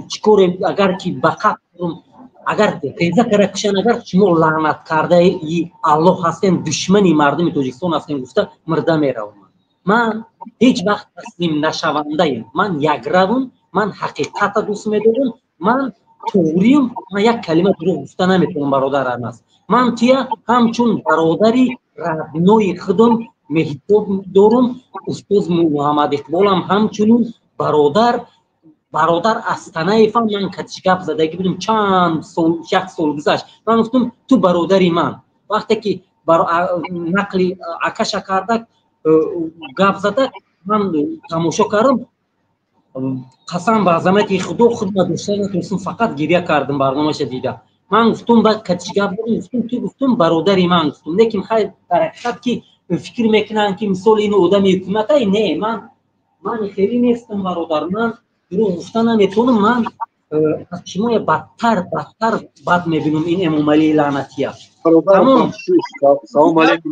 چیکار اگر که بقا اگر تیزه کرکشن اگر شما لعنت کرده ای الله هستین دشمنی مردم تاجیکستان هستین گفته مرده میروم. من هیچ وقت تسلیم نشونده ایم. من یک روم، من حقیقت دوست میدارم، من توریم، من یک کلمه دروغ گفته نمیتونم برادر ارنست. من تیا همچون برادری ربنای خودم مهتاب دارم. استاد محمد اقبالم همچنون برادر استانه فهم. من کتش گپ زدگی بودم چند سال، یک سال گذشت. من گفتم تو برادری من. وقتی که نقلی عکش کرده گپ زده من تماشا کردم، قسم به عظمت خدا خود نداشته نتونستم، فقط گریه کردم برنامه‌اش دیده. من گفتم بعد کتش گپ بودم، گفتم تو گفتم برادری من گفتم، لیکن خیلی در حقیقت که فکر میکنن که مثال این آدم حکومت های نه، من خیلی نیستم برادر. من دروغ گفتن نمیتونم. من از شما بدتر بد میبینم این امام علی لعنتی ها. تمام. سلام علیکم.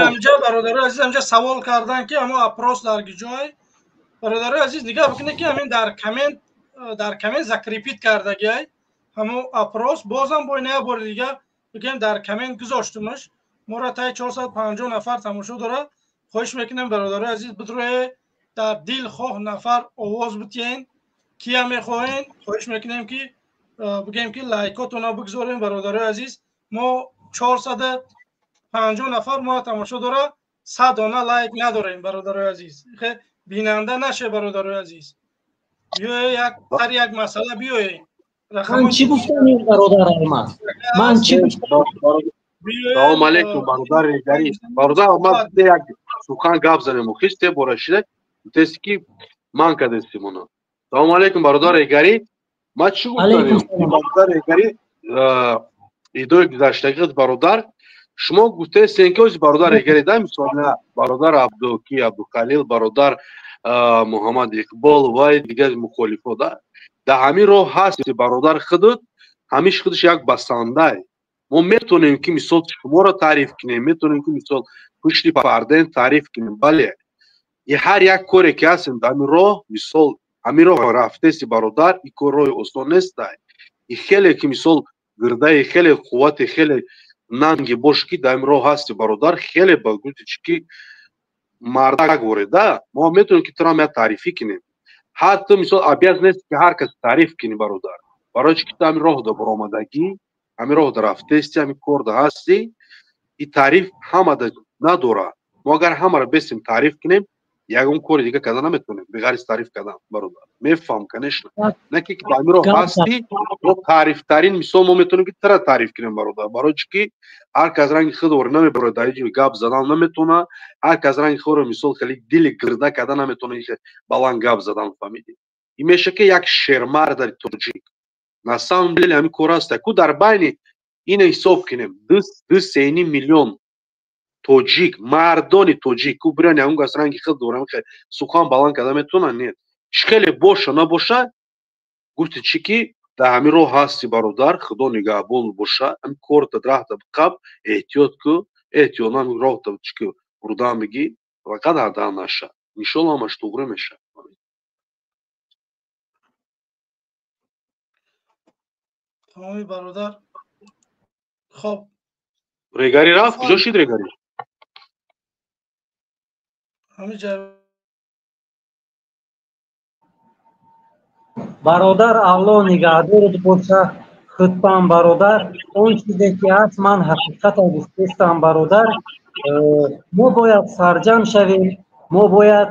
اینجا برادر عزیز اینجا سوال کردن که اما اپروس در جای برادر عزیز نگاه بکنید که همین در کامنت ذکر ریپیت کردگی همون اپروس بازم با نه بار دیگه بگم در کامنت گذاشتمش. ما را تا 450 نفر تماشا داره. خواهش میکنم برادر عزیز بدروی در دل خواه نفر آواز بتین کیا میخواین. خواهش میکنم که بگیم که لایکاتون رو بگذاریم برادر عزیز. ما 450 نفر ما تماشا داره، 100 دانه لایک نداریم برادر عزیز. خیلی بیننده نشه برادر عزیز. یک مسئله بیاین. من چی گفتم این برادر من چی گفتم؟ سلام علیکم برادر گری. برادر ما یک سخن گپ زنیم و خسته براشیده تست کی من کدستیم اونا. سلام علیکم برادر گری. ما چی گفتم برادر گری ایدوی گذشتگی برادر شما گفته سنکوز برادر گری دا مثلا برادر عبدالخلیل برادر محمد اقبال و دیگه مخالفا در همین راه هست برادر خودت همیشه خودش یک بسنده. ما میتونیم که مثال شما را تعریف کنیم، میتونیم که مثال پشت پرده تعریف کنیم، بله هر یک کاری که هستیم در همین راه مثال همین راه رفته سی برادر این کار راه آسان نیست. این خیلی که مثال گرده خیلی قوت خیلی ننگی باش که در همین راه هستی برادر خیلی بگوید که مرده گوریده ما میتونیم که ترا تعریفی کنیم. حتی مثال ابیاز نیست که هر کس تعریف کنی برادر برای که تو همین راه دا برآمدگی همین راه دا رفته استی همین کار دا هستی این تعریف همه دا نداره. ما اگر همه را بسیم تعریف کنیم یکم کار دیگه کردن نمیتونیم بغیر از تعریف کردن برادر. میفهم کنش نه که همین راه هستی تو تعریف ترین مثال ما میتونیم که ترا تعریف کنیم برادر برای که هر کس رنگ خود ور نمیبره در اینجا گپ زدن نمیتونه. هر کس رنگ خود مثال خیلی دل گرده کردن نمیتونه بلند گپ زدن فهمیدی. این میشه که یک شرمر در تاجیک на самом деле همین کار است که در بین این حساب کنیم 2.5 میلیون توجیک مردان توجیک کو برن اون گاز رنگ خود دورم که سخن بلند کردن میتونن نه شکل باشه نباشه گفت چی که در همین راه هستی برادر خدا نگهبان باشه ام کار تدراه تبقب احتیاط کو احتیاط نمی راه تب چی که بردا میگی فقط هدا نشه ان شاء الله مش توغره میشه. تمامی برادر خب ریگاری رفت کجا شید ریگاری همینجا برادر الله نگهدارت باشه. خودتان برادر اون چیزی که هست من حقیقت گفتم برادر. ما باید سرجم شویم. ما باید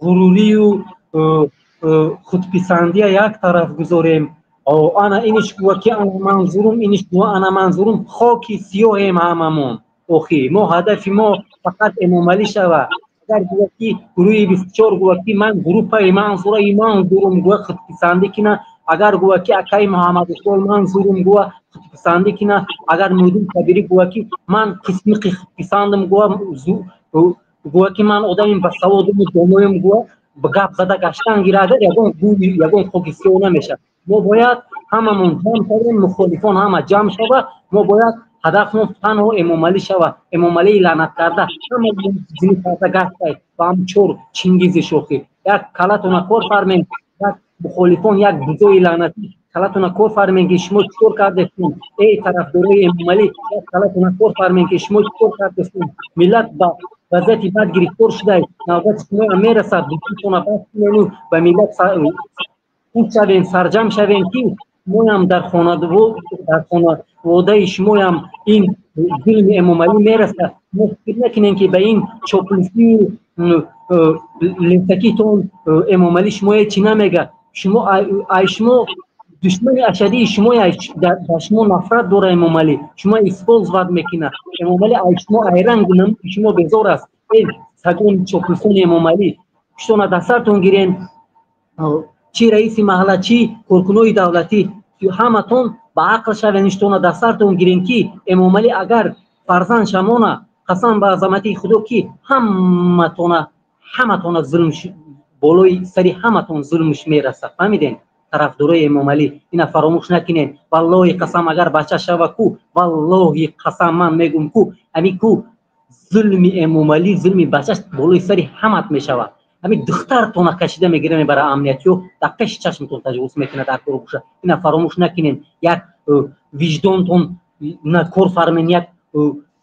غروری و خودپسندی یک طرف گذاریم. انا اینش گوه که انا منظورم اینش گوه انا منظورم خاکی سیاهیم هممون. اوخی ما هدف ما فقط امام علی شوه. اگر گوه که گروهی 24 گوه که من گروه پای منظور ایمان دورم گوه خودپسندی کنه. اگر گوه که اکای محمد اقبال منظورم گوه خودپسندی کنه. اگر مودون کبیری گوه که من قسمی خودپسندم گوه که من آدم بسوادم دانویم گوه بگاب زده گشتن گیره اگر یگون خاکی سیاه نمیشه. ما باید هممون جمع شویم، مخالفان همه جمع شوه. ما باید هدفمون تنها امام علی شوه. امام علی لعنت کرده همه زنی کرده گشته و هم چور چنگیز شوخی یک کلتون کار فرمین، یک مخالفان یک بزوی لعنتی کلتون کار فرمین که شما چور کردستون. ای طرفدارای امام علی یک کلتون کار فرمین که شما چور کردستون. ملت با وضعیت بد گرفتار شده، نوبت شما هم میرسد بودتون بس کنین و ملت خوب شوین، سرجم شوین که ما هم در خانواده شما هم این ظلم امام علی میرسد. ما فکر نکنین که به این چاپلوسی لنسکیتون امام علی شما چی نمیگه. شما دشمن اشدی شما در شما نفرت داره امام علی، شما اسپولز واد میکنه امام علی شما ایران گنم شما بزار است. این سگون چاپلوسون امام علی شما دستتون گیرین، چی رئیس محله چی کارکنای دولتی همتون با عقل شوین اشتونه دستتون گیرین که امام علی اگر فرزند شمانه قسم به عظمت خدا که همتون ظلم بالای سری همتون ظلمش میرسه. فهمیدین طرفدارای امام علی اینا فراموش نکنین. والله قسم اگر بچه شوه کو والله قسم من میگم کو امی کو ظلم امام علی ظلم بچه‌ش بالای سری همت میشوه. همین دخترتون کشیده میگیرن برای امنیتیو دقیقش چشمتون تجاوز میکنه در کار بشه. اینا فراموش نکنین. یک وجدانتون نکور فرمین، یک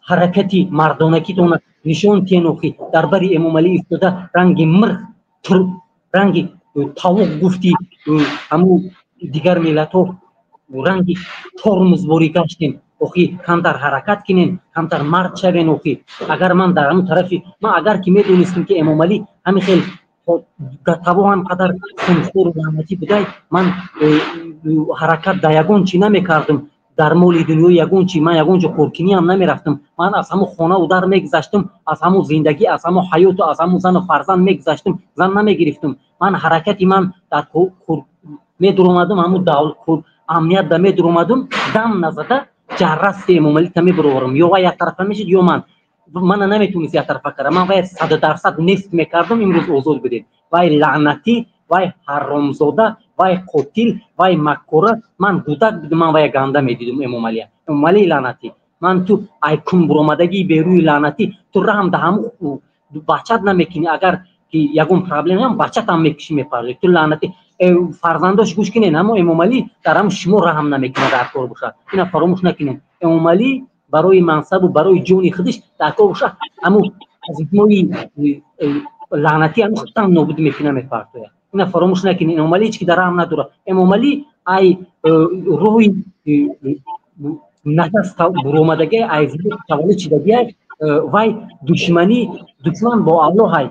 حرکتی مردانگیتون نشون تینوخی در بری امام علی استاده رنگ مرغ رنگ تاوق گفتی همو دیگر ملتو رنگ ترمز بوری گشتین اوخی کمتر حرکت کنین، کمتر مرد شوین. اوخی اگر من در همون طرفی ما اگر که میدونستیم که امام علی همین خیلی تبا هم قدر خونخور و رحمتی بوده من حرکت در یگون چی نمیکردم. در مول دنیا یگون چی من یگون جو کورکنی هم نمیرفتم. من از همون خانه و در میگذشتم، از همون زندگی از همون حیات و از همون زن و فرزند میگذشتم، زن نمیگرفتم. من حرکتی من در میدر اومدم همون دولت امنیت در میدر اومدم دم نزده جرست امام علی تمی برورم یا یک طرفه میشد یا من نمیتونست یک طرفه کردم. من باید 100% نصف میکردم. امروز اوضاع بدید وای لعنتی وای حرامزاده وای قاتل وای مکروه من کودک بودم. من وای گنده میدیدم امام علی لعنتی. من تو ایکون برآمدگی بیروی لعنتی تو رحم دهم بچت نمیکنی. اگر که یگون پرابلم هم بچت هم میکشی میپره تو لعنتی فرزنداش گوش کنین. اما امام علی در هم شما رحم نمیکنه در کار باشه. اینا فراموش نکنین. امام علی برای منصب و برای جون خودش در کار باشه. اما از این لعنتی هم خودم نابود میکنه میپره. اینا فراموش نکنین. امام علی هیچ کی در رحم نداره. امام علی ای روی نفس برآمدگی ای تولد چیدگی وای دشمن با الله های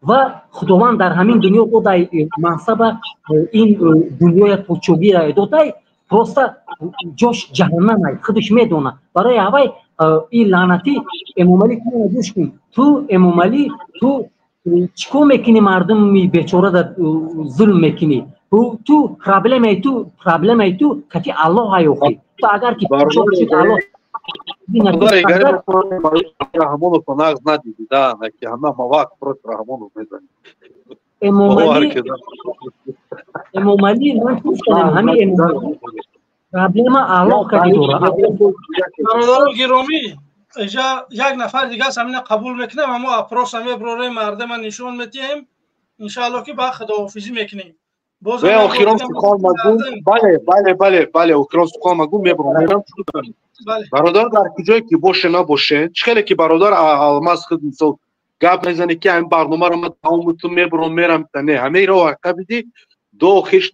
و خداوند در همین دنیا خود منصب این دنیای پوچوگی را داده پروستا جوش جهنم های خودش میدونه. برای هوای این لعنتی امام علی کنه گوش کن. تو امام علی تو چیکو میکنی مردم بیچاره در ظلم میکنی. تو پرابلم ای تو کتی الله های اوخی تو اگر که پوچوگ شد الله رحمونو تو نغز ندیدی دا که همه مواقع پروت رحمونو میزنی. امام علی من گفتم همین امام پرابلم الله کدی داره. برادران گرامی اینجا یک نفر دیگه است همین قبول میکنم. اما اپروس همه برای مردم نشون میدیم ان شاء الله که با خداحافظی میکنیم. باز اخیرا سخن مگو. بله اخیرا سخن مگو میبرم. برادر در کجایی که باشه نباشه خیلی که برادر الماس خود مثل گپ میزنه که این برنامه رو من تمامتون میبرم میرم نه همه رو عقب بدی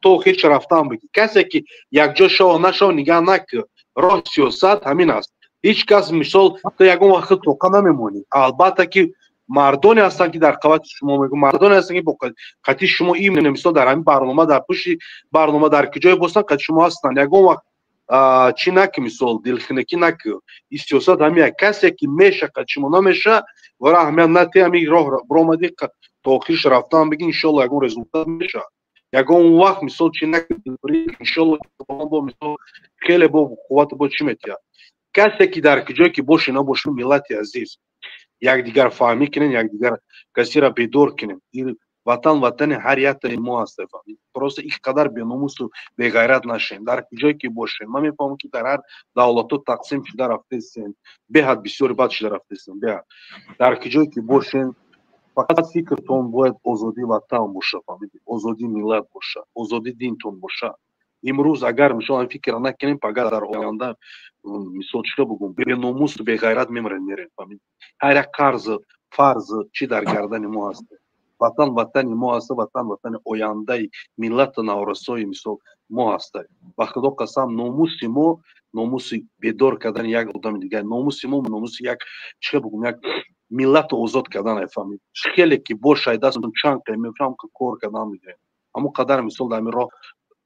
تو خیش رفتن بگی. کسی که یک جا شو نشو نگاه نکه راه سیاست همین است. هیچ کس مثال تو یکم وقت توقع نمیمونی. البته که مردانی هستن که در قوت شما میگم مردانی هستن که با قطعی شما این مثال در همین برنامه در پشت برنامه در کجای باشن قطعی شما هستن یکم وقت چی نکه مثال دلخنکی نکه این سیاست همین کسی که میشه قطعی شما نمیشه و راه همین نتی همین راه برآمدی تا آخرش رفتن بگی ان شاء الله یکم رزولت میشه. یکم وقت مثال چی نکه ان شاء الله با مثال خیلی با قوت با چی میتیا. کسی که در کجایی که باشه نباشه ملت عزیز یک دیگر فهمی کنین یک دیگر کسی را بیدار کنین. ватани ҳар яктаи мо ҳаст. фаҳмед? просто ин қадар беномусу беғайрат нашем. дар ҷое ки бошем, ман мефаҳмам ки дар ҳар давлатҳо тақсим шуда рафтаистем, беҳад бисёри бад шуда рафтаистем, беҳад. дар ҷое ки бошем, фақат фикртон бояд озодии ватан боша, фаҳмидед? озодии миллат боша, озодии динтон боша. имрӯз агар мисол фикр накунем, пага дар оянда мисол чиқа бигӯм, беномусу беғайрат мемрем мерем, фаҳмидед? ҳар як қарзу фарзу чӣ дар гардани мо ҳаст. ватан ватани мо ҳаст, ватан ватани ояндаи миллату наврасои мисол мо ҳаст. ба худо қасам номуси мо, номуси бедор кардани як одами дигар, номуси мо, номуси як чиқа бигӯм, як миллату озод кардан, фаҳмид? хеле ки бошад дастон чанд қе мефаҳмам ки кор кардан мегирем. ҳамо қадар мисол дар ин роҳ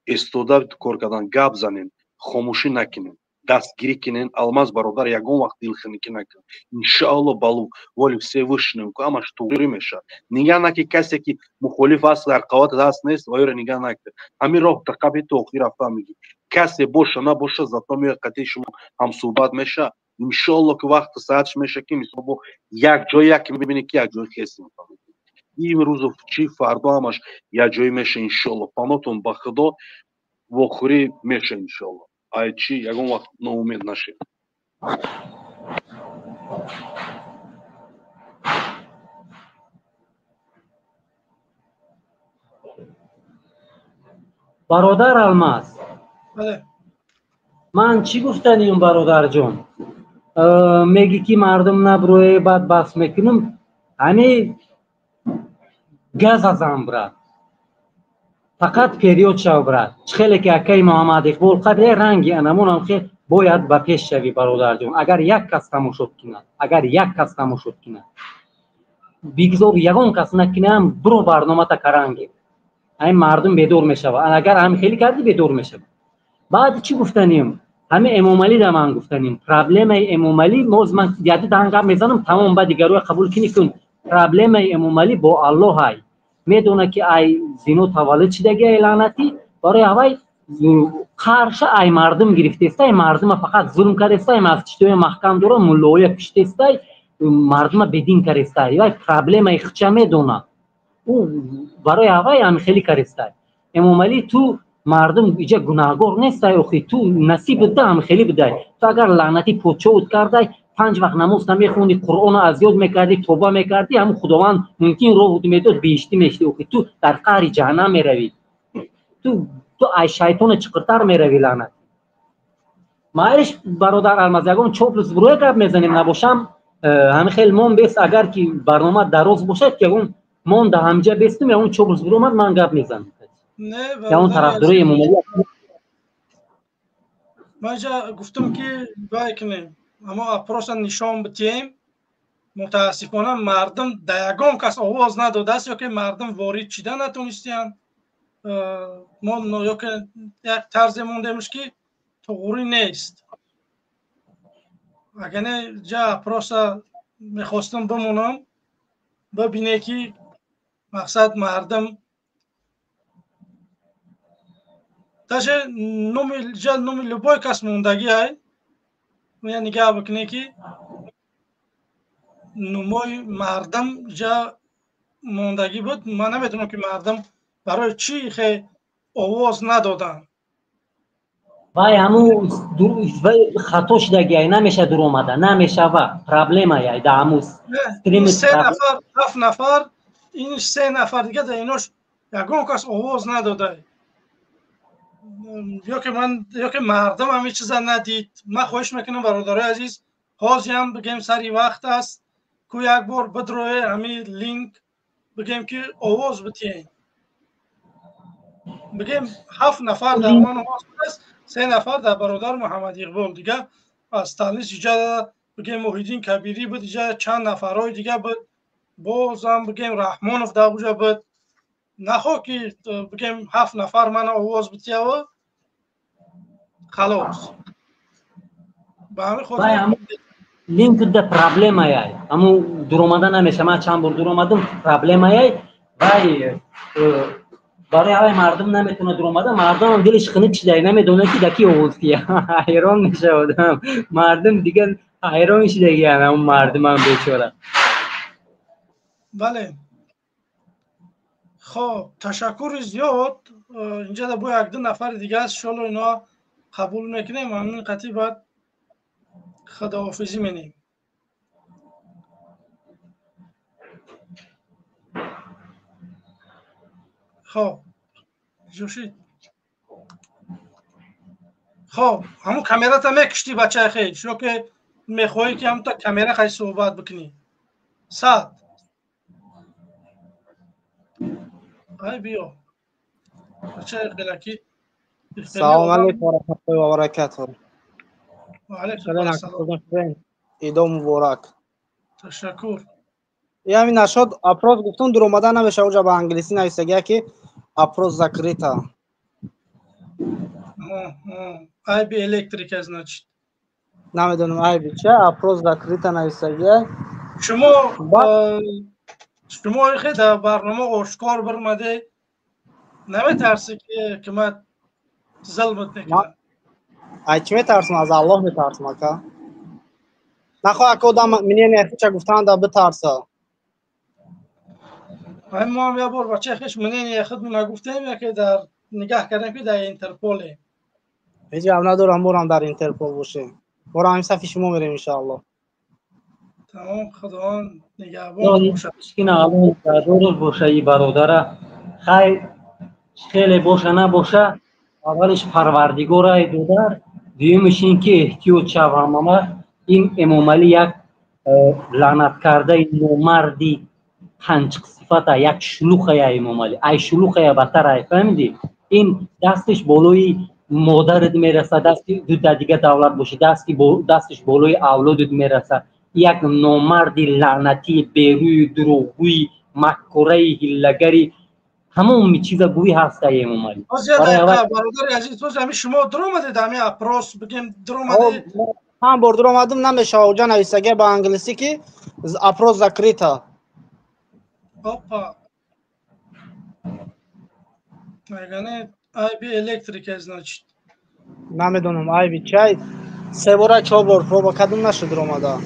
истода кор кардан, гап занем, хомӯшӣ накунем, дастгирӣ кунем. алмаз бародар ягон вақт дилхунукӣ накунем. иншоалло балу воли всевышнему ҳамаш туғрӣ мешавад. нигоҳ накӣ касе ки мухолиф аст, дар қават даст нест, оёро нигоҳ накунед. ҳамин роҳ та қабли то охир рафта мегӣ. касе боша набоша, зато меояд қати шумо ҳамсӯҳбат меша. иншоалло ки вақти саатш меша ки мисол бо як ҷой як мебинед ки як ҷой хесем. имрӯзу чӣ фардо ҳамаш якҷоӣ меша иншоалло. панотон ба худо вохӯрӣ меша иншоалло. ай чӣ ягон вақт ноумед нашед. бародар Алмаз, бале ман чӣ гуфтаним бародарҷон? меги ки мардум наброе баъд баҳс мекунем. ҳамин газ азам брат, фақат период шав брат. хеле ки акаи Муҳаммад Иқбол қадре ранги анамонам ки бояд ба пеш шави бародарҷон. агар як кас тамошод кунад, агар як кас тамошод кунад, бигзор ягон кас накунам, биро барномата каранги. ҳамин мардум бедор мешавад. агар ҳамин хеле карди бедор мешавад. баъд чӣ гуфтаним? ҳамин Эмомалӣ да ман гуфтаним. проблемаи Эмомалӣ моз ман яди дан гап мезанам, тамом ба дигароя қабул кунӣ кун. проблемаи Эмомалӣ бо Аллоҳ ай. медона ки ай зино таваллуд шидаги ай лаънатӣ, барои авай қарша ай мардум гирифтестай, мардума фақат зулм кардестай, масҷидои маҳкам дора, муллоя куштестай, мардума бедин кардестай. вай проблемаи хича медона. ӯ барои авай ҳамин хеле кардестай. Эмомалӣ ту мардум иҷа гунаҳгор нестай, охи ту насиб буда ҳамин хеле будай. ту агар лаънати подшоҳуд кардай, 5 вақт намоз намехонӣ, қуръону аз ёд мекардӣ, тоба мекардӣ, ҳамин худованд мумкин роҳуд медод, биҳиштӣ мешидӣ. охи ту дар қаҳри ҷаҳаннам меравӣ. ту ай шайтони чиқиртар меравӣ лаънат. маиш бародар Алмаз, ягон чоплус бироя гап мезанем набошам. ҳамин хел мон бест, агар ки барнома дароз бошад, ягон мон да ҳамҷа бестум, ягон чоплус биромад, ман гап мезанам. ягон тарафдорои Эмомалӣ. ман ҷа гуфтам ки вай кунем, аммо апроса нишон битием. мутаассифона мардум да ягон кас овоз надодааст, ё ки мардум ворид шида натонистиянд. мо ё ки як тарзе мондемш ки туғрӣ нест. агар не ҷа апроса мехостам бимонам, бибине ки мақсад мардум даже номи любой кас мондагӣ ай я нигоҳ бикунӣ ки номои мардум ҷа мондагӣ буд. ман наметавонам ки мардум барои чӣ хе овоз надоданд. вай ҳамун хато шидаги ай намеша дуромада, намешава. проблема ай да ҳамун ин 3 нафар 7 нафар, ин 3 нафар дига да инош ягон кас овоз надодай. ё ки мардум ҳамин чиза надид. ман хоҳиш мекунам бародарои азиз, ҳозирам бигем сари вақт аст ку як бор бидрое ҳамин линк бигем ки овоз битием. бигем 7 нафар дар ман овоз аст, 3 нафар дар бародар Муҳаммад Иқбол. дига аз Талнис иҷа бигем Муҳиддин Кабирӣ буд, иҷа чанд нафарҳои дига буд, бозам бигем Раҳмонов дар уҷа буд. нахоҳ ки бигем 7 нафар мана овоз битиява халос. ба ҳамин хотир линкда проблема ай. ҳамун дуромада намеша. ман чанд бор дуромадам, проблема ай. вай барои авай мардум наметавона дуромада, мардумам дилиш хунук шидай, намедона ки даки овоз тия. ҳайрон мешавадам. мардум дига ҳайрон шидагиян, ҳамун мардумам бечора. бале خب تشکر زیاد. اینجا دا با یک دو نفر دیگه است شالو اینا قبول میکنیم. همین قطعی باید خداحافظی منیم. خب جوشید. خب همون کامرا تا میکشتی بچه خیلی شو که میخوایی که هم تا کامرا خیلی صحبت بکنی. سعد ای بیا بچه خیلکی. السلام علیکم و رحمت الله و برکاته. و علیکم السلام. عید مبارک. تشکر. یا همین نشد اپروز گفتم در اومدن نمیشه اونجا به انگلیسی نویسه که اپروز زکریتا. ای بی الکتریک از نچید. نمیدونم ای بی چه اپروز زکریتا نویسه. شما خیلی در برنامه آشکار برمده نمیترسی که من ظلمت نکنم؟ ای چی میترسم؟ از الله میترسم اکا. نخواه اکا دام منی نیخی چه گفتن دا بترسه. ما هم یه بار بچه خیش منی نیخی نگفتیم یا که در نگاه کردیم که در اینترپوله. هیچی هم ندارم برم در اینترپول باشه. برم همین صفی شما میریم انشاءالله. تمام خدا نگهبان باشه. این الان درست باشه ای برادره خیلی باشه نباشه اولش پروردگار ای دودر دویمش این که احتیاط شوم این امام علی یک لعنت کرده نامردی پنج صفت یک شلوغ ای امام علی ای شلوغ ای بدتر ای فهمیدی این دستش بالای مادرت میرسه دستی دو دیگه دولت باشه دستش بالای اولادت میرسه یک نامردی لعنتی بیروی دروغگوی مکره هیلگری همون چیزا گویی هست ای امام علی برادر عزیز تو همین شما درآمده دمی اپروس بگیم درآمده هم بر درآمدم نمیشه اوجا نویسه با انگلیسی که اپروز زکریتا. Опа. Мегане IB Electric значит. نمیدونم IB چای سه بار چهار بار پروبا کردم نشد درآمده.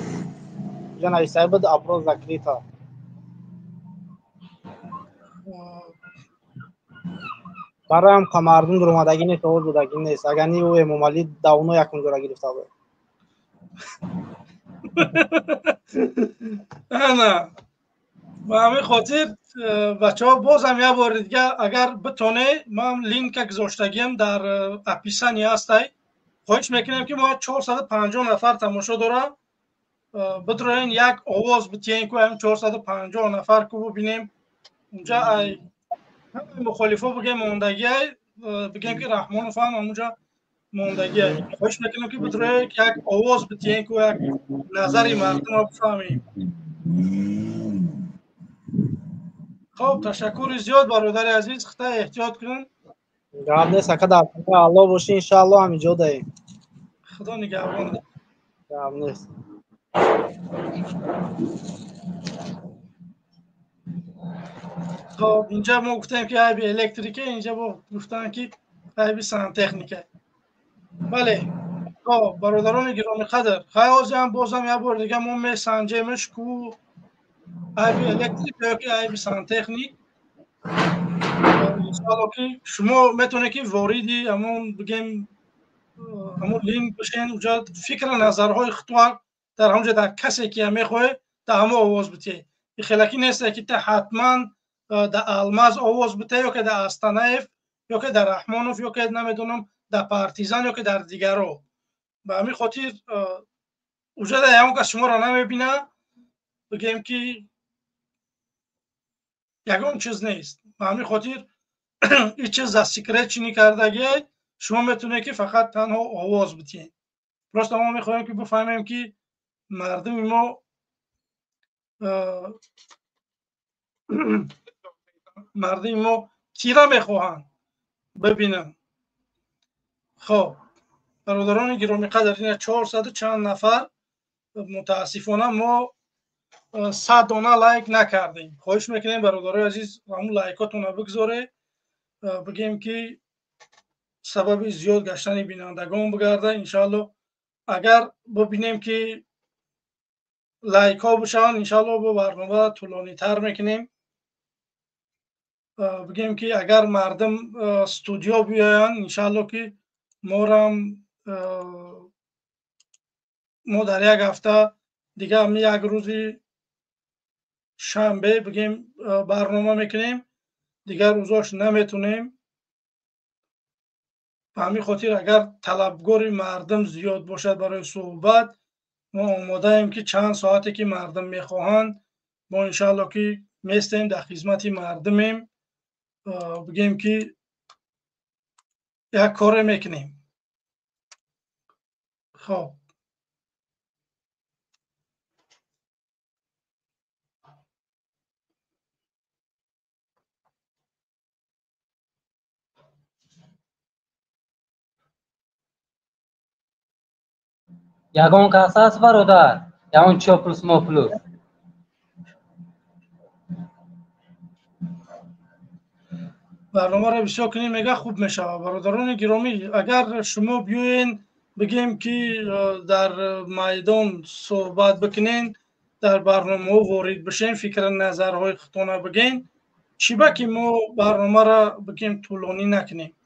جناب صاحب بود اپروز زکریتا. برایم کماردون درآمدگی نیست و بودگی نیست. اگر نی او امام علی داونو یکم جورا گرفته بود. نه با همین خاطر بچه ها باز هم یه بار دیگه اگر بتونه ما هم لینک گذاشتگیم در اپیسانی هستی خواهش میکنیم که ما 450 نفر تماشا داره بدرین یک آواز بتین که هم 450 نفر که ببینیم اونجا ای مخالفه بگیم موندگی بگیم که رحمان فهم اونجا موندگی خواهش میکنیم که بدرین یک آواز بتین که یک نظری مردم رو بفهمیم. خب تشکر زیاد برادر عزیز خدا احتیاط کنن. جواب نیست که در الله باشه انشالله همینجا ده. خدا نگهبان. جواب نیست. خب اینجا ما گفتیم که ای بی الکتریکه اینجا با گفتن که ای بی سان تکنیکه. بله خب برادران گرامی قدر خیلی هم بازم یه بار دیگه ما میسنجیمش که ای بی الکتریک یا که ای بی سان تکنیک انشاءالله که شما میتونه که واردی همون بگیم همون لینک بشین اونجا فکر نظرهای خطوار در همونجا در کسی که میخواه در همون آواز بتیه خیلی نیست که تا حتما در الماز آواز بتیه یا که در استانایف یا که در رحمانوف یا که نمیدونم در پارتیزان یا که در دیگرو به همین خاطر اونجا در همون که شما را نمیبینه بگیم که یکم چیز نیست به همین خاطر این چیز از سیکرت چینی کردگی شما میتونه که فقط تنها آواز بتین. راست ما میخوایم که بفهمیم که مردم ما چی را میخواهند ببینن. خب برادران گرامی قدر این 400 چند نفر متاسفانه ما 100 دانه لایک نکردیم. خواهش میکنیم برادرای عزیز همون لایکاتون رو بگذاره بگیم که سبب زیاد گشتن بینندگان بگرده. انشالله اگر ببینیم که لایک ها بشن انشالله با برنامه طولانی تر میکنیم بگیم که اگر مردم استودیو بیاین انشالله که ما در یک هفته دیگه هم یک روزی شنبه بگیم برنامه میکنیم، دیگر روزاش نمیتونیم. به همین خاطر اگر طلبگار مردم زیاد باشد برای صحبت، ما آماده ایم که چند ساعتی که مردم میخواهند ما انشالله که میستیم در خدمت مردمیم، بگیم که یک کار میکنیم. خب یگان کس است برادر یا اون چوپلوس موپلوس؟ برنامه را بسیار کنیم میگه خوب میشه. برادران گرامی، اگر شما بیاین بگیم که در میدان صحبت بکنین، در برنامه وارد بشین، فکر نظرهای خودتان بگین، چی با که ما برنامه را بگیم طولانی نکنیم.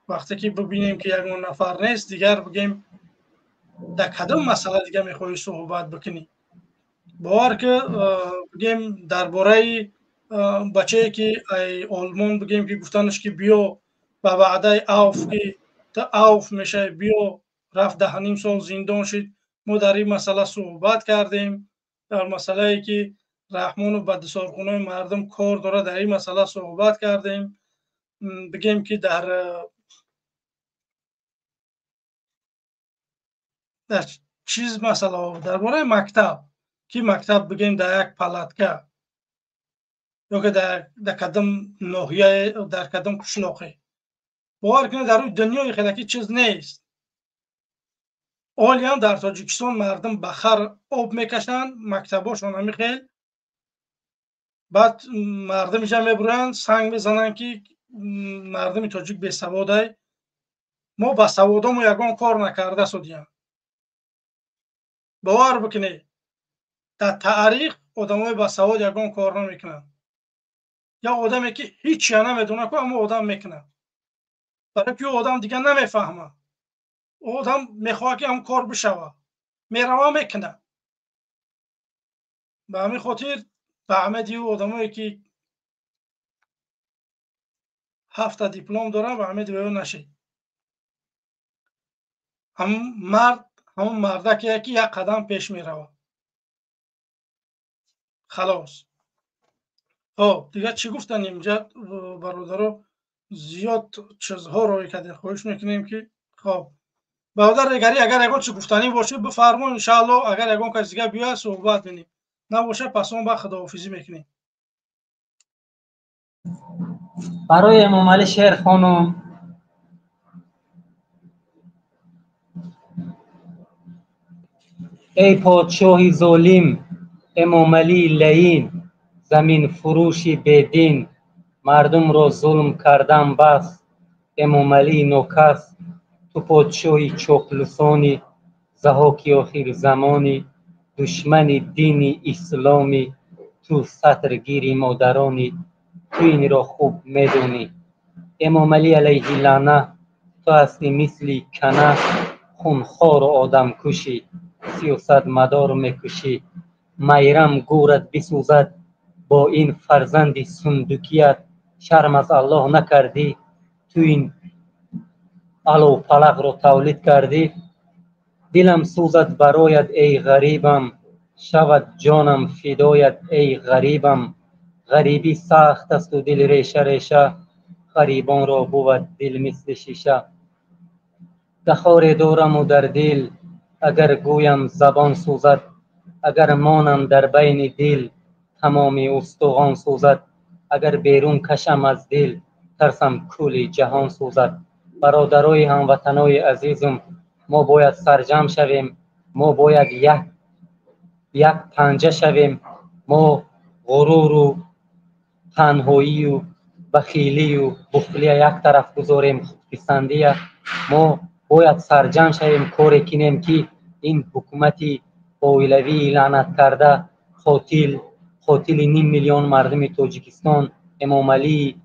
وقتی که ببینیم که یک نفر نیست دیگر بگیم در کدام مسئله دیگه میخوای صحبت بکنی. باور که بگیم درباره بچه که آلمان بگیم که گفتنش که بیا و بعد اوف که تا اوف میشه بیا، رفت 10.5 سال زندان شد. ما در این مسئله صحبت کردیم، در مسئله که رحمان و بدسارخونه مردم کار داره در این مسئله صحبت کردیم. بگیم که در چیز مسئله درباره مکتب که مکتب بگیم در یک پلاتکه یا که در کدام ناحیه در کدام قشلاقه، باور کنید در روی دنیای خیلی چیز نیست. حالا در تاجیکستان مردم بخر آب میکشن، مکتباشون همی خیل، بعد مردم اینجا میبرن سنگ میزنن که مردم تاجیک به سواده. ما با سوادامو یگان کار نکرده سودیم. باور بکنید در تاریخ آدمای با سواد یگان کار نمیکنن. یا آدمی که هیچ نمیدونه که اما آدم میکنه، برای که آدم دیگه نمیفهمه، آدم میخواد که هم کار بشوه، میروه میکنه. به همین خاطر به همه دیو آدمایی که 7 دیپلم داره به همه دیو نشید. همون مرده که یک قدم پیش میروه. خلاص. خب دیگه چی گفتن اینجا برادرها؟ زیاد چیزها روی کردن، خواهش میکنیم که خب برادر دیگری اگر یگان چی گفتنی باشه بفرمایید، ان شاء الله اگر یگان کسی دیگه بیاد صحبت کنیم، نباشه پس اون با خداحافظی میکنیم. برای امام علی شیر خانم ای پادشاهی ظالم، امام علی لعین، زمین فروشی بدین، مردم را ظلم کردن بس، امام علی نوکس، تو پادشاهی چاپلوسانی، ضحاک آخر زمانی، دشمن دین اسلامی، تو سطرگیری مادرانی، تو این را خوب میدونی. امام علی علیه لعنه، تو هستی مثل کنه، خونخوار و آدم کشی، 300 مدار میکشی. میرم گورت بسوزد با این فرزند صندوقیت، شرم از الله نکردی تو این علو پلق رو تولید کردی. دلم سوزد برایت ای غریبم، شود جانم فدایت ای غریبم. غریبی سخت است و دل ریشه ریشه، غریبان را بود دل مثل شیشه. دخار دارم و در دل اگر گویم زبان سوزد، اگر مانم در بین دل تمامی استخوان سوزد. اگر بیرون کشم از دل ترسم کل جهان سوزد. برادرای هموطنای عزیزم، ما باید سرجم شویم، ما باید یک پنجه شویم. ما غرور و تنهایی و بخیلی و بخلی یک طرف گذاریم، خودپسندی. ما باید سرجم شویم، کاری کنیم که این حکومتی پهلوی لعنت کرده قاتل 5 میلیون مردم تاجیکستان امام علی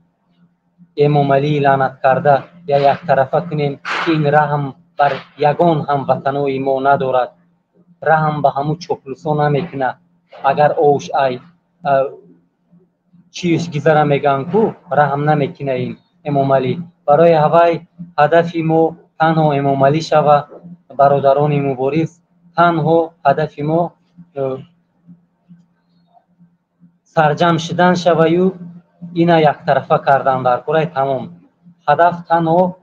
امامعلی لعنت کرده یا یک طرفه کنیم که این رحم بر یگان هموطنای ما ندارد، رحم به همو چپلوسا نمیکنه. اگر اوش ای چیش گذره میگن کو رحم نمیکنه این امامعلی. برای هوای هدفی ما تنها امامعلی شوه. برادران مبارز، تنها هدفی ما سرجم شدن شوه و اینا یک طرفه کردن در کره تمام. هدف تنها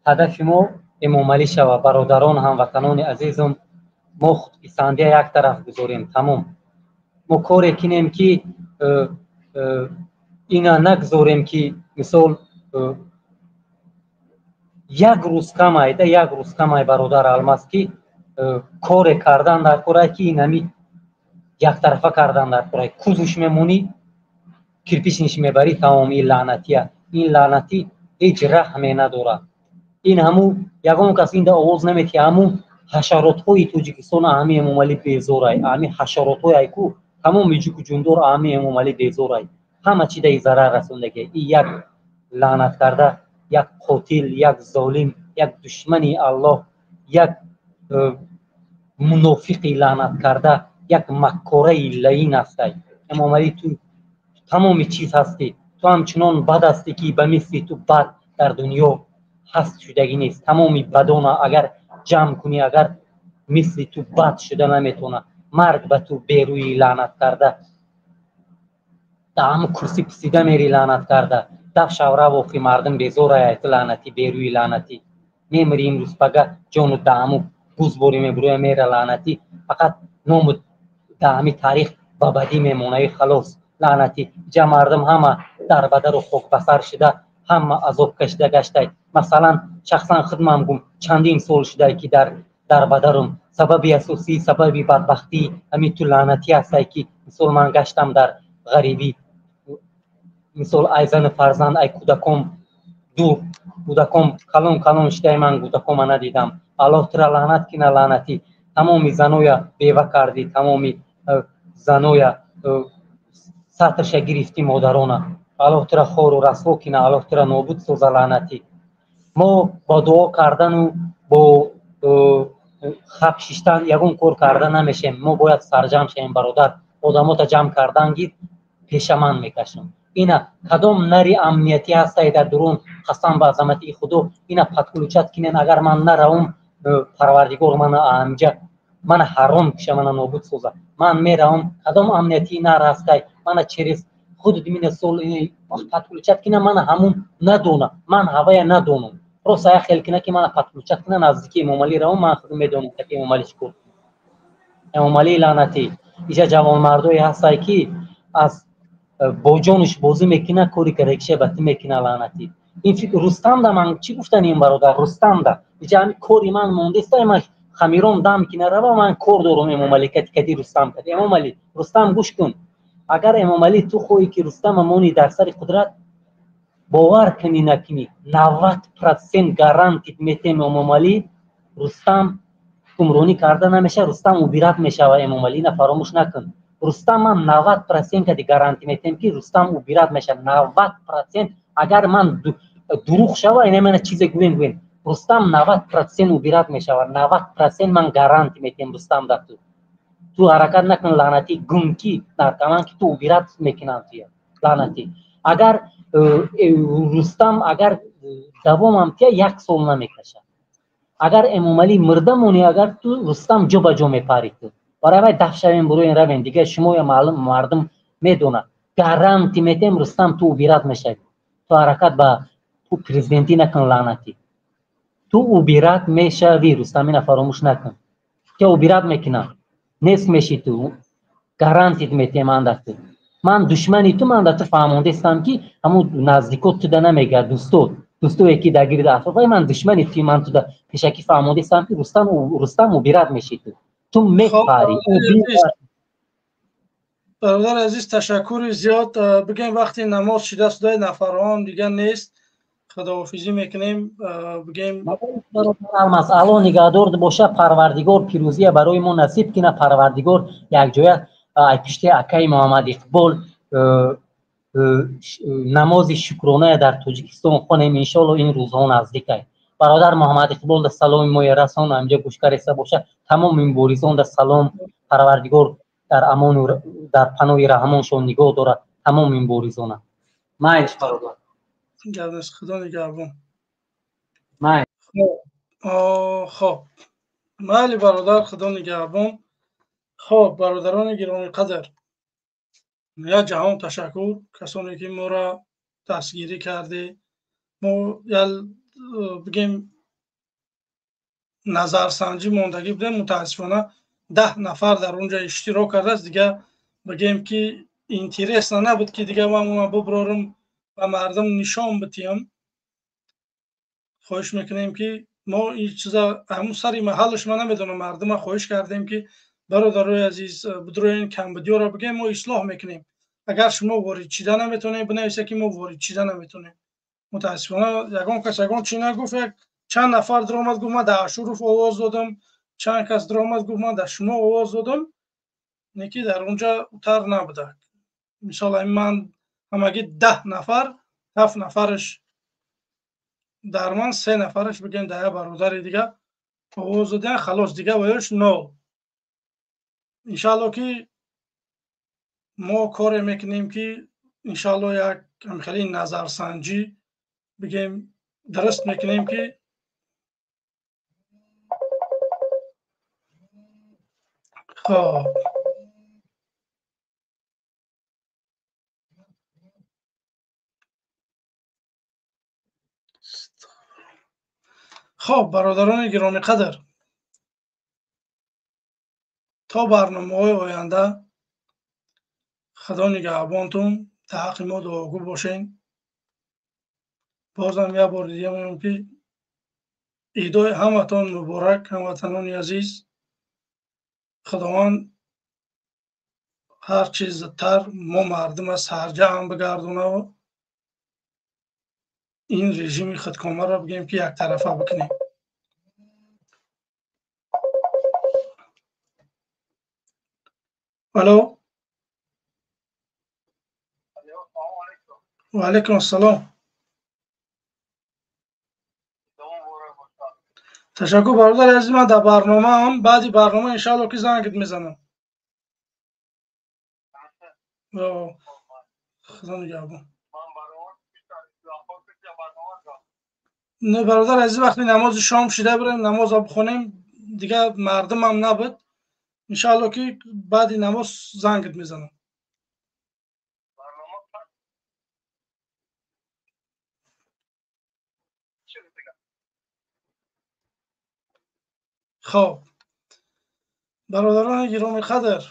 هدفی ما امامعلی شوه. برادران هموطنان عزیزم، ما خودپسندی یک طرف گذاریم تمام. ما کاری کنیم که اینا نگذاریم که مثال یک روز کم ایده، یک روز کم ای برادر الماس که کار کردن در کره که اینمی یک طرفه کردن در کره کوزش میمونی کرپیشش میبری تمام. این لعنتیه، این لعنتی هیچ رحمی نداره. این همو یگان کس این آواز نمیتی همو حشرات های توجیکستان همه امامعلی بیزور ای، همه حشرات های کو تمام جو جندور همه امامعلی بیزور ای، همه چی در ضرر رسوندگی. این یک لعنت کرده، یک قاتل، یک ظالم، یک دشمنی الله، یک منافقی لعنت کرده، یک مکاره لعین است. امامعلی تو تمام چیز هستی، تو همچنان بد هستی که به مثل تو بد در دنیا هست شدگی نیست. تمامی بدان اگر جمع کنی اگر مثل تو بد شده نمیتونه. مرگ به تو بیروی لعنت کرده، در همه کرسی پسیده میری لعنت کرده، دف شوره وقتی مردم بیزور ایت لعنتی بیروی لعنتی میمری امروز پگه جانو دامو گوز بوری میبروی میره لعنتی. فقط نام دامی تاریخ با بدی میمونه خلاص لعنتی. جا مردم همه در بدر و خوک بسر شده، همه عذاب کشته گشته. مثلا شخصا خودم گم چندین سال شده که در بدرم سببی اساسی سببی بدبختی همین تو لعنتی هستی که مثال من گشتم در غریبی. مثال ای زن فرزند ای کودکم دور کودکم کلون کلون شده من کودکم ندیدم. الله ترا لعنت کنه لعنتی. تمامی زنویا بیوه کردی، تمامی زنویا سطرش گرفتی مادرانه. الله ترا خور و رسوا کنه، الله ترا نابود سوزه لعنتی. ما با دعا کردن و با خب شیشتن یگون کار کردن نمیشیم. ما باید سرجم شیم برادر. آدمات جمع کردن گید پیش من میکشم. اینا کدام نری امنیتی هسته در درون قسم به عظمتی خدا اینا پتکلوچت کنین. اگر من نروم پروردگار من اینجا من حرام کشه، من نابود سوزه. من میروم کدام امنیتی نر هسته من چریز خود دمین سول پتکلوچت کنه. من همون ندونم، من هوای ندونم. رو سایه خیل کنه که من پتکلوچت کنه نزدیکی امامعلی روم. من خود میدونم که امامعلی چکور. امامعلی لعنتی ایجا جوان مردوی هسته که از با جانش بازی میکنه، کاری که رکشه بطی میکنه لعنتی. این فکر رستم ده من چی گفتن این برادر رستم ده ایجا همین کاری من مونده است. من خمیرام دم کنه رو من کار دارم امامعلی کتی رستم کد. امامعلی رستم گوش کن. اگر امامعلی تو خویی که رستم امونی در سر قدرت باور کنی نکنی 90% گارانتی میتیم امامعلی رستم کمرونی کرده نمیشه، رستم اوبیرات میشه و امامعلی نه فراموش نکن. رستم من 90% که گارانتی میتیم که رستم اوبیرات میشه 90%. اگر من دروغ شوه اینه من چیز گوین رستم 90% اوبیرات میشه و 90% من گارانتی میتیم رستم در تو حرکت نکن لعنتی. گونکی در کمان که تو اوبیرات میکنن توی لعنتی. اگر رستم اگر دوام هم تیا یک سال نمیکشه. اگر امامعلی مردمونی اگر تو رستم جو با جو میپاری تو برای دفشویم برو این روین دیگه شما یا معلوم مردم میدونه گارانتی میتیم رستم تو اوبیرات میشه. تو حرکت با تو پریزیدنتی نکن لعنتی. تو اوبیرات میشه وی رستم اینا فراموش نکن که اوبیرات میکنه نیست میشی تو گارانتی میتیم انداخته. من دشمنی تو من دست فهمونده استم که همون نزدیکات تو ده نمیگه دوستو یکی دگیر ده افرای من دشمنی توی من تو ده پیشکی فهمونده استم که رستم اوبیرات میشی تو میپاری. برادر عزیز تشکر زیاد. بگیم وقتی نماز شده است دای نفران دیگه نیست. خداحافظی میکنیم. بگیم مسئله نگهدار باشه. پروردگار پیروزی برای ما نصیب کنه. پروردگار یک جای پشت اکای محمد اقبال نماز شکرانه در تاجیکستان خونیم انشالله این روزها نزدیک است. برادر محمد اقبال در سلام ما رسان اینجا گوشکار است باشه. تمام این بوریزان در سلام پروردگار در امان و در پناه رحمانشون نگاه داره. تمام این بوریزان مایش برادر گردش خدا نگهبان. مای خب مالی برادر خدا نگهبان. خب برادران گرامی قدر، یا جهان تشکر کسانی که ما را دستگیری کرده. ما بگیم نظرسنجی موندگی بودیم، متاسفانه 10 نفر در اونجا اشتراک کرده است. دیگه بگیم که اینترس نبود که دیگه ما ببرارم و مردم نشان بدیم. خواهش میکنیم که ما این چیزا همون سری محلش ما نمیدونم، مردم خواهش کردیم که برادرای عزیز بدروین کمبودی را بگیم ما اصلاح میکنیم. اگر شما وارد چیدن نمیتونید بنویسید که ما وارد چیدن نمیتونیم. متاسفانه یگان کس یگان چی نگفت، چند نفر درآمد گفت من در شروف آواز دادم، چند کس درآمد گفت من در شما آواز دادم، نیکی در اونجا اتر نبوده. مثلا من همگی 10 نفر 7 نفرش در من 3 نفرش بگیم ده برادر دیگه آواز دادن خلاص دیگه وایش نو. انشالله که ما کار میکنیم که انشالله یک خیلی نظرسنجی بگیم درست میکنیم که خب برادران گرامی قدر، تا برنامه‌های آینده خدا نگهبانتون، در حق ما دعاگو باشین. بازم یک بار دیگه میگم که عیدای همتون مبارک، هموطنان عزیز. خداوند هر چیز زودتر ما مردم از سرجم بگردونه و این رژیم خودکامه را بگیم که یک طرفه بکنیم. الو و علیکم السلام. تشکر برادر عزیز. من در برنامه هم بعدی برنامه انشاءالله که زنگت میزنم. خدا نگهبان. نه برادر عزیز، وقتی نماز شام شده بریم نماز بخونیم دیگه مردم هم نبود. انشاءالله که بعد نماز زنگت میزنم. خب برادران گرامی قدر،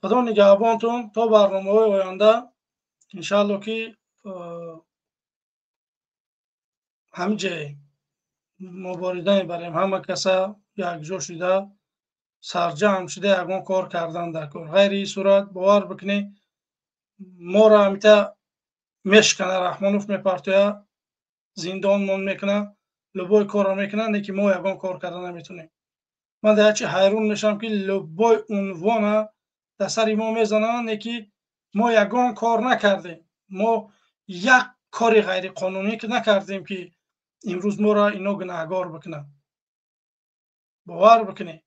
خدا نگهبانتون تا برنامه‌های آینده. انشاءالله که همه جای مبارزه بریم، همه کسا یک جا شده سرجم شده یگان کار کردن در کار. غیر این صورت باور بکنی ما را همیتا میشکنه، رحمانوف میپرتویه، زندان من میکنه، لبای کار را میکنه، نه که ما یگان کار کردن نمیتونیم. من در چه حیرون میشم که لبای عنوان در سر ما میزنن، نه که ما یگان کار نکردیم، ما یک کار غیر قانونی که نکردیم که امروز ما را اینا گناهگار بکنه. باور بکنی.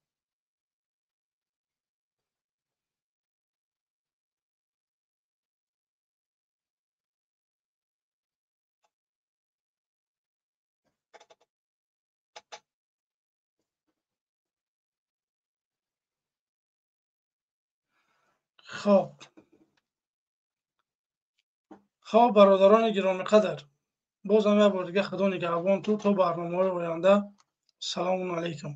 خب برادران گرامی قدر، بازم یک بار دیگه خدا نگهبان تو تا برنامه‌های آینده. سلام علیکم.